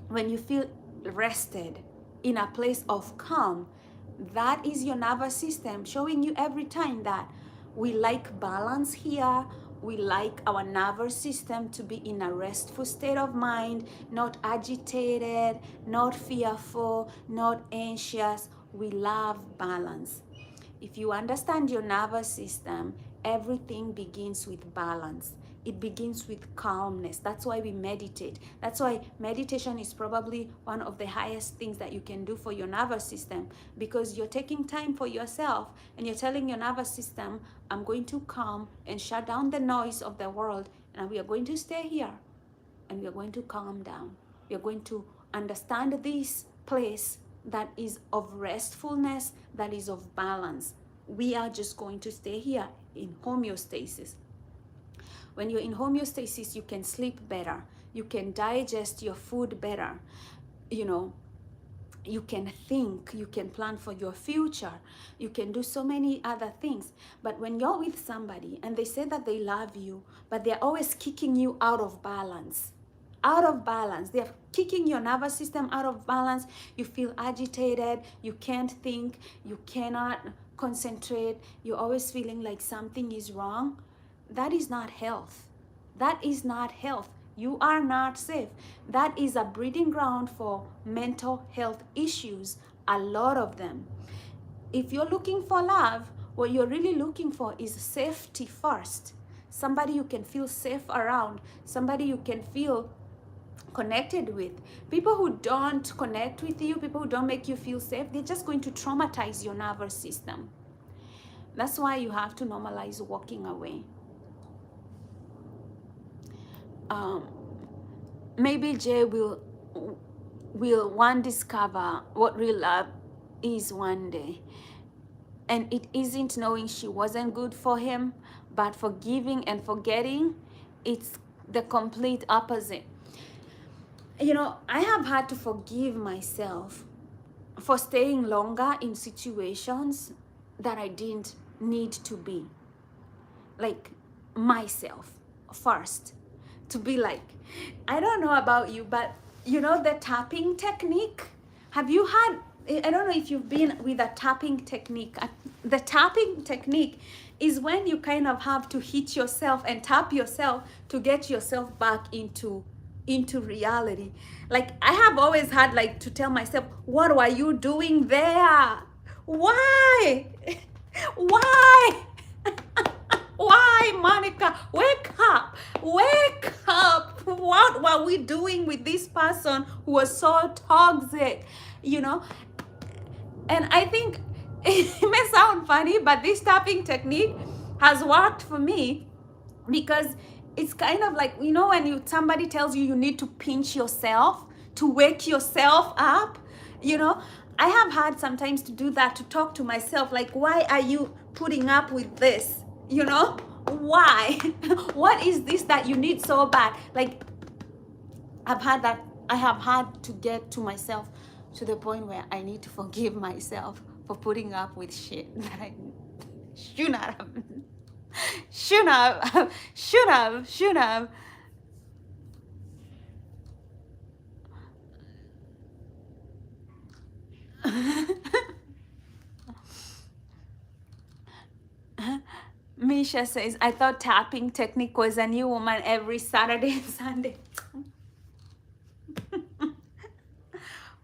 when you feel rested, in a place of calm. That is your nervous system showing you every time that we like balance here. We like our nervous system to be in a restful state of mind, not agitated, not fearful, not anxious. We love balance. If you understand your nervous system, everything begins with balance. It begins with calmness. That's why we meditate. That's why meditation is probably one of the highest things that you can do for your nervous system, because you're taking time for yourself and you're telling your nervous system, I'm going to calm and shut down the noise of the world, and we are going to stay here and we are going to calm down. We are going to understand this place that is of restfulness, that is of balance. We are just going to stay here in homeostasis. When you're in homeostasis, you can sleep better. You can digest your food better. You know, you can think, you can plan for your future. You can do so many other things. But when you're with somebody and they say that they love you, but they're always kicking you out of balance, they're kicking your nervous system out of balance. You feel agitated, you can't think, you cannot concentrate, you're always feeling like something is wrong. That is not health. That is not health. You are not safe. That is a breeding ground for mental health issues, a lot of them. If you're looking for love, what you're really looking for is safety first. Somebody you can feel safe around, somebody you can feel connected with. People who don't connect with you, people who don't make you feel safe, they're just going to traumatize your nervous system. That's why you have to normalize walking away. Maybe Jay will one discover what real love is one day. And it isn't knowing she wasn't good for him, but forgiving and forgetting, it's the complete opposite. You know, I have had to forgive myself for staying longer in situations that I didn't need to be. Like myself first. To be like, I don't know about you, but you know the tapping technique? Have you had, I don't know if you've been with a tapping technique. The tapping technique is when you kind of have to hit yourself and tap yourself to get yourself back into reality. Like I have always had like to tell myself, what are you doing there? Why? Why? Why, Monica? Wake up! Wake up! What were we doing with this person who was so toxic? You know? And I think it may sound funny, but this tapping technique has worked for me, because it's kind of like, you know, when somebody tells you you need to pinch yourself to wake yourself up, you know? I have had sometimes to do that, to talk to myself, like, why are you putting up with this? You know, why? What is this that you need so bad? Like, I have had to get to myself to the point where I need to forgive myself for putting up with shit that I should have. Misha says, I thought tapping technique was a new woman every Saturday and Sunday.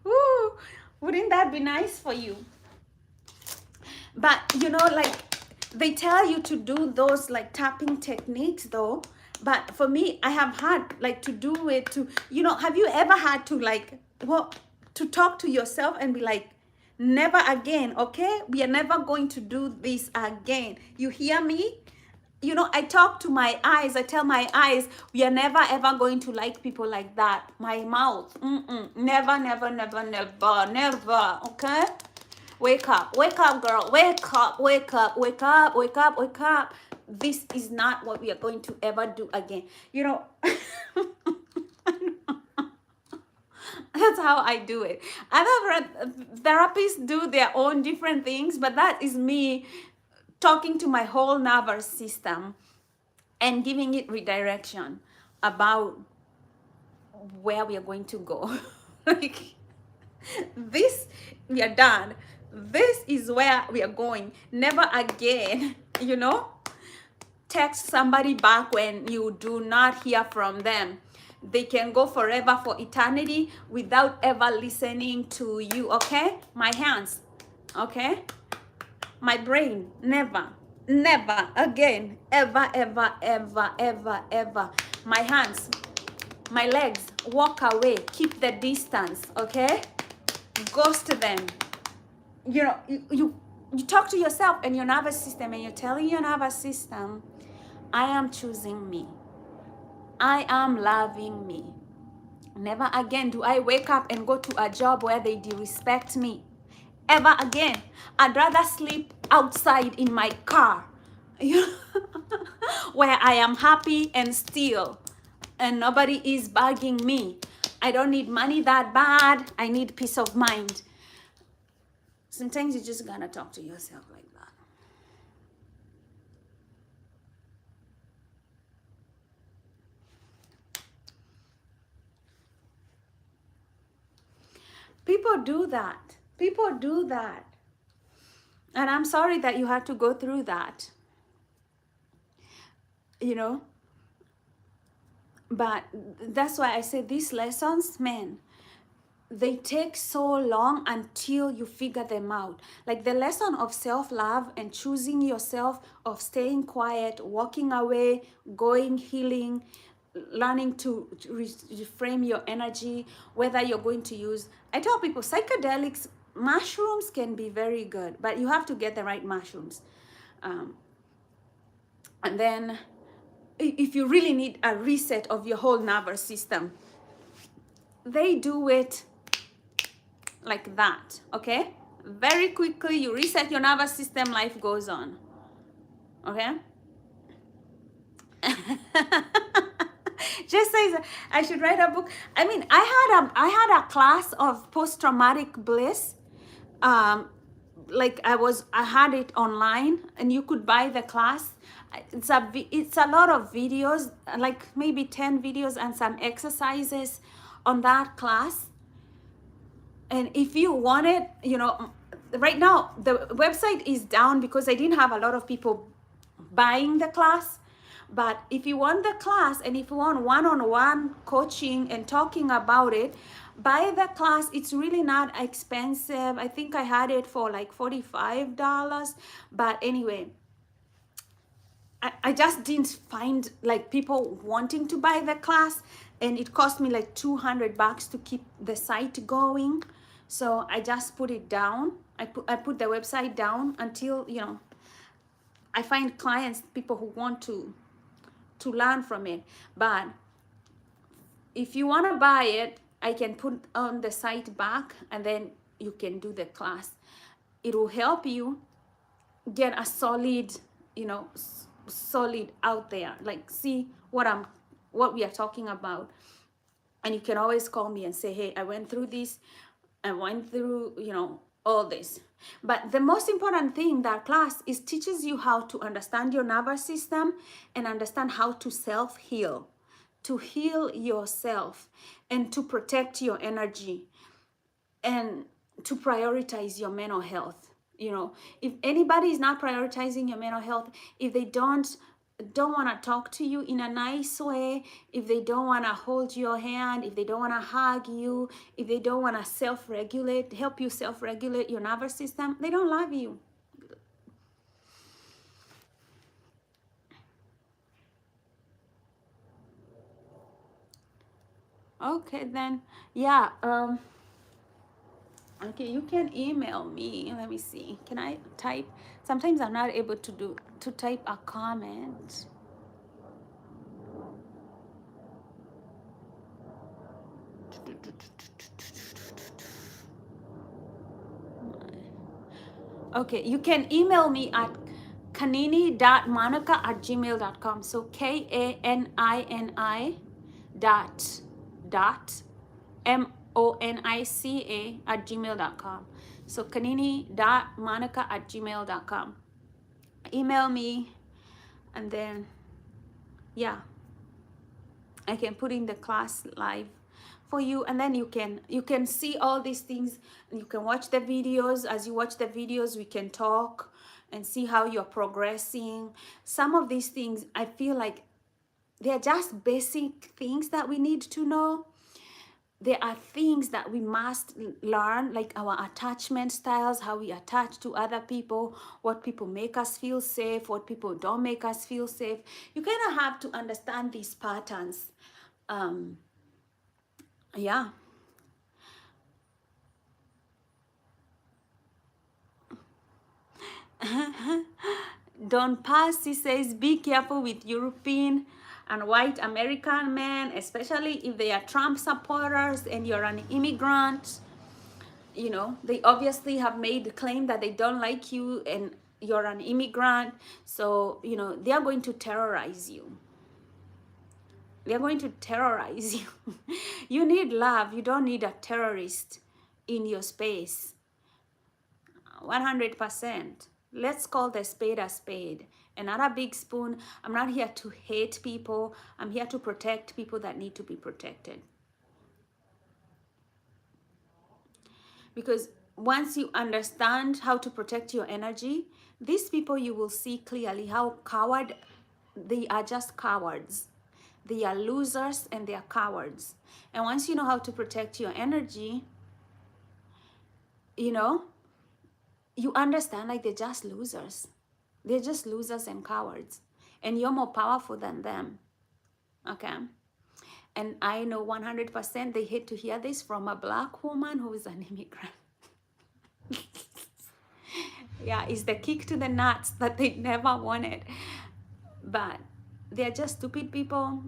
Woo! Wouldn't that be nice for you? But you know, like they tell you to do those like tapping techniques though. But for me, I have had like to do it to, you know, have you ever had to like, well, to talk to yourself and be like, never again, okay? We are never going to do this again. You hear me? You know, I talk to my eyes. I tell my eyes, we are never ever going to like people like that. My mouth, never, never, never, never, never, okay? Wake up, girl. Wake up, wake up, wake up, wake up, wake up. This is not what we are going to ever do again. You know, that's how I do it. Other therapists do their own different things, but that is me talking to my whole nervous system and giving it redirection about where we are going to go. Like, this, we are done. This is where we are going. Never again, you know? Text somebody back when you do not hear from them. They can go forever for eternity without ever listening to you, okay? My hands, okay? My brain, never, never again, ever, ever, ever, ever, ever. My hands, my legs, walk away, keep the distance, okay? Ghost them. You know, you talk to yourself and your nervous system, and you're telling your nervous system, I am choosing me. I am loving me. Never again do I wake up and go to a job where they disrespect me. Ever again. I'd rather sleep outside in my car where I am happy and still and nobody is bugging me. I don't need money that bad. I need peace of mind. Sometimes you just gotta talk to yourself like that. People do that. People do that. And I'm sorry that you had to go through that. You know? But that's why I say these lessons, man, they take so long until you figure them out. Like the lesson of self-love and choosing yourself, of staying quiet, walking away, going healing, learning to reframe your energy, whether you're going to use, I tell people psychedelics, mushrooms can be very good, but you have to get the right mushrooms. And then if you really need a reset of your whole nervous system, they do it like that, okay? Very quickly, you reset your nervous system, life goes on, okay? Just says I should write a book. I mean, I had a class of post-traumatic bliss. Like I had it online, and you could buy the class. It's a lot of videos, like maybe 10 videos and some exercises on that class. And if you want it, you know, right now the website is down because I didn't have a lot of people buying the class. But if you want the class and if you want one-on-one coaching and talking about it, buy the class. It's really not expensive. I think I had it for like $45. But anyway, I just didn't find like people wanting to buy the class, and it cost me like $200 to keep the site going. So I just put it down. I put the website down until, you know, I find clients, people who want to learn from it. But if you want to buy it, I can put on the site back, and then you can do the class. It will help you get a solid, you know, solid out there, like see what we are talking about. And you can always call me and say, hey, I went through this, I went through, you know, all this. But the most important thing, that class is teaches you how to understand your nervous system and understand how to self-heal, to heal yourself and to protect your energy and to prioritize your mental health. You know, if anybody is not prioritizing your mental health, if they don't want to talk to you in a nice way, if they don't want to hold your hand, if they don't want to hug you, if they don't want to self-regulate, help you self-regulate your nervous system, they don't love you. Okay, then, yeah. Okay, you can email me. Let me see. Can I type? Sometimes I'm not able to type a comment. Okay, you can email me at kanini.monica@gmail.com. So KANINI dot MONICA@gmail.com. So kanini.monica@gmail.com. Email me, and then, yeah, I can put in the class live for you, and then you can see all these things, and you can watch the videos. As you watch the videos, we can talk and see how you're progressing. Some of these things, I feel like they're just basic things that we need to know. There are things that we must learn, like our attachment styles, how we attach to other people, what people make us feel safe, what people don't make us feel safe. You kind of have to understand these patterns. Yeah. Don Passy says, be careful with European and white American men, especially if they are Trump supporters and you're an immigrant. You know, they obviously have made the claim that they don't like you and you're an immigrant. So, you know, they are going to terrorize you. They're going to terrorize you. You need love. You don't need a terrorist in your space. 100%. Let's call the spade a spade and not a big spoon. I'm not here to hate people. I'm here to protect people that need to be protected. Because once you understand how to protect your energy, these people, you will see clearly how they are just cowards. They are losers and they are cowards. And once you know how to protect your energy, you know, you understand like they're just losers. They're just losers and cowards. And you're more powerful than them. Okay? And I know 100% they hate to hear this from a Black woman who is an immigrant. Yeah, it's the kick to the nuts that they never wanted. But they're just stupid people.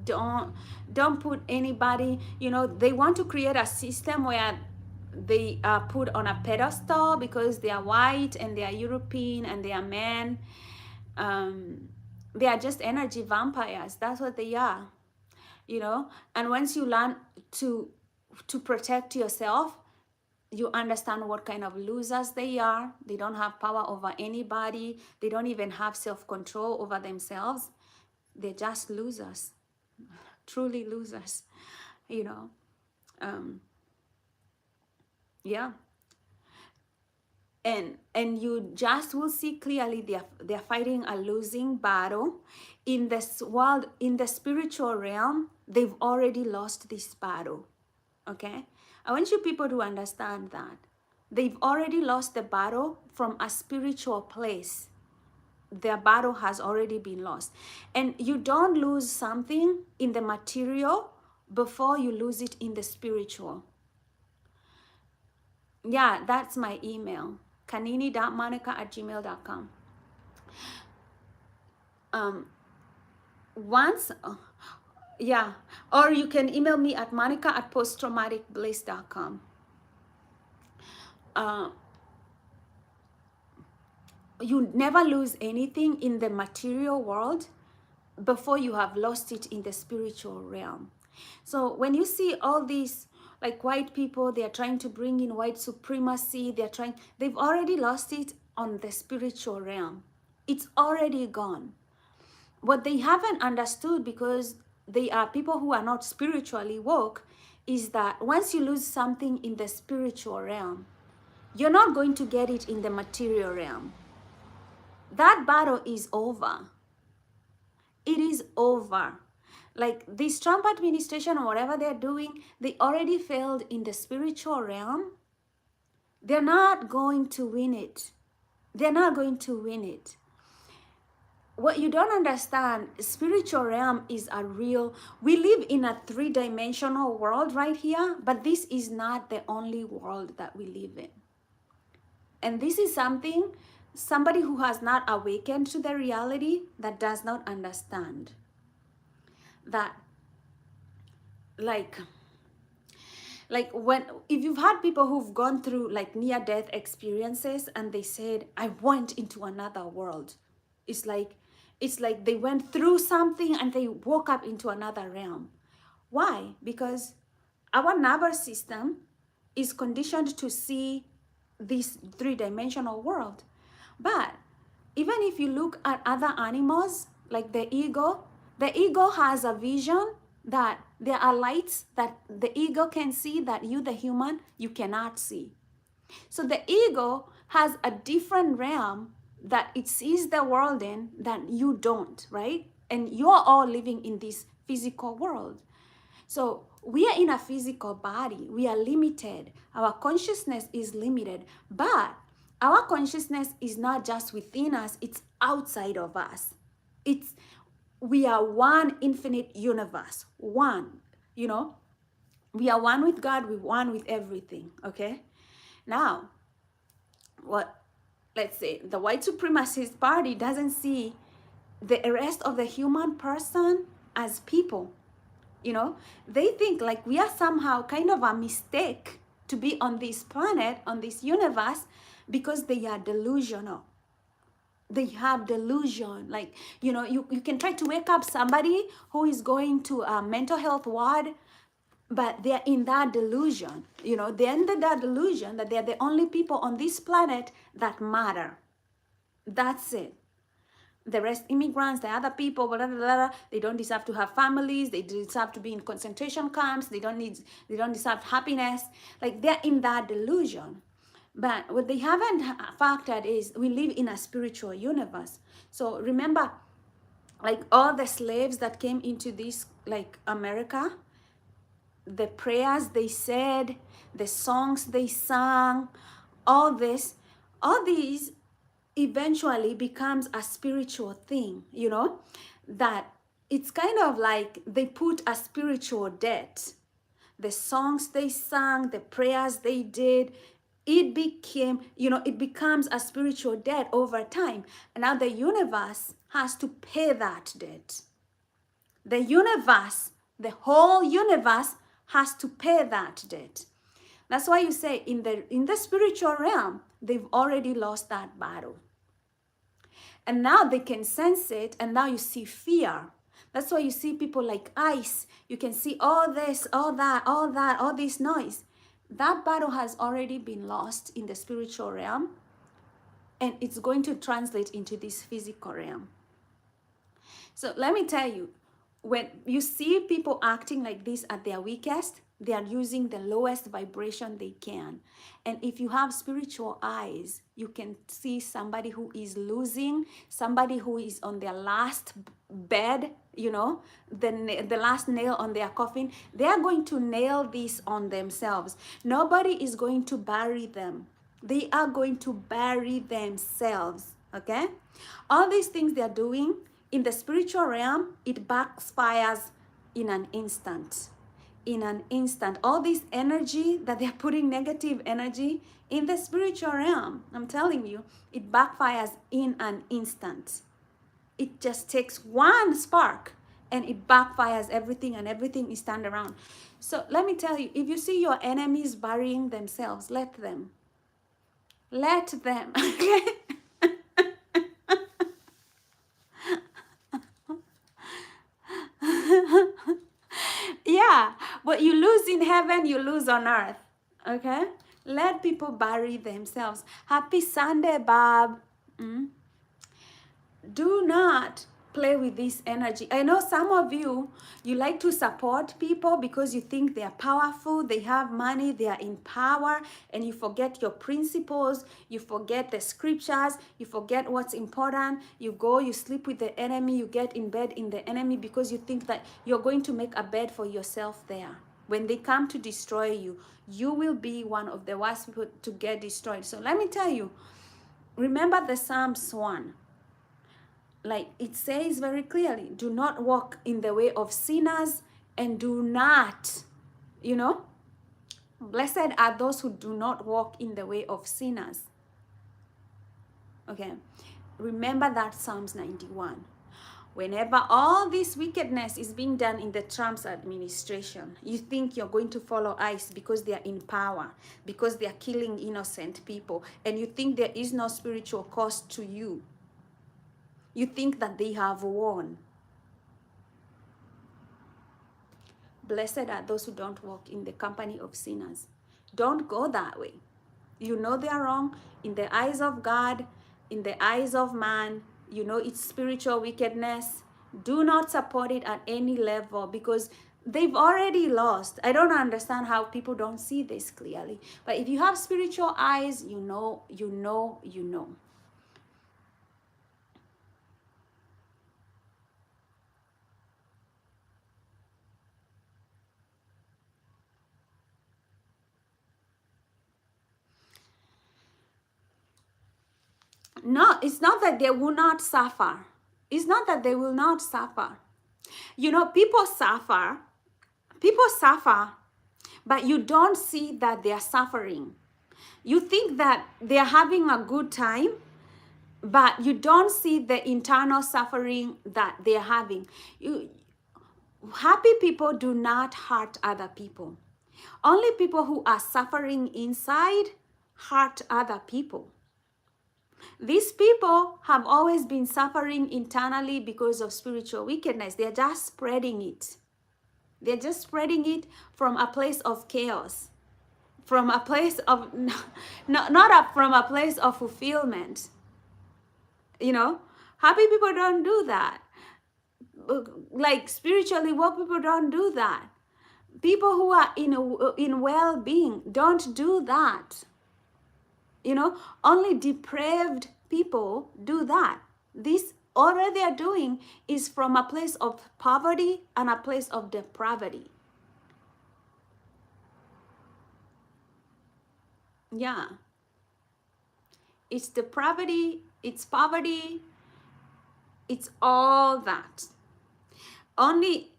Don't put anybody, you know, they want to create a system where they are put on a pedestal because they are white and they are European and they are men. They are just energy vampires. That's what they are, you know. And once you learn to protect yourself, you understand what kind of losers they are. They don't have power over anybody. They don't even have self-control over themselves. They're just losers, truly losers, you know. Yeah. And you just will see clearly they're fighting a losing battle in this world. In the spiritual realm, they've already lost this battle. Okay, I want you people to understand that they've already lost the battle from a spiritual place. Their battle has already been lost. And you don't lose something in the material before you lose it in the spiritual. Yeah, that's my email, kanini.monica@gmail.com. Once, yeah, or you can email me at monica@posttraumaticbliss.com. You never lose anything in the material world before you have lost it in the spiritual realm. So when you see all these like white people, they are trying to bring in white supremacy, they've already lost it on the spiritual realm. It's already gone. What they haven't understood, because they are people who are not spiritually woke, is that once you lose something in the spiritual realm, You're not going to get it in the material realm. That battle is over. It is over. Like this Trump administration or whatever they're doing, they already failed in the spiritual realm. They're not going to win it. They're not going to win it. What you don't understand, spiritual realm is a real, we live in a three-dimensional world right here, but this is not the only world that we live in. And this is something, somebody who has not awakened to the reality, that does not understand. That like when, if you've had people who've gone through like near-death experiences and they said, I went into another world. It's like they went through something and they woke up into another realm. Why? Because our nervous system is conditioned to see this three-dimensional world. But even if you look at other animals, like the eagle has a vision that there are lights that the eagle can see that you, the human, you cannot see. So the eagle has a different realm that it sees the world in that you don't, right? And you're all living in this physical world. So we are in a physical body. We are limited. Our consciousness is limited. But our consciousness is not just within us, it's outside of us. We are one infinite universe. One, you know? We are one with God, we're one with everything, okay? Now, let's say the white supremacist party doesn't see the rest of the human person as people. You know, they think like we are somehow kind of a mistake to be on this planet, on this universe, because they are delusional. They have delusion. Like, you know, you can try to wake up somebody who is going to a mental health ward, but they're in that delusion. You know, they're in that delusion that they're the only people on this planet that matter. That's it. The rest, immigrants, the other people, blah, blah, blah, blah, they don't deserve to have families. They deserve to be in concentration camps. They don't deserve happiness. Like, they're in that delusion. But what they haven't factored is we live in a spiritual universe. So remember, like all the slaves that came into this, like America, the prayers they said, the songs they sang, all these eventually becomes a spiritual thing, you know, that it's kind of like they put a spiritual debt. The songs they sang, the prayers they did, it became, you know, it becomes a spiritual debt over time. And now the universe has to pay that debt. The universe, the whole universe has to pay that debt. That's why you say in the spiritual realm, they've already lost that battle. And now they can sense it, and now you see fear. That's why you see people like ice. You can see all this, all that, all this noise. That battle has already been lost in the spiritual realm, and it's going to translate into this physical realm. So let me tell you, when you see people acting like this at their weakest, they are using the lowest vibration they can. And if you have spiritual eyes, you can see somebody who is losing, somebody who is on their last bed, you know, the last nail on their coffin. They are going to nail this on themselves. Nobody is going to bury them. They are going to bury themselves, okay? All these things they are doing in the spiritual realm, it backfires in an instant. In an instant. All this energy that they're putting, negative energy, in the spiritual realm, I'm telling you, it backfires in an instant. It just takes one spark and it backfires everything, and everything is turned around. So let me tell you, if you see your enemies burying themselves, let them. Let them. Yeah, what you lose in heaven, you lose on earth. Okay? Let people bury themselves. Happy Sunday, Bob. Do not play with this energy. I know some of you, you like to support people because you think they are powerful, they have money, they are in power, and you forget your principles, you forget the scriptures, you forget what's important. You go, you sleep with the enemy, you get in bed in the enemy because you think that you're going to make a bed for yourself there. When they come to destroy you, you will be one of the worst people to get destroyed. So let me tell you, remember the Psalms 1. Like it says very clearly, do not walk in the way of sinners, and do not, blessed are those who do not walk in the way of sinners. Okay, remember that Psalms 91. Whenever all this wickedness is being done in the Trump's administration, you think you're going to follow ICE because they are in power, because they are killing innocent people, and you think there is no spiritual cost to you. You think that they have won. Blessed are those who don't walk in the company of sinners. Don't go that way. You know they are wrong in the eyes of God, in the eyes of man. You know it's spiritual wickedness. Do not support it at any level because they've already lost. I don't understand how people don't see this clearly. But if you have spiritual eyes, you know. No, it's not that they will not suffer. It's not that they will not suffer. People suffer, but you don't see that they are suffering. You think that they are having a good time, but you don't see the internal suffering that they are having. Happy people do not hurt other people. Only people who are suffering inside hurt other people. These people have always been suffering internally because of spiritual wickedness. They're just spreading it. They're just spreading it from a place of chaos, from a place of, from a place of fulfillment. Happy people don't do that. Like spiritually woke people don't do that. People who are in well-being don't do that. Only depraved people do that. This all they are doing is from a place of poverty and a place of depravity. Yeah. It's depravity, it's poverty, it's all that. Only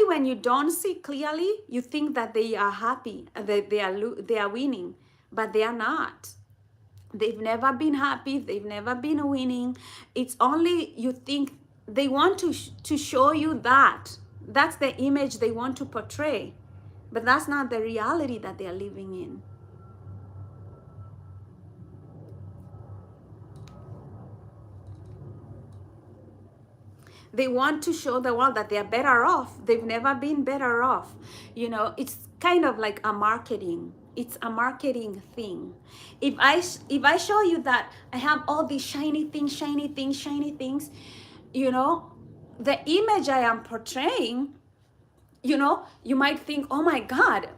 when you don't see clearly, you think that they are happy, that they are winning, but they are not. They've never been happy. They've never been winning. It's only you think they want to show you that. That's the image they want to portray. But that's not the reality that they are living in. They want to show the world that they are better off. They've never been better off. It's kind of like a marketing. It's a marketing thing. If I show you that I have all these shiny things, the image I am portraying, you might think, oh my God,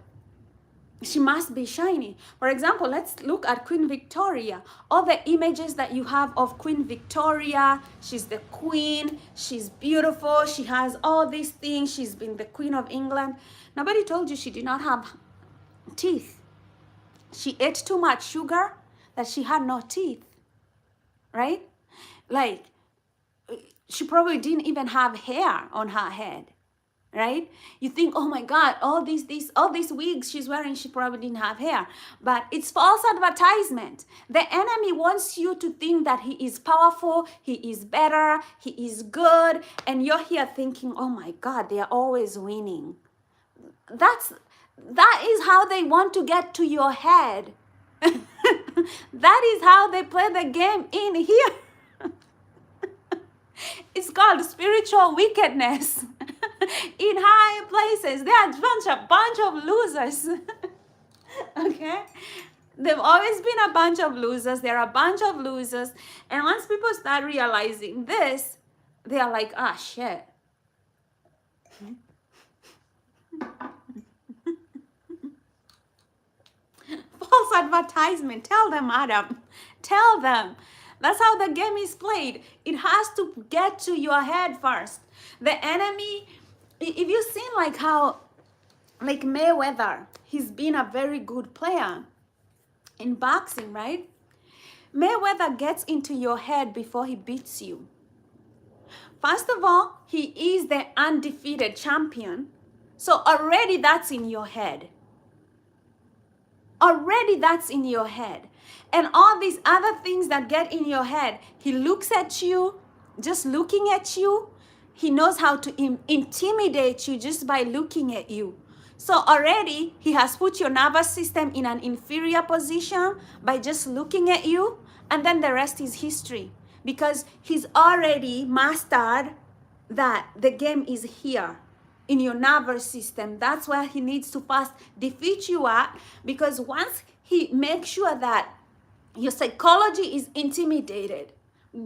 she must be shiny. For example, let's look at Queen Victoria. All the images that you have of Queen Victoria, she's the queen, she's beautiful, she has all these things, she's been the Queen of England. Nobody told you she did not have teeth. She ate too much sugar that she had no teeth, right? Like, she probably didn't even have hair on her head, right? You think, oh my God, all these wigs she's wearing, she probably didn't have hair. But it's false advertisement. The enemy wants you to think that he is powerful, he is better, he is good, and you're here thinking, oh my God, they are always winning. That is how they want to get to your head. That is how they play the game in here. It's called spiritual wickedness. In high places, they are a bunch of losers. Okay? They've always been a bunch of losers. They're a bunch of losers. And once people start realizing this, they are like, ah, shit. False advertisement. Tell them, Adam. Tell them. That's how the game is played. It has to get to your head first. The enemy, if you've seen like how, like Mayweather, he's been a very good player in boxing, right? Mayweather gets into your head before he beats you. First of all, he is the undefeated champion. So already that's in your head. Already that's in your head. And all these other things that get in your head, he looks at you, just looking at you. He knows how to intimidate you just by looking at you. So already he has put your nervous system in an inferior position by just looking at you. And then the rest is history. Because he's already mastered that the game is here in your nervous system. That's where he needs to first defeat you at, because once he makes sure that your psychology is intimidated,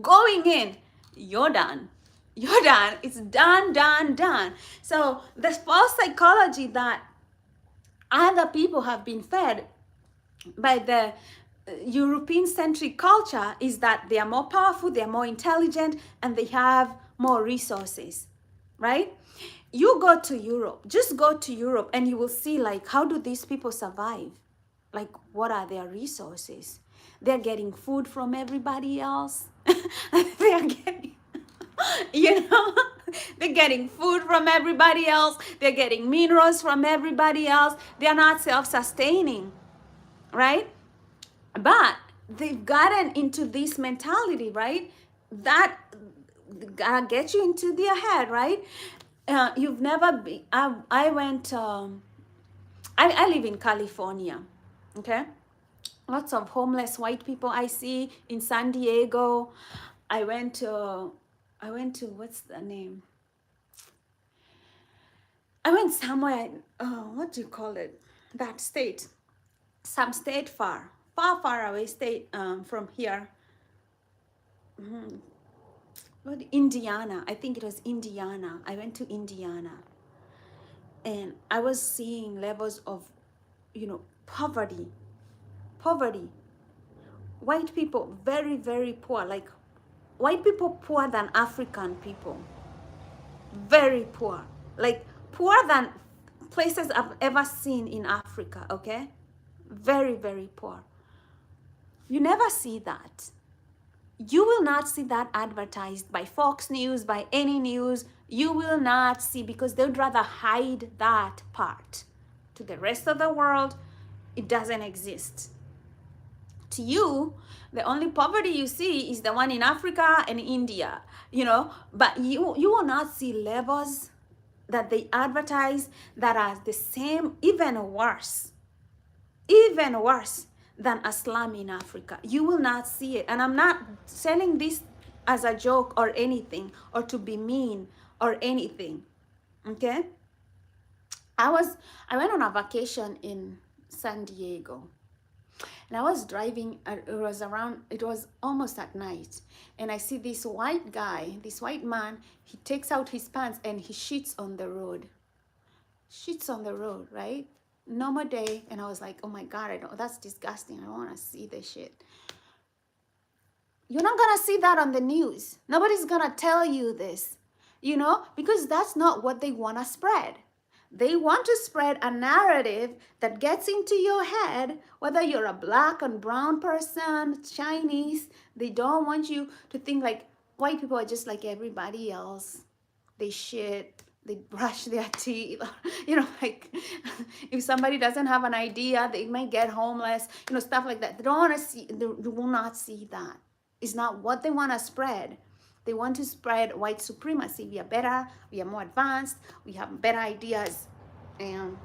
going in, you're done. You're done. It's done, done, done. So the false psychology that other people have been fed by the European-centric culture is that they are more powerful, they are more intelligent, and they have more resources, right? You go to Europe, just go to Europe, and you will see like, how do these people survive? Like, what are their resources? They're getting food from everybody else. They are getting, you know, they're getting food from everybody else. They're getting minerals from everybody else. They're not self-sustaining, right? But they've gotten into this mentality, right? That get you into their head, right? You've never been, I went, I live in California, okay? Lots of homeless white people I see in San Diego. I went to, what's the name? I went somewhere, what do you call it? That state, some state far away state from here. What, Indiana, I think it was Indiana. I went to Indiana. And I was seeing levels of, you know, poverty. White people, very, very poor. Like, white people poorer than African people. Very poor. Like, poorer than places I've ever seen in Africa, okay? Very, very poor. You never see that. You will not see that advertised by Fox News, by any news. You will not see, because they would rather hide that part. To the rest of the world, it doesn't exist. To you, the only poverty you see is the one in Africa and India, you know, but you will not see levels that they advertise that are the same, even worse than a slum in Africa. You will not see it. And I'm not selling this as a joke or anything, or to be mean or anything, okay? I went on a vacation in San Diego, and I was driving. It was almost at night, and I see this white guy, this white man. He takes out his pants and he shits on the road. Right? Normal day. And I was like, oh my God, that's disgusting. I don't want to see this shit. You're not gonna see that on the news. Nobody's gonna tell you this, you know, because that's not what they want to spread. They want to spread a narrative that gets into your head, whether you're a black and brown person, Chinese. They don't want you to think like white people are just like everybody else. They shit, they brush their teeth, you know, like if somebody doesn't have an idea, they might get homeless, you know, stuff like that. They don't want to see, they will not see that. It's not what they want to spread. They want to spread white supremacy. We are better, we are more advanced, we have better ideas, and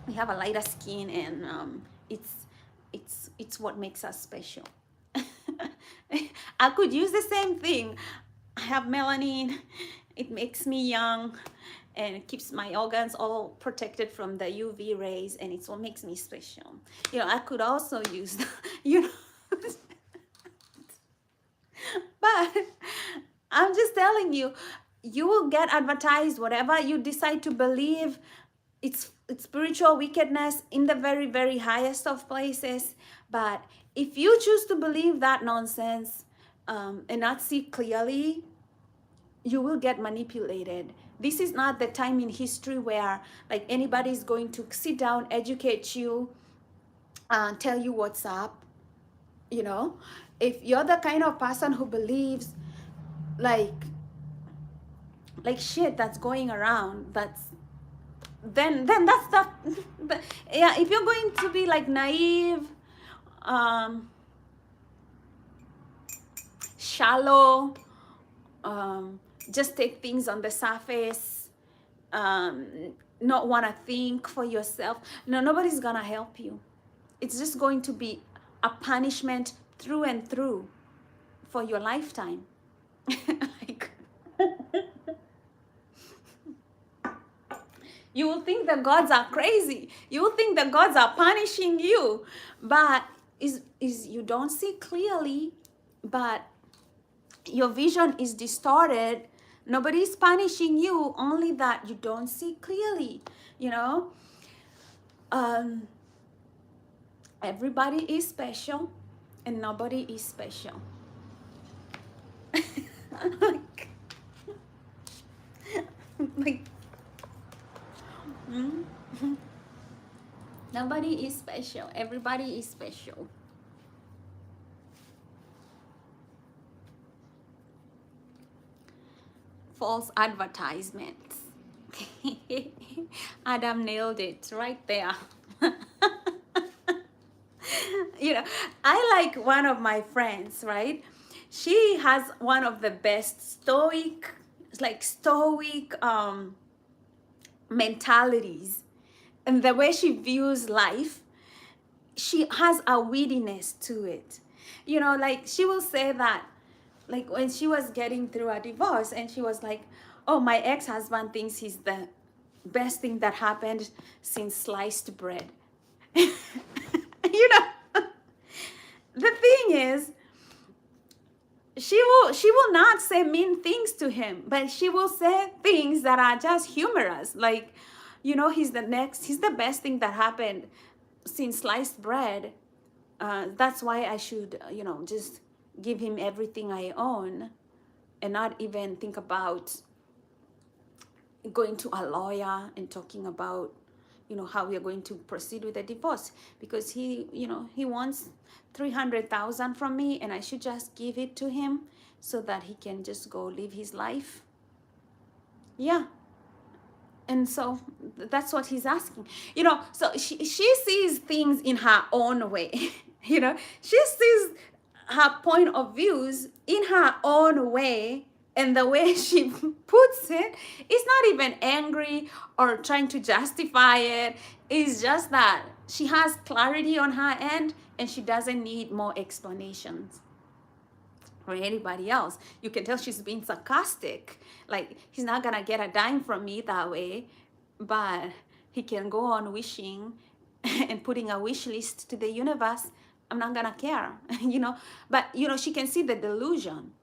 we have a lighter skin, and it's what makes us special. I could use the same thing. I have melanin. It makes me young, and it keeps my organs all protected from the UV rays, and it's what makes me special. You know, I could also use, you know, but I'm just just telling you, you will get advertised whatever you decide to believe. It's spiritual wickedness in the very, very highest of places. But if you choose to believe that nonsense, and not see clearly, you will get manipulated. This is not the time in history where like anybody's going to sit down, educate you, tell you what's up. You know, if you're the kind of person who believes like shit that's going around, then that's the yeah, if you're going to be like naive, shallow, just take things on the surface, not want to think for yourself, no, nobody's gonna help you. It's just going to be a punishment through and through for your lifetime. Like, you will think the gods are crazy. You will think the gods are punishing you, but is you don't see clearly, but your vision is distorted. Nobody's punishing you, only that you don't see clearly, you know. Everybody is special and nobody is special. like, like nobody is special. Everybody is special. False advertisements. Adam nailed it right there. You know, I like one of my friends, right? She has one of the best stoic mentalities, and the way she views life, she has a wittiness to it. You know, like she will say that, like when she was getting through a divorce, and she was like, oh, my ex-husband thinks he's the best thing that happened since sliced bread. You know, the thing is, she will not say mean things to him, but she will say things that are just humorous, like, you know, he's the best thing that happened since sliced bread. That's why I should, you know, just give him everything I own and not even think about going to a lawyer and talking about, you know, how we are going to proceed with the divorce, because he, you know, he wants 300,000 from me, and I should just give it to him so that he can just go live his life. Yeah. And so that's what he's asking, you know. So she sees things in her own way. You know, she sees her point of views in her own way, and the way she puts it is not even angry or trying to justify it. It's just that she has clarity on her end, and she doesn't need more explanations or anybody else. You can tell she's being sarcastic. Like, he's not gonna get a dime from me that way, but he can go on wishing and putting a wish list to the universe. I'm not gonna care, you know. But, you know, she can see the delusion.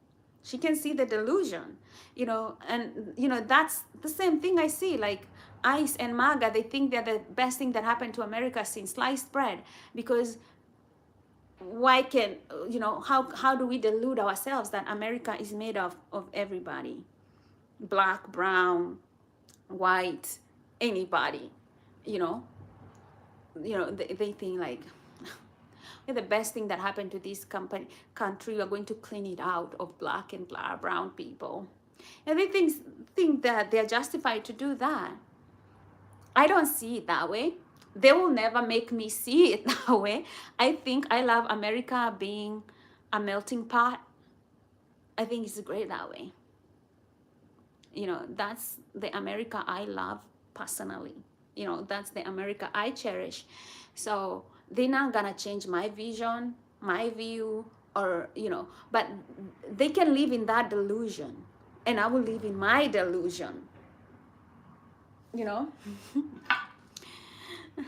She can see the delusion, you know. And, you know, that's the same thing I see. Like, ICE and MAGA, they think they're the best thing that happened to America since sliced bread, because why can, you know, how do we delude ourselves that America is made of everybody, black, brown, white, anybody, you know. They think like, the best thing that happened to this country, we're going to clean it out of black and brown people, and they think that they're justified to do that. I don't see it that way. They will never make me see it that way. I think I love America being a melting pot. I think it's great that way. You know, that's the America I love personally. You know, that's the America I cherish. So they're not gonna change my vision, my view, or, you know, but they can live in that delusion, and I will live in my delusion, you know.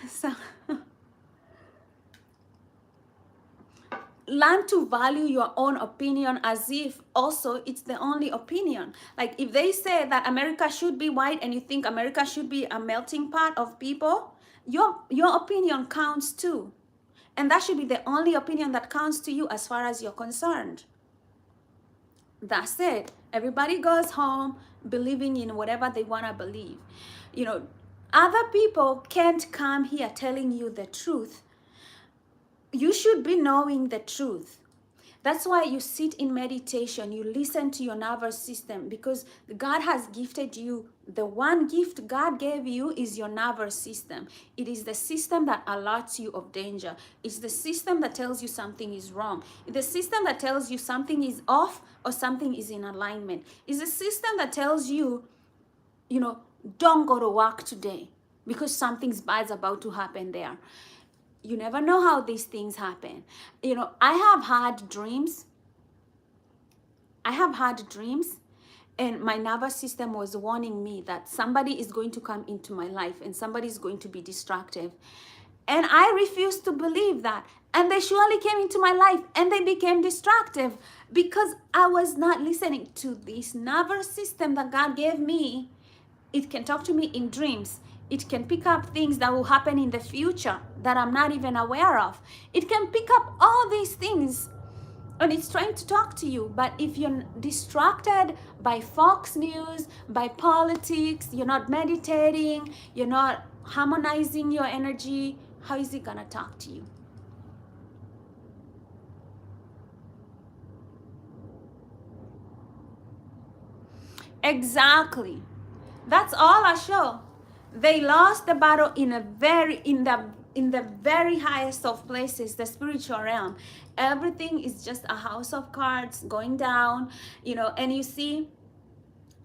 So learn to value your own opinion as if also it's the only opinion. Like if they say that America should be white and you think America should be a melting pot of people, your opinion counts too. And that should be the only opinion that counts to you as far as you're concerned. That's it. Everybody goes home believing in whatever they want to believe. You know, other people can't come here telling you the truth. You should be knowing the truth. That's why you sit in meditation, you listen to your nervous system, because God has gifted you. The one gift God gave you is your nervous system. It is the system that alerts you of danger. It's the system that tells you something is wrong. It's the system that tells you something is off or something is in alignment. It's the system that tells you, you know, don't go to work today because something's bad's about to happen there. You never know how these things happen. You know, I have had dreams and my nervous system was warning me that somebody is going to come into my life and somebody is going to be destructive. And I refused to believe that. And they surely came into my life and they became destructive because I was not listening to this nervous system that God gave me. It can talk to me in dreams. It can pick up things that will happen in the future that I'm not even aware of. It can pick up all these things and it's trying to talk to you. But if you're distracted by Fox News, by politics, you're not meditating, you're not harmonizing your energy, how is it gonna talk to you? Exactly. That's all I show. They lost the battle in the very highest of places, the spiritual realm. Everything is just a house of cards going down, you know, and you see,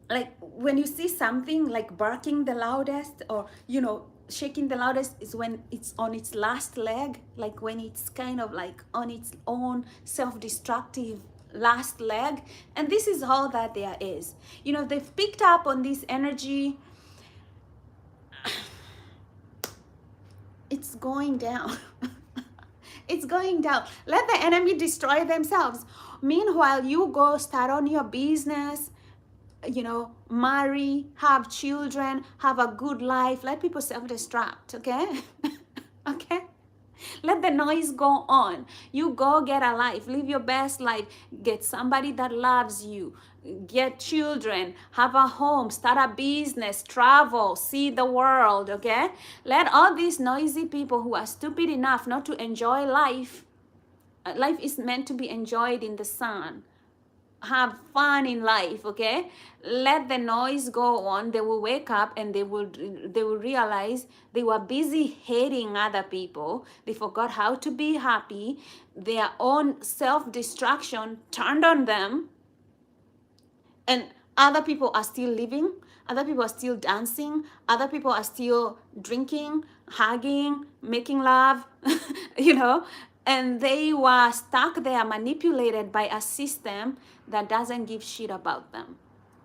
like when you see something like barking the loudest or, you know, shaking the loudest is when it's on its last leg, like when it's kind of like on its own self-destructive last leg. And this is all that there is. You know, they've picked up on this energy. It's going down. It's going down. Let the enemy destroy themselves. Meanwhile, you go start on your business, you know, marry, have children, have a good life. Let people self-destruct, okay? Okay? Let the noise go on. You go get a life. Live your best life. Get somebody that loves you. Get children. Have a home. Start a business. Travel. See the world, okay? Let all these noisy people who are stupid enough not to enjoy life. Life is meant to be enjoyed in the sun. Have fun in life, okay? Let the noise go on. They will wake up and they will realize they were busy hating other people. They forgot how to be happy. Their own self-destruction turned on them, and other people are still living. Other people are still dancing. Other people are still drinking, hugging, making love, you know, and they were stuck there, manipulated by a system that doesn't give shit about them.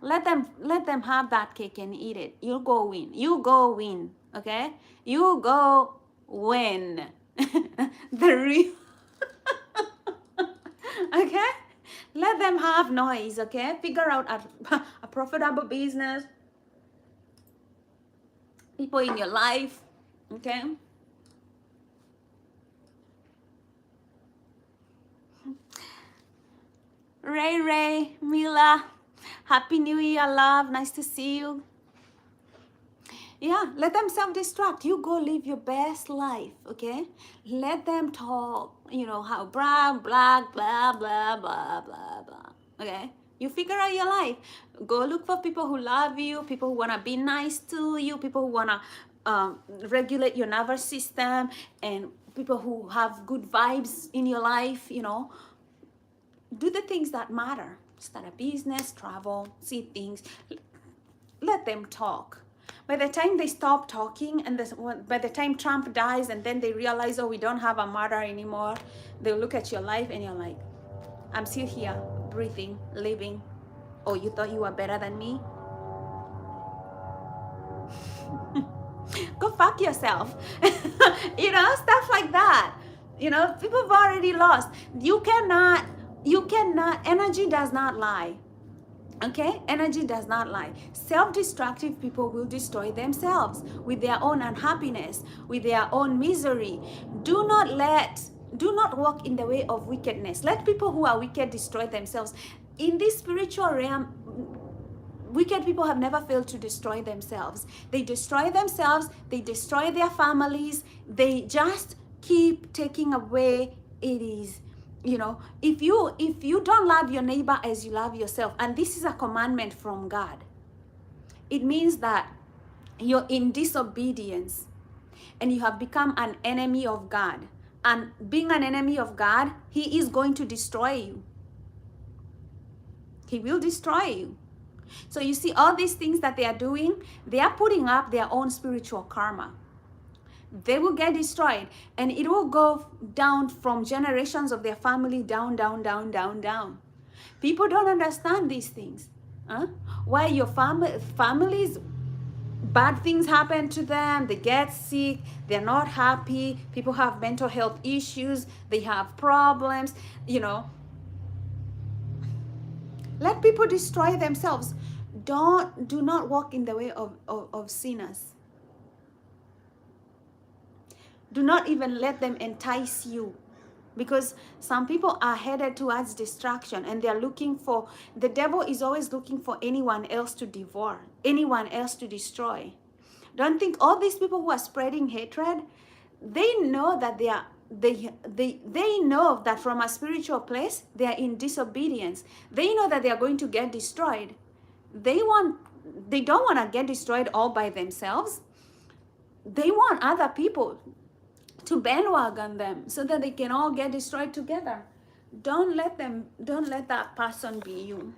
Let them have that cake and eat it. You go win. You go win. Okay? You go win. The real okay? Let them have noise, okay? Figure out a profitable business. People in your life, okay? Ray, Mila, Happy New Year, love. Nice to see you. Yeah, let them self-destruct. You go live your best life, okay? Let them talk, you know, how blah, blah, blah, blah, blah, blah, blah, okay? You figure out your life. Go look for people who love you, people who want to be nice to you, people who want to regulate your nervous system, and people who have good vibes in your life, you know. Do the things that matter. Start a business, travel, see things. Let them talk. By the time they stop talking, and by the time Trump dies and then they realize, oh, we don't have a martyr anymore, they'll look at your life and you're like, I'm still here, breathing, living. Oh, you thought you were better than me? Go fuck yourself. You know, stuff like that. You know, people have already lost. You cannot, energy does not lie. Okay, energy does not lie. Self-destructive people will destroy themselves with their own unhappiness, with their own misery. Do not walk in the way of wickedness. Let people who are wicked destroy themselves. In this spiritual realm, wicked people have never failed to destroy themselves. They destroy themselves, they destroy their families, they just keep taking away it is. You know, if you don't love your neighbor as you love yourself, and this is a commandment from God, it means that you're in disobedience and you have become an enemy of God. And being an enemy of God, he is going to destroy you. He will destroy you. So you see, all these things that they are doing, they are putting up their own spiritual karma. They will get destroyed, and it will go down from generations of their family, down, down, down, down, down. People don't understand these things. Why your families, bad things happen to them, they get sick, they're not happy, people have mental health issues, they have problems, you know. Let people destroy themselves. Do not walk in the way of sinners. Do not even let them entice you, because some people are headed towards destruction, and they're looking for, the devil is always looking for anyone else to devour, anyone else to destroy. Don't think all these people who are spreading hatred, they know that they know that from a spiritual place they are in disobedience. They know that they are going to get destroyed. They don't want to get destroyed all by themselves. They want other people to bandwagon them so that they can all get destroyed together. Don't let that person be you.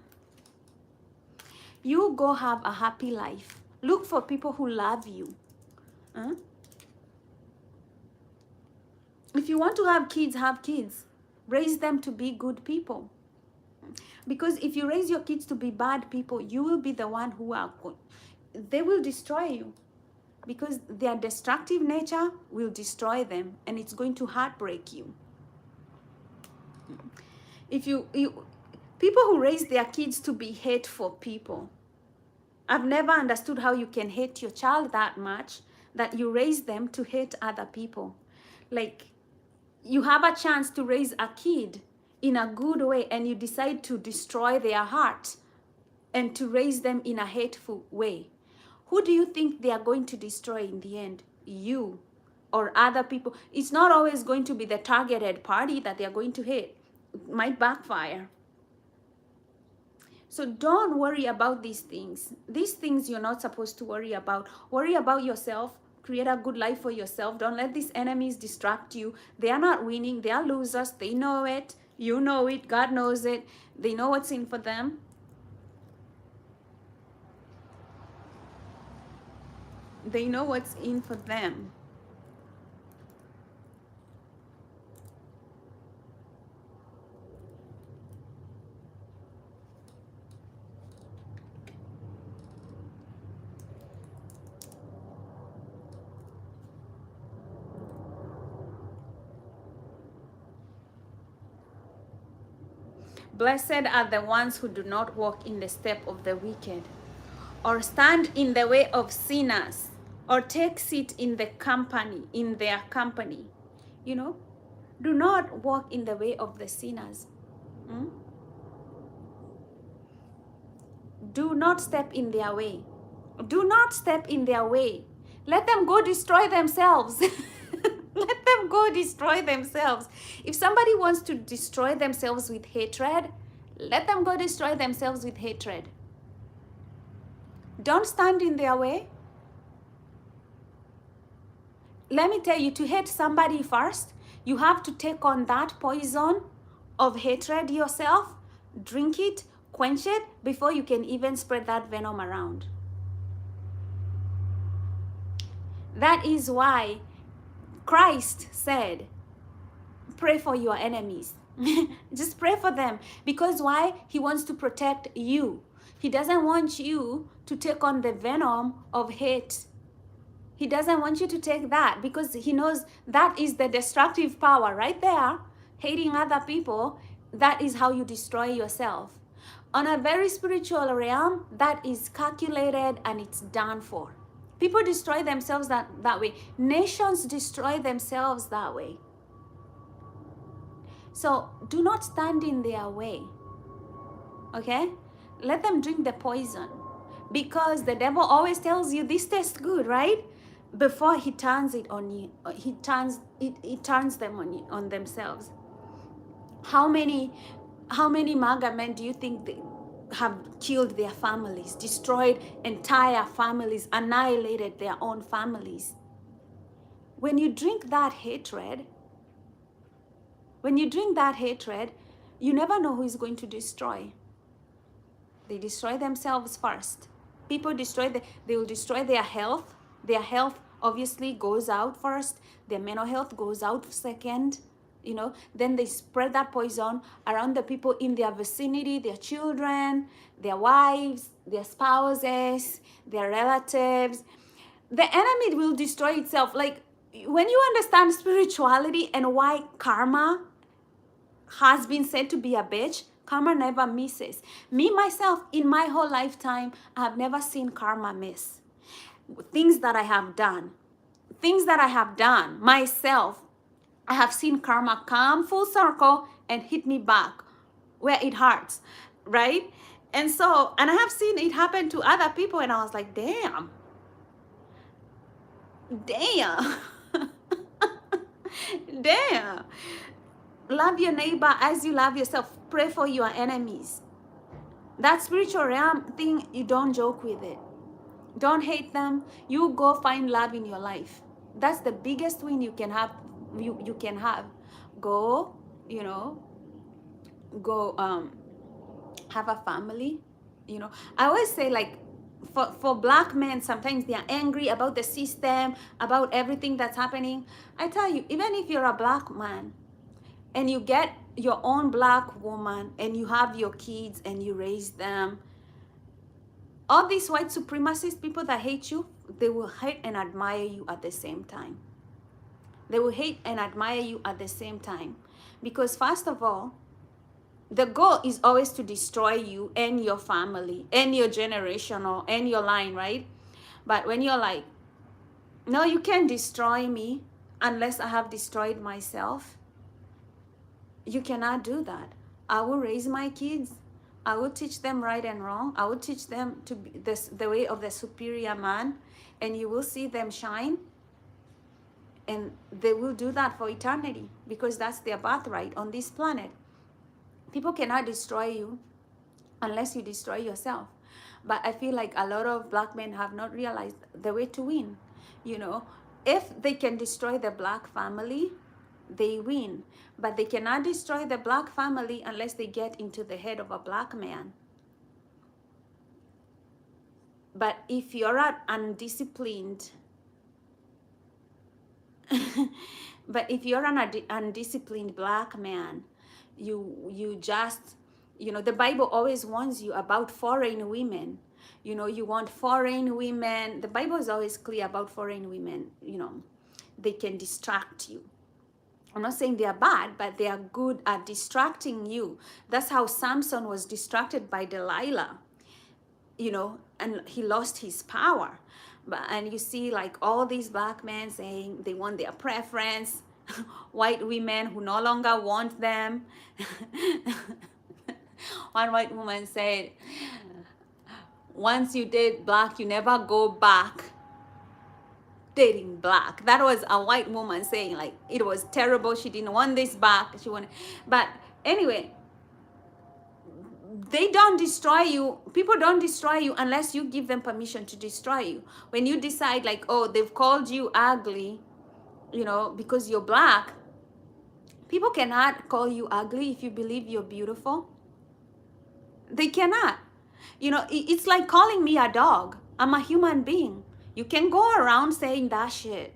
You go have a happy life. Look for people who love you. If you want to have kids. Raise them to be good people. Because if you raise your kids to be bad people, you will be the one who are good. They will destroy you, because their destructive nature will destroy them, and it's going to heartbreak you. If people who raise their kids to be hateful people, I've never understood how you can hate your child that much that you raise them to hate other people. Like, you have a chance to raise a kid in a good way, and you decide to destroy their heart and to raise them in a hateful way. Who do you think they are going to destroy in the end? You or other people? It's not always going to be the targeted party that they are going to hate. It might backfire. So don't worry about these things. These things you're not supposed to worry about. Worry about yourself. Create a good life for yourself. Don't let these enemies distract you. They are not winning. They are losers. They know it. You know it. God knows it. They know what's in for them. They know what's in for them. Blessed are the ones who do not walk in the step of the wicked, or stand in the way of sinners, or take seat in their company. You know, do not walk in the way of the sinners. Do not step in their way. Do not step in their way. Let them go destroy themselves. Let them go destroy themselves. If somebody wants to destroy themselves with hatred, let them go destroy themselves with hatred. Don't stand in their way. Let me tell you, to hate somebody first, you have to take on that poison of hatred yourself, drink it, quench it, before you can even spread that venom around. That is why Christ said, pray for your enemies. Just pray for them. Because why? He wants to protect you. He doesn't want you to take on the venom of hate. He doesn't want you to take that because he knows that is the destructive power right there. Hating other people, that is how you destroy yourself. On a very spiritual realm, that is calculated and it's done for. People destroy themselves that way. Nations destroy themselves that way. So do not stand in their way. Okay? Let them drink the poison. Because the devil always tells you this tastes good, right? Before he turns it on you, he turns them on themselves. How many MAGA men do you think they have killed their families, destroyed entire families, annihilated their own families? When you drink that hatred, you never know who is going to destroy. They destroy themselves first. People they will destroy their health. Their health obviously goes out first. Their mental health goes out second. Then they spread that poison around the people in their vicinity, their children, their wives, their spouses, their relatives. The enemy will destroy itself. Like, when you understand spirituality and why karma has been said to be a bitch, karma never misses. Me, myself, in my whole lifetime, I have never seen karma miss. Things that I have done myself, I have seen karma come full circle and hit me back where it hurts, right? And I have seen it happen to other people, and I was like, damn. Damn. Love your neighbor as you love yourself. Pray for your enemies. That spiritual realm thing, you don't joke with it. Don't hate them. You go find love in your life. That's the biggest win you can have. You can have. Go, have a family. I always say, like, for black men, sometimes they are angry about the system, about everything that's happening. I tell you, even if you're a black man and you get your own black woman and you have your kids and you raise them, all these white supremacist people that hate you, they will hate and admire you at the same time. They will hate and admire you at the same time. Because first of all, the goal is always to destroy you and your family and your generational and your line, right? But when you're like, no, you can't destroy me unless I have destroyed myself, you cannot do that. I will raise my kids. I will teach them right and wrong. I will teach them to be the way of the superior man, and you will see them shine. And they will do that for eternity because that's their birthright on this planet. People cannot destroy you unless you destroy yourself. But I feel like a lot of black men have not realized the way to win. If they can destroy the black family, they win. But they cannot destroy the black family unless they get into the head of a black man. But if you're an undisciplined undisciplined black man, you just, the Bible always warns you about foreign women. You want foreign women. The Bible is always clear about foreign women. They can distract you. I'm not saying they are bad, but they are good at distracting you. That's how Samson was distracted by Delilah, and he lost his power. And you see, like, all these black men saying they want their preference, white women who no longer want them. One white woman said, once you date black, you never go back dating black. That was a white woman saying, like, it was terrible. She didn't want this back. She wanted, but anyway, they don't destroy you. People don't destroy you unless you give them permission to destroy you. When you decide, like, oh, they've called you ugly, because you're black. People cannot call you ugly if you believe you're beautiful. They cannot. It's like calling me a dog. I'm a human being. You can go around saying that shit,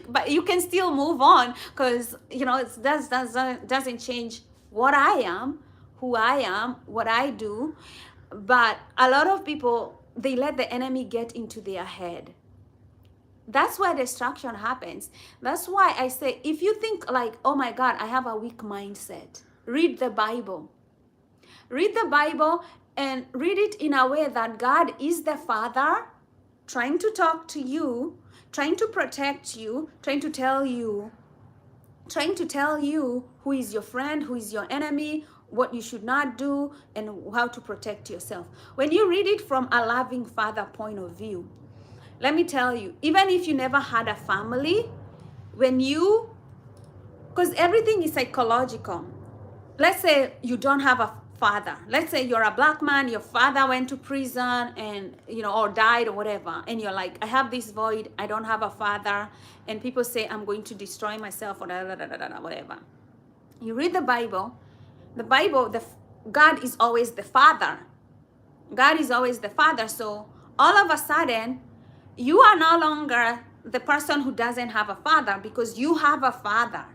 but you can still move on because, it doesn't change what I am, who I am, what I do. But a lot of people they let the enemy get into their head. That's where destruction happens. That's why I say, if you think like, oh my God, I have a weak mindset, read the Bible. Read the Bible and read it in a way that God is the Father trying to talk to you, trying to protect you, trying to tell you who is your friend, who is your enemy, what you should not do, and how to protect yourself. When you read it from a loving Father point of view, let me tell you, even if you never had a family, because everything is psychological. Let's say you don't have a father. Let's say you're a black man, your father went to prison and, or died or whatever. And you're like, I have this void, I don't have a father. And people say, I'm going to destroy myself or whatever. You read the Bible, God is always the Father. God is always the Father. So all of a sudden, you are no longer the person who doesn't have a father, because you have a father,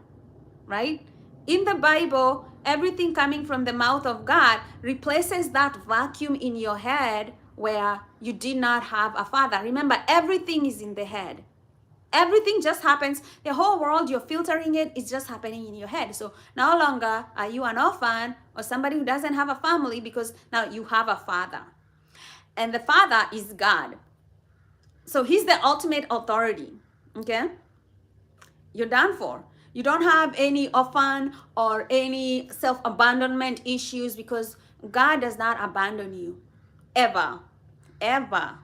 right? In the Bible, everything coming from the mouth of God replaces that vacuum in your head where you did not have a father. Remember, everything is in the head. Everything just happens. The whole world, you're filtering it, it's just happening in your head. So no longer are you an orphan or somebody who doesn't have a family, because now you have a father. And the Father is God. So he's the ultimate authority, okay? You're done for. You don't have any orphan or any self-abandonment issues, because God does not abandon you, ever, ever.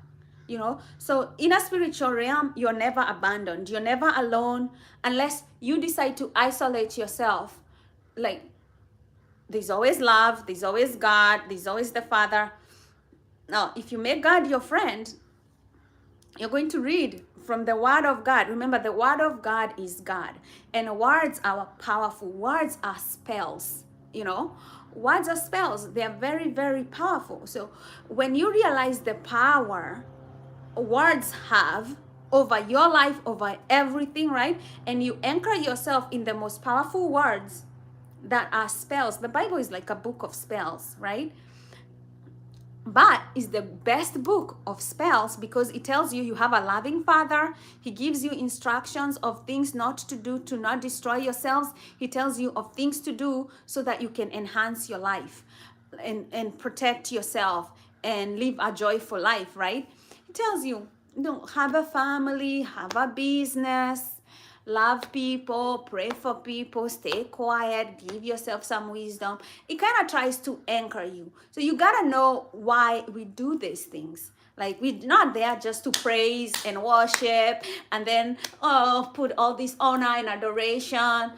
So in a spiritual realm, you're never abandoned. You're never alone, unless you decide to isolate yourself. Like, there's always love, there's always God, there's always the Father. Now, if you make God your friend, you're going to read from the Word of God. Remember, the Word of God is God. And words are powerful. Words are spells, Words are spells. They are very, very powerful. So when you realize the power words have over your life, over everything, right? And you anchor yourself in the most powerful words that are spells. The Bible is like a book of spells, right? But it's the best book of spells, because it tells you have a loving Father. He gives you instructions of things not to do, to not destroy yourselves. He tells you of things to do so that you can enhance your life and protect yourself and live a joyful life, right? He tells you, have a family, have a business, love people, pray for people, stay quiet, give yourself some wisdom. It kind of tries to anchor you. So you got to know why we do these things. Like, we're not there just to praise and worship and then put all this honor and adoration.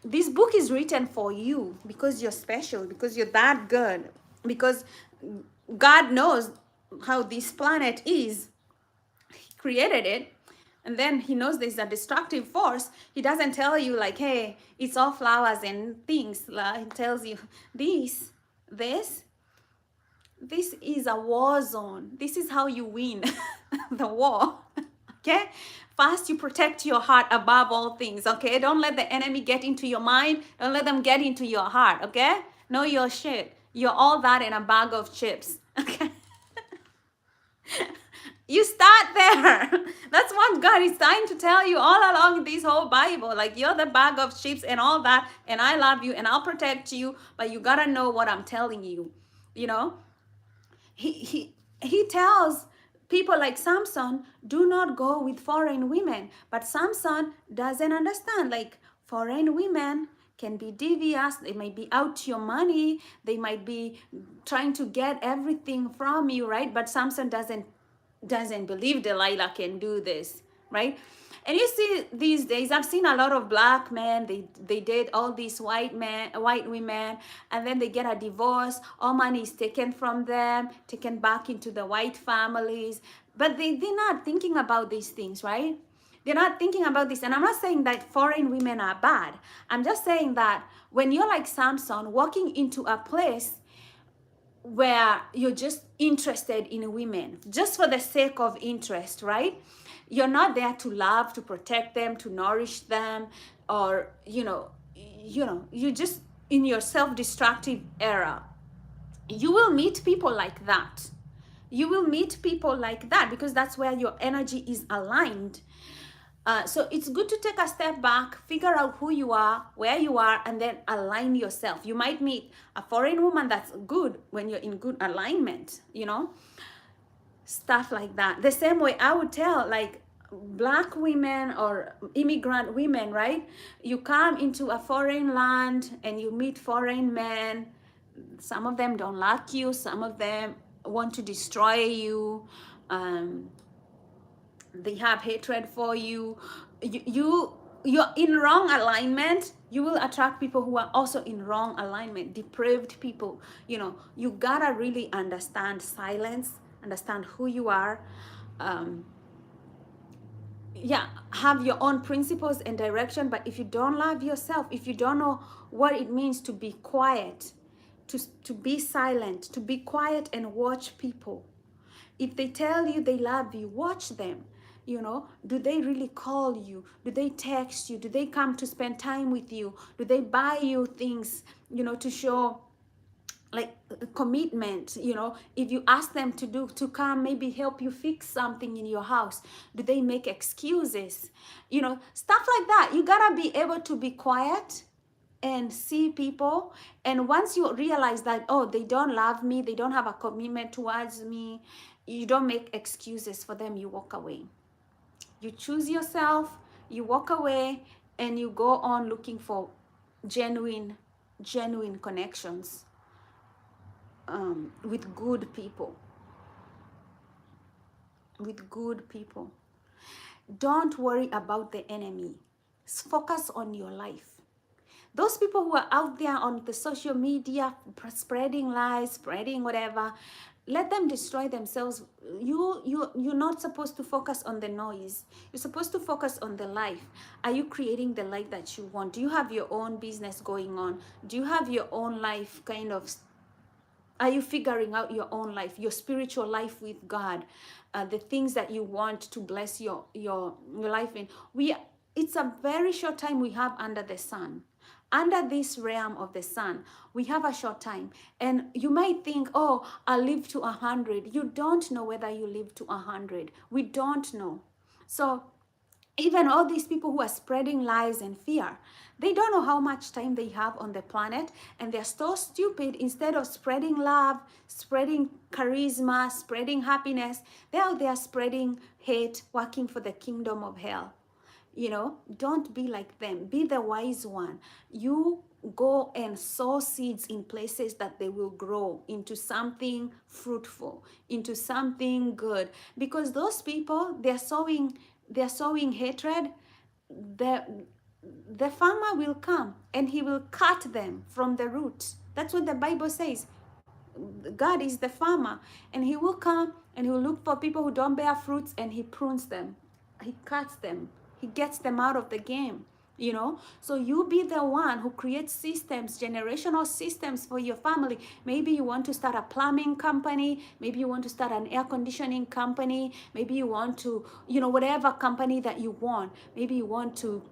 This book is written for you, because you're special, because you're that good, because God knows how this planet is. He created it. And then he knows there's a destructive force. He doesn't tell you like, hey, it's all flowers and things. He tells you, this is a war zone. This is how you win the war, okay? First, you protect your heart above all things, okay? Don't let the enemy get into your mind. Don't let them get into your heart, okay? Know your shit. You're all that in a bag of chips, okay? You start there. That's what God is trying to tell you all along this whole Bible. Like, you're the bag of chips and all that, and I love you and I'll protect you, but you gotta know what I'm telling you. He tells people like Samson, do not go with foreign women. But Samson doesn't understand. Like, foreign women can be devious. They might be out your money. They might be trying to get everything from you, right? But Samson doesn't believe Delilah can do this, right? And you see, these days I've seen a lot of black men, they date all these white women, and then they get a divorce. All money is taken from them, taken back into the white families, but they're not thinking about these things, right? They're not thinking about this. And I'm not saying that foreign women are bad. I'm just saying that when you're like Samson, walking into a place where you're just interested in women just for the sake of interest, right? You're not there to love, to protect them, to nourish them, or you're just in your self-destructive era. You will meet people like that. You will meet people like that because that's where your energy is aligned. So it's good to take a step back, figure out who you are, where you are, and then align yourself. You might meet a foreign woman that's good when you're in good alignment, you know, stuff like that. The same way I would tell, like, black women or immigrant women, right? You come into a foreign land and you meet foreign men. Some of them don't like you, some of them want to destroy you. Um, they have hatred for you. You're in wrong alignment. You will attract people who are also in wrong alignment, depraved people. You know, you gotta really understand silence, understand who you are. um, yeah, have your own principles and direction. But if you don't love yourself, if you don't know what it means to be quiet, to be silent, to be quiet and watch people. If they tell you they love you, watch them. You know, do they really call you? Do they text you? Do they come to spend time with you? Do they buy you things, you know, to show like commitment? You know, if you ask them to come maybe help you fix something in your house, do they make excuses? You know, stuff like that. You gotta be able to be quiet and see people. And once you realize that, oh, they don't love me, they don't have a commitment towards me, you don't make excuses for them. You walk away. You choose yourself, you walk away, and you go on looking for genuine connections, with good people. With good people. Don't worry about the enemy. Focus on your life. Those people who are out there on the social media spreading lies, spreading whatever, let them destroy themselves. You're not supposed to focus on the noise. You're supposed to focus on the life. Are you creating the life that you want? Do you have your own business going on? Do you have your own life kind of? Are you figuring out your own life, your spiritual life with God, the things that you want to bless your life in? It's a very short time we have under the sun. Under this realm of the sun, we have a short time. And you might think, oh, I'll live to 100. You don't know whether you live to 100. We don't know. So even all these people who are spreading lies and fear, they don't know how much time they have on the planet, and they're so stupid. Instead of spreading love, spreading charisma, spreading happiness, they're out there spreading hate, working for the kingdom of hell. You know, don't be like them. Be the wise one. You go and sow seeds in places that they will grow into something fruitful, into something good. Because those people, they're sowing hatred. The farmer will come and he will cut them from the roots. That's what the Bible says. God is the farmer, and he will come and he will look for people who don't bear fruits, and he prunes them, he cuts them, he gets them out of the game. You know, so you be the one who creates systems, generational systems for your family. Maybe you want to start a plumbing company, maybe you want to start an air conditioning company, maybe you want to, you know, whatever company that you want. Maybe you want to,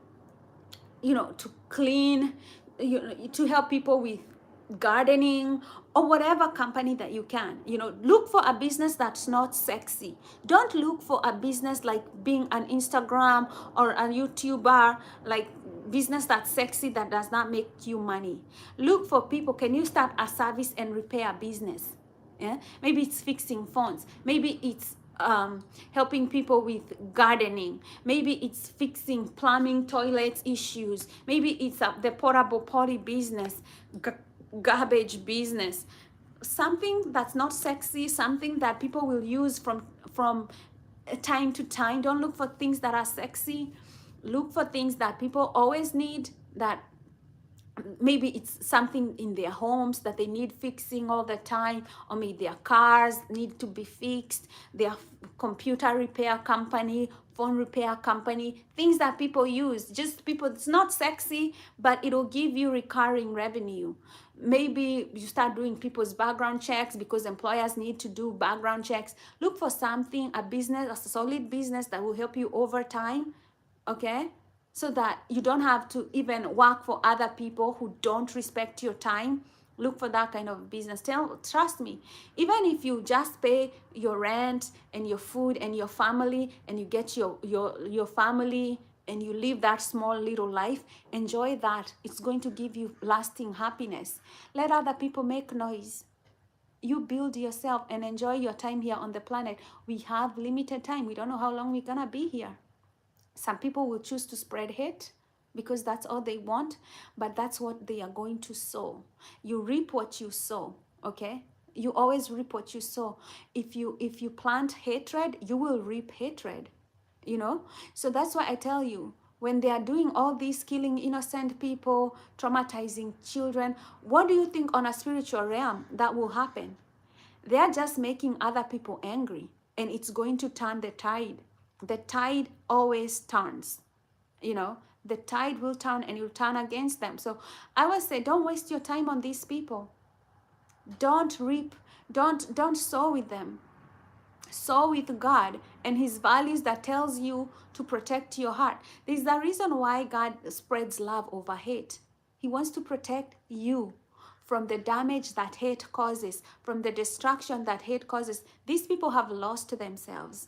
you know, to clean, you know, to help people with gardening, or whatever company that you can. You know, look for a business that's not sexy. Don't look for a business like being an Instagram or a YouTuber, like business that's sexy that does not make you money. Look for people. Can you start a service and repair business? Yeah, maybe it's fixing phones, maybe it's helping people with gardening, maybe it's fixing plumbing, toilets issues, maybe it's the portable potty business, garbage business. Something that's not sexy, something that people will use from time to time. Don't look for things that are sexy. Look for things that people always need, that maybe it's something in their homes that they need fixing all the time, or maybe their cars need to be fixed, their computer repair company, phone repair company, things that people use. Just people, it's not sexy, but it'll give you recurring revenue. Maybe you start doing people's background checks because employers need to do background checks. Look for something, a business, a solid business that will help you over time, okay? So that you don't have to even work for other people who don't respect your time, Look for that kind of business. Trust me, even if you just pay your rent and your food and your family, and you get your family and you live that small little life, enjoy that. It's going to give you lasting happiness. Let other people make noise. You build yourself and enjoy your time here on the planet. We have limited time. We don't know how long we're gonna be here. Some people will choose to spread hate because that's all they want, but that's what they are going to sow. You reap what you sow, okay? You always reap what you sow. If you plant hatred, you will reap hatred, you know? So that's why I tell you, when they are doing all this, killing innocent people, traumatizing children, what do you think on a spiritual realm that will happen? They are just making other people angry, and it's going to turn the tide. The tide always turns, you know, the tide will turn and you'll turn against them. So I would say, don't waste your time on these people. Don't reap, don't sow with them. Sow with God and his values that tells you to protect your heart. There's the reason why God spreads love over hate. He wants to protect you from the damage that hate causes, from the destruction that hate causes. These people have lost themselves.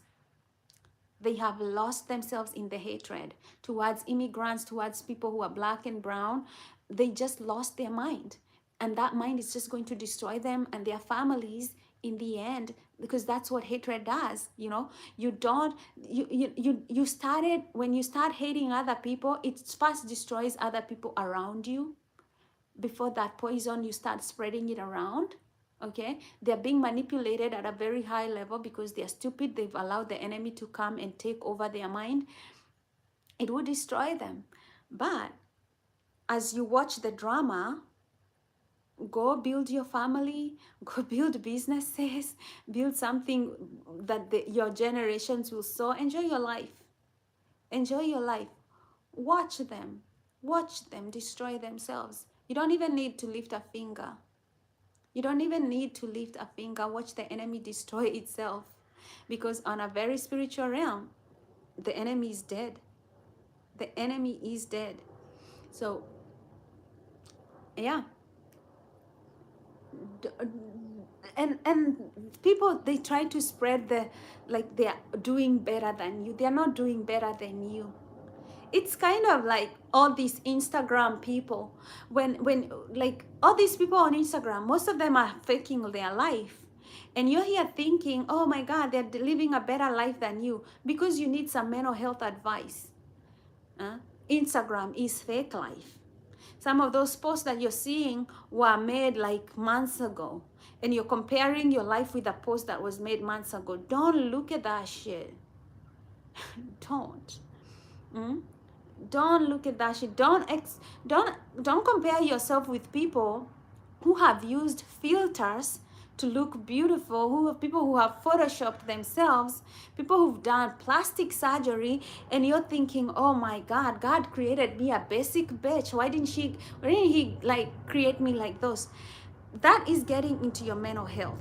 They have lost themselves in the hatred towards immigrants, towards people who are black and brown. They just lost their mind. And that mind is just going to destroy them and their families in the end, because that's what hatred does. You know, you started, when you start hating other people, it first destroys other people around you. Before that poison, you start spreading it around. Okay, they're being manipulated at a very high level because they're stupid. They've allowed the enemy to come and take over their mind. It would destroy them. But as you watch the drama, go build your family, go build businesses, build something that your generations will sow. Enjoy your life. Enjoy your life. Watch them destroy themselves. You don't even need to lift a finger. You don't even need to lift a finger. Watch the enemy destroy itself. Because on a very spiritual realm, the enemy is dead. The enemy is dead. So, yeah. And people, they try to spread like they're doing better than you. They're not doing better than you. It's kind of like all these Instagram people, when like all these people on Instagram, most of them are faking their life, and you're here thinking, oh my God, they're living a better life than you, because you need some mental health advice. Instagram is fake life. Some of those posts that you're seeing were made like months ago, and you're comparing your life with a post that was made months ago. Don't look at that shit. Don't. Don't look at that shit. Don't compare yourself with people who have used filters to look beautiful, people who have photoshopped themselves, people who've done plastic surgery, and you're thinking, oh my God, God created me a basic bitch. Why didn't he like create me like those? That is getting into your mental health.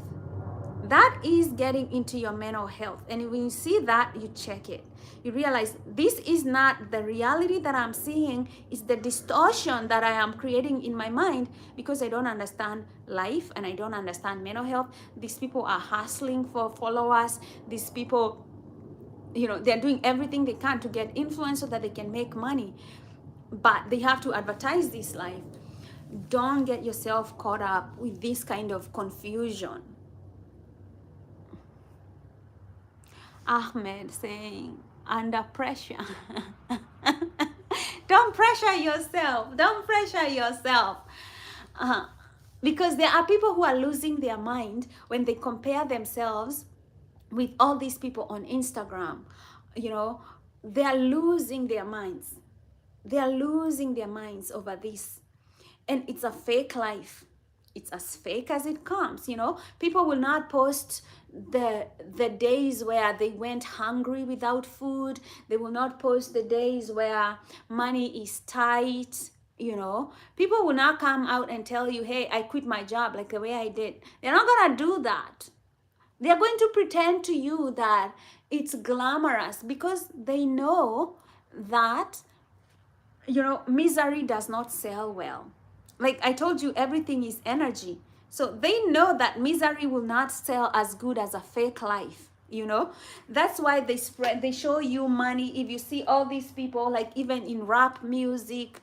That is getting into your mental health. And when you see that, you check it. You realize this is not the reality that I'm seeing. It's the distortion that I am creating in my mind because I don't understand life and I don't understand mental health. These people are hustling for followers. These people, you know, they're doing everything they can to get influence so that they can make money. But they have to advertise this life. Don't get yourself caught up with this kind of confusion. Ahmed saying, under pressure. Don't pressure yourself. Don't pressure yourself. Because there are people who are losing their mind when they compare themselves with all these people on Instagram. You know, they are losing their minds. They are losing their minds over this. And it's a fake life. It's as fake as it comes, you know. People will not post the days where they went hungry without food. They will not post the days where money is tight, you know. People will not come out and tell you, hey, I quit my job like the way I did. They're not gonna do that. They're going to pretend to you that it's glamorous because they know that, you know, misery does not sell well. Like I told you, everything is energy. So they know that misery will not sell as good as a fake life. You know, that's why they show you money. If you see all these people, like even in rap music,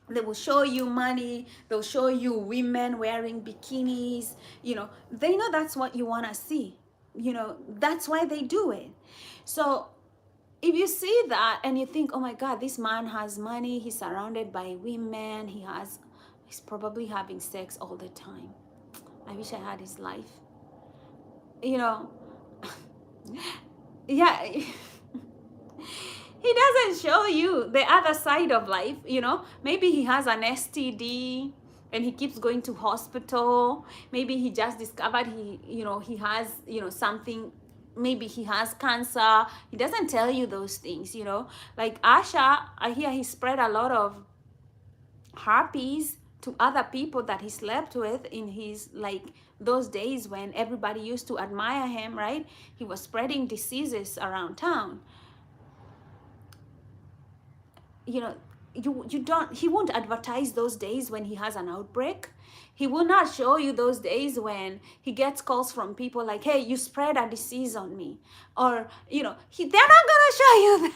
they will show you money. They'll show you women wearing bikinis. You know, they know that's what you want to see. You know, that's why they do it. So if you see that and you think, oh my God, this man has money, he's surrounded by women, he's probably having sex all the time. I wish I had his life. You know, yeah. He doesn't show you the other side of life, you know. Maybe he has an STD and he keeps going to hospital. Maybe he just discovered he has, something. Maybe he has cancer. He doesn't tell you those things, you know. Like Asha, I hear he spread a lot of herpes to other people that he slept with in his, like, those days when everybody used to admire him, right? He was spreading diseases around town. You know, he won't advertise those days when he has an outbreak. He will not show you those days when he gets calls from people like, hey, you spread a disease on me. Or, they're not gonna show you that.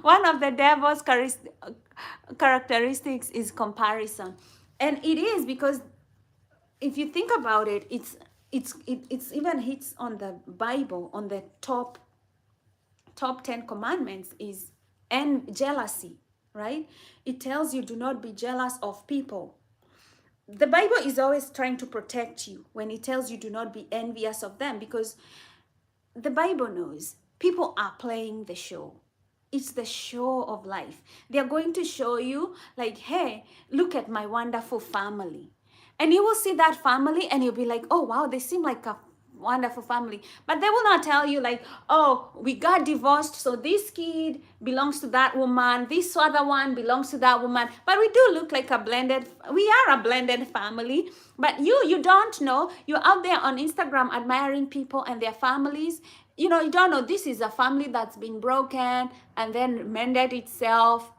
One of the devil's characteristics is comparison. And it is because if you think about it, it's even hits on the Bible, on the top 10 commandments is jealousy, right? It tells you do not be jealous of people. The Bible is always trying to protect you when it tells you do not be envious of them, because the Bible knows people are playing the show. It's the show of life. They're going to show you like, hey, look at my wonderful family. And you will see that family and you'll be like, oh, wow, they seem like a wonderful family. But they will not tell you like, oh, we got divorced, so this kid belongs to that woman, this other one belongs to that woman. But we do look like we are a blended family. But you don't know. You're out there on Instagram admiring people and their families. You don't know this is a family that's been broken and then mended itself.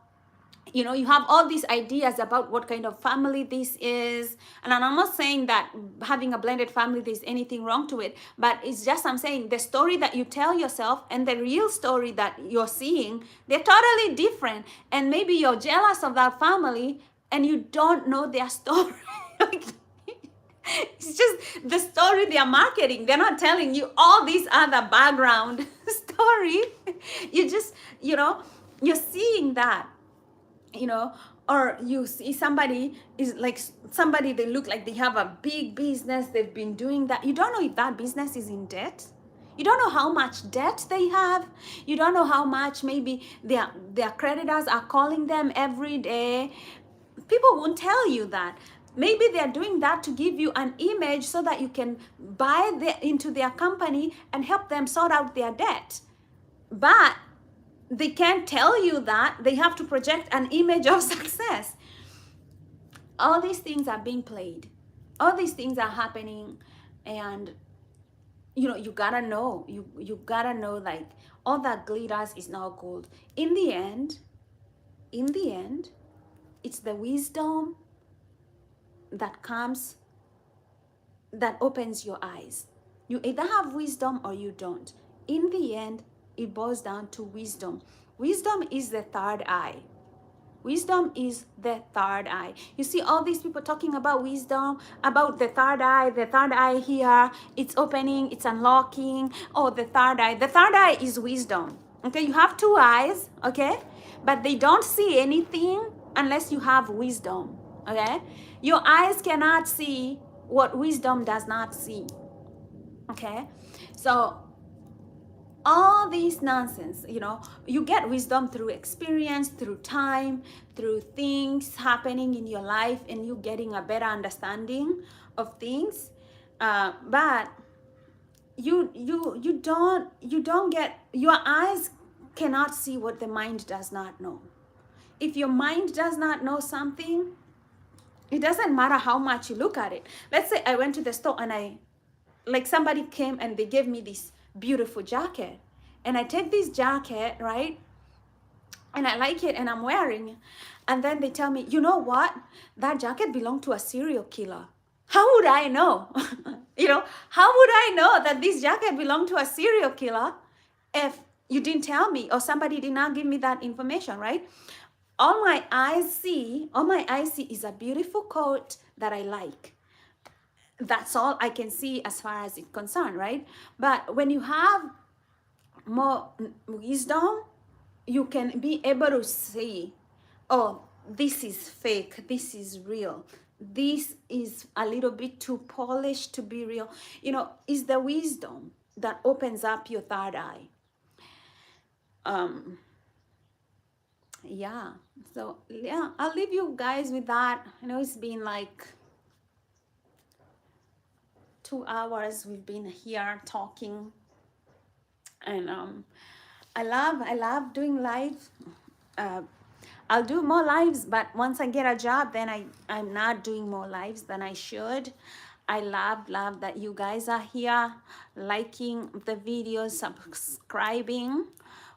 You have all these ideas about what kind of family this is. And I'm not saying that having a blended family, there's anything wrong to it. But it's just, I'm saying the story that you tell yourself and the real story that you're seeing, they're totally different. And maybe you're jealous of that family and you don't know their story. It's just the story they are marketing. They're not telling you all these other background story. You just, you're seeing that. Or you see somebody is like somebody, they look like they have a big business, they've been doing that. You don't know if that business is in debt. You don't know how much debt they have. You don't know how much maybe their creditors are calling them every day. People won't tell you that. Maybe they're doing that to give you an image so that you can buy into their company and help them sort out their debt. But they can't tell you that. They have to project an image of success. All these things are being played. All these things are happening. And, you gotta know. You gotta know, like, all that glitters is not gold. In the end, it's the wisdom that comes, that opens your eyes. You either have wisdom or you don't. In the end, it boils down to wisdom. Wisdom is the third eye. Wisdom is the third eye. You see all these people talking about wisdom, about the third eye here, it's opening, it's unlocking. Oh, the third eye. The third eye is wisdom. Okay, you have two eyes, okay? But they don't see anything unless you have wisdom, okay? Your eyes cannot see what wisdom does not see, okay? So all these nonsense, you get wisdom through experience, through time, through things happening in your life and you getting a better understanding of things. But you don't get, your eyes cannot see what the mind does not know. If your mind does not know something, it doesn't matter how much you look at it. Let's say I went to the store and somebody came and they gave me this beautiful jacket. And I take this jacket, right? And I like it and I'm wearing it. And then they tell me, you know what? That jacket belonged to a serial killer. How would I know? How would I know that this jacket belonged to a serial killer if you didn't tell me or somebody did not give me that information, right? All my eyes see is a beautiful coat that I like. That's all I can see as far as it's concerned, right? But when you have more wisdom, you can be able to see, oh, this is fake, this is real, this is a little bit too polished to be real. It's the wisdom that opens up your third eye. Yeah, so yeah, I'll leave you guys with that. I know it's been like 2 hours we've been here talking, and I love doing live. I'll do more lives, but once I get a job, then I'm not doing more lives than I should. I love that you guys are here, liking the videos, subscribing.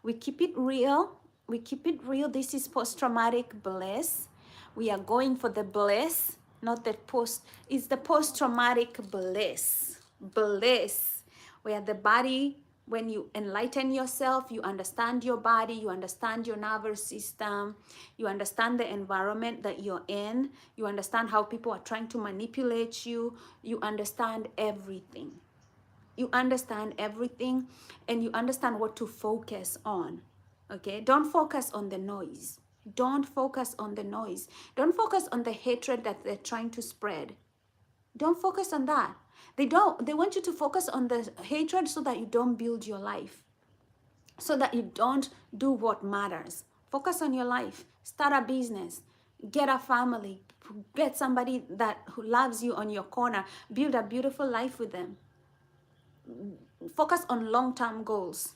We keep it real. We keep it real. This is post-traumatic bliss. We are going for the bliss, not the post. It's the post-traumatic bliss. Bliss, where the body, when you enlighten yourself, you understand your body, you understand your nervous system, you understand the environment that you're in, you understand how people are trying to manipulate you, you understand everything. You understand everything, and you understand what to focus on. Okay? Don't focus on the noise. Don't focus on the noise. Don't focus on the hatred that they're trying to spread. Don't focus on that. They want you to focus on the hatred so that you don't build your life, so that you don't do what matters. Focus on your life. Start a business. Get a family. Get somebody who loves you on your corner. Build a beautiful life with them. Focus on long-term goals.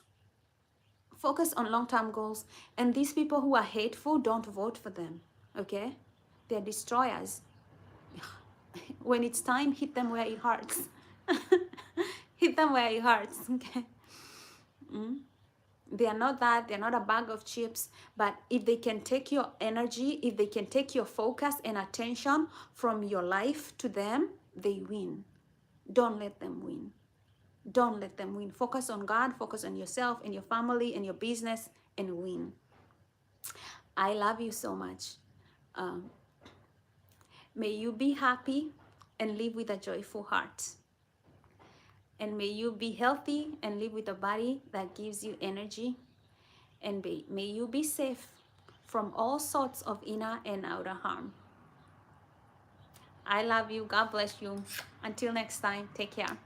Focus on long-term goals. And these people who are hateful, don't vote for them. Okay? They're destroyers. When it's time, hit them where it hurts. Hit them where it hurts. Okay? They are not that. They're not a bag of chips. But if they can take your energy, if they can take your focus and attention from your life to them, they win. Don't let them win. Don't let them win. Focus on God. Focus on yourself and your family and your business and win. I love you so much. May you be happy and live with a joyful heart. And may you be healthy and live with a body that gives you energy. And may you be safe from all sorts of inner and outer harm. I love you. God bless you. Until next time, take care.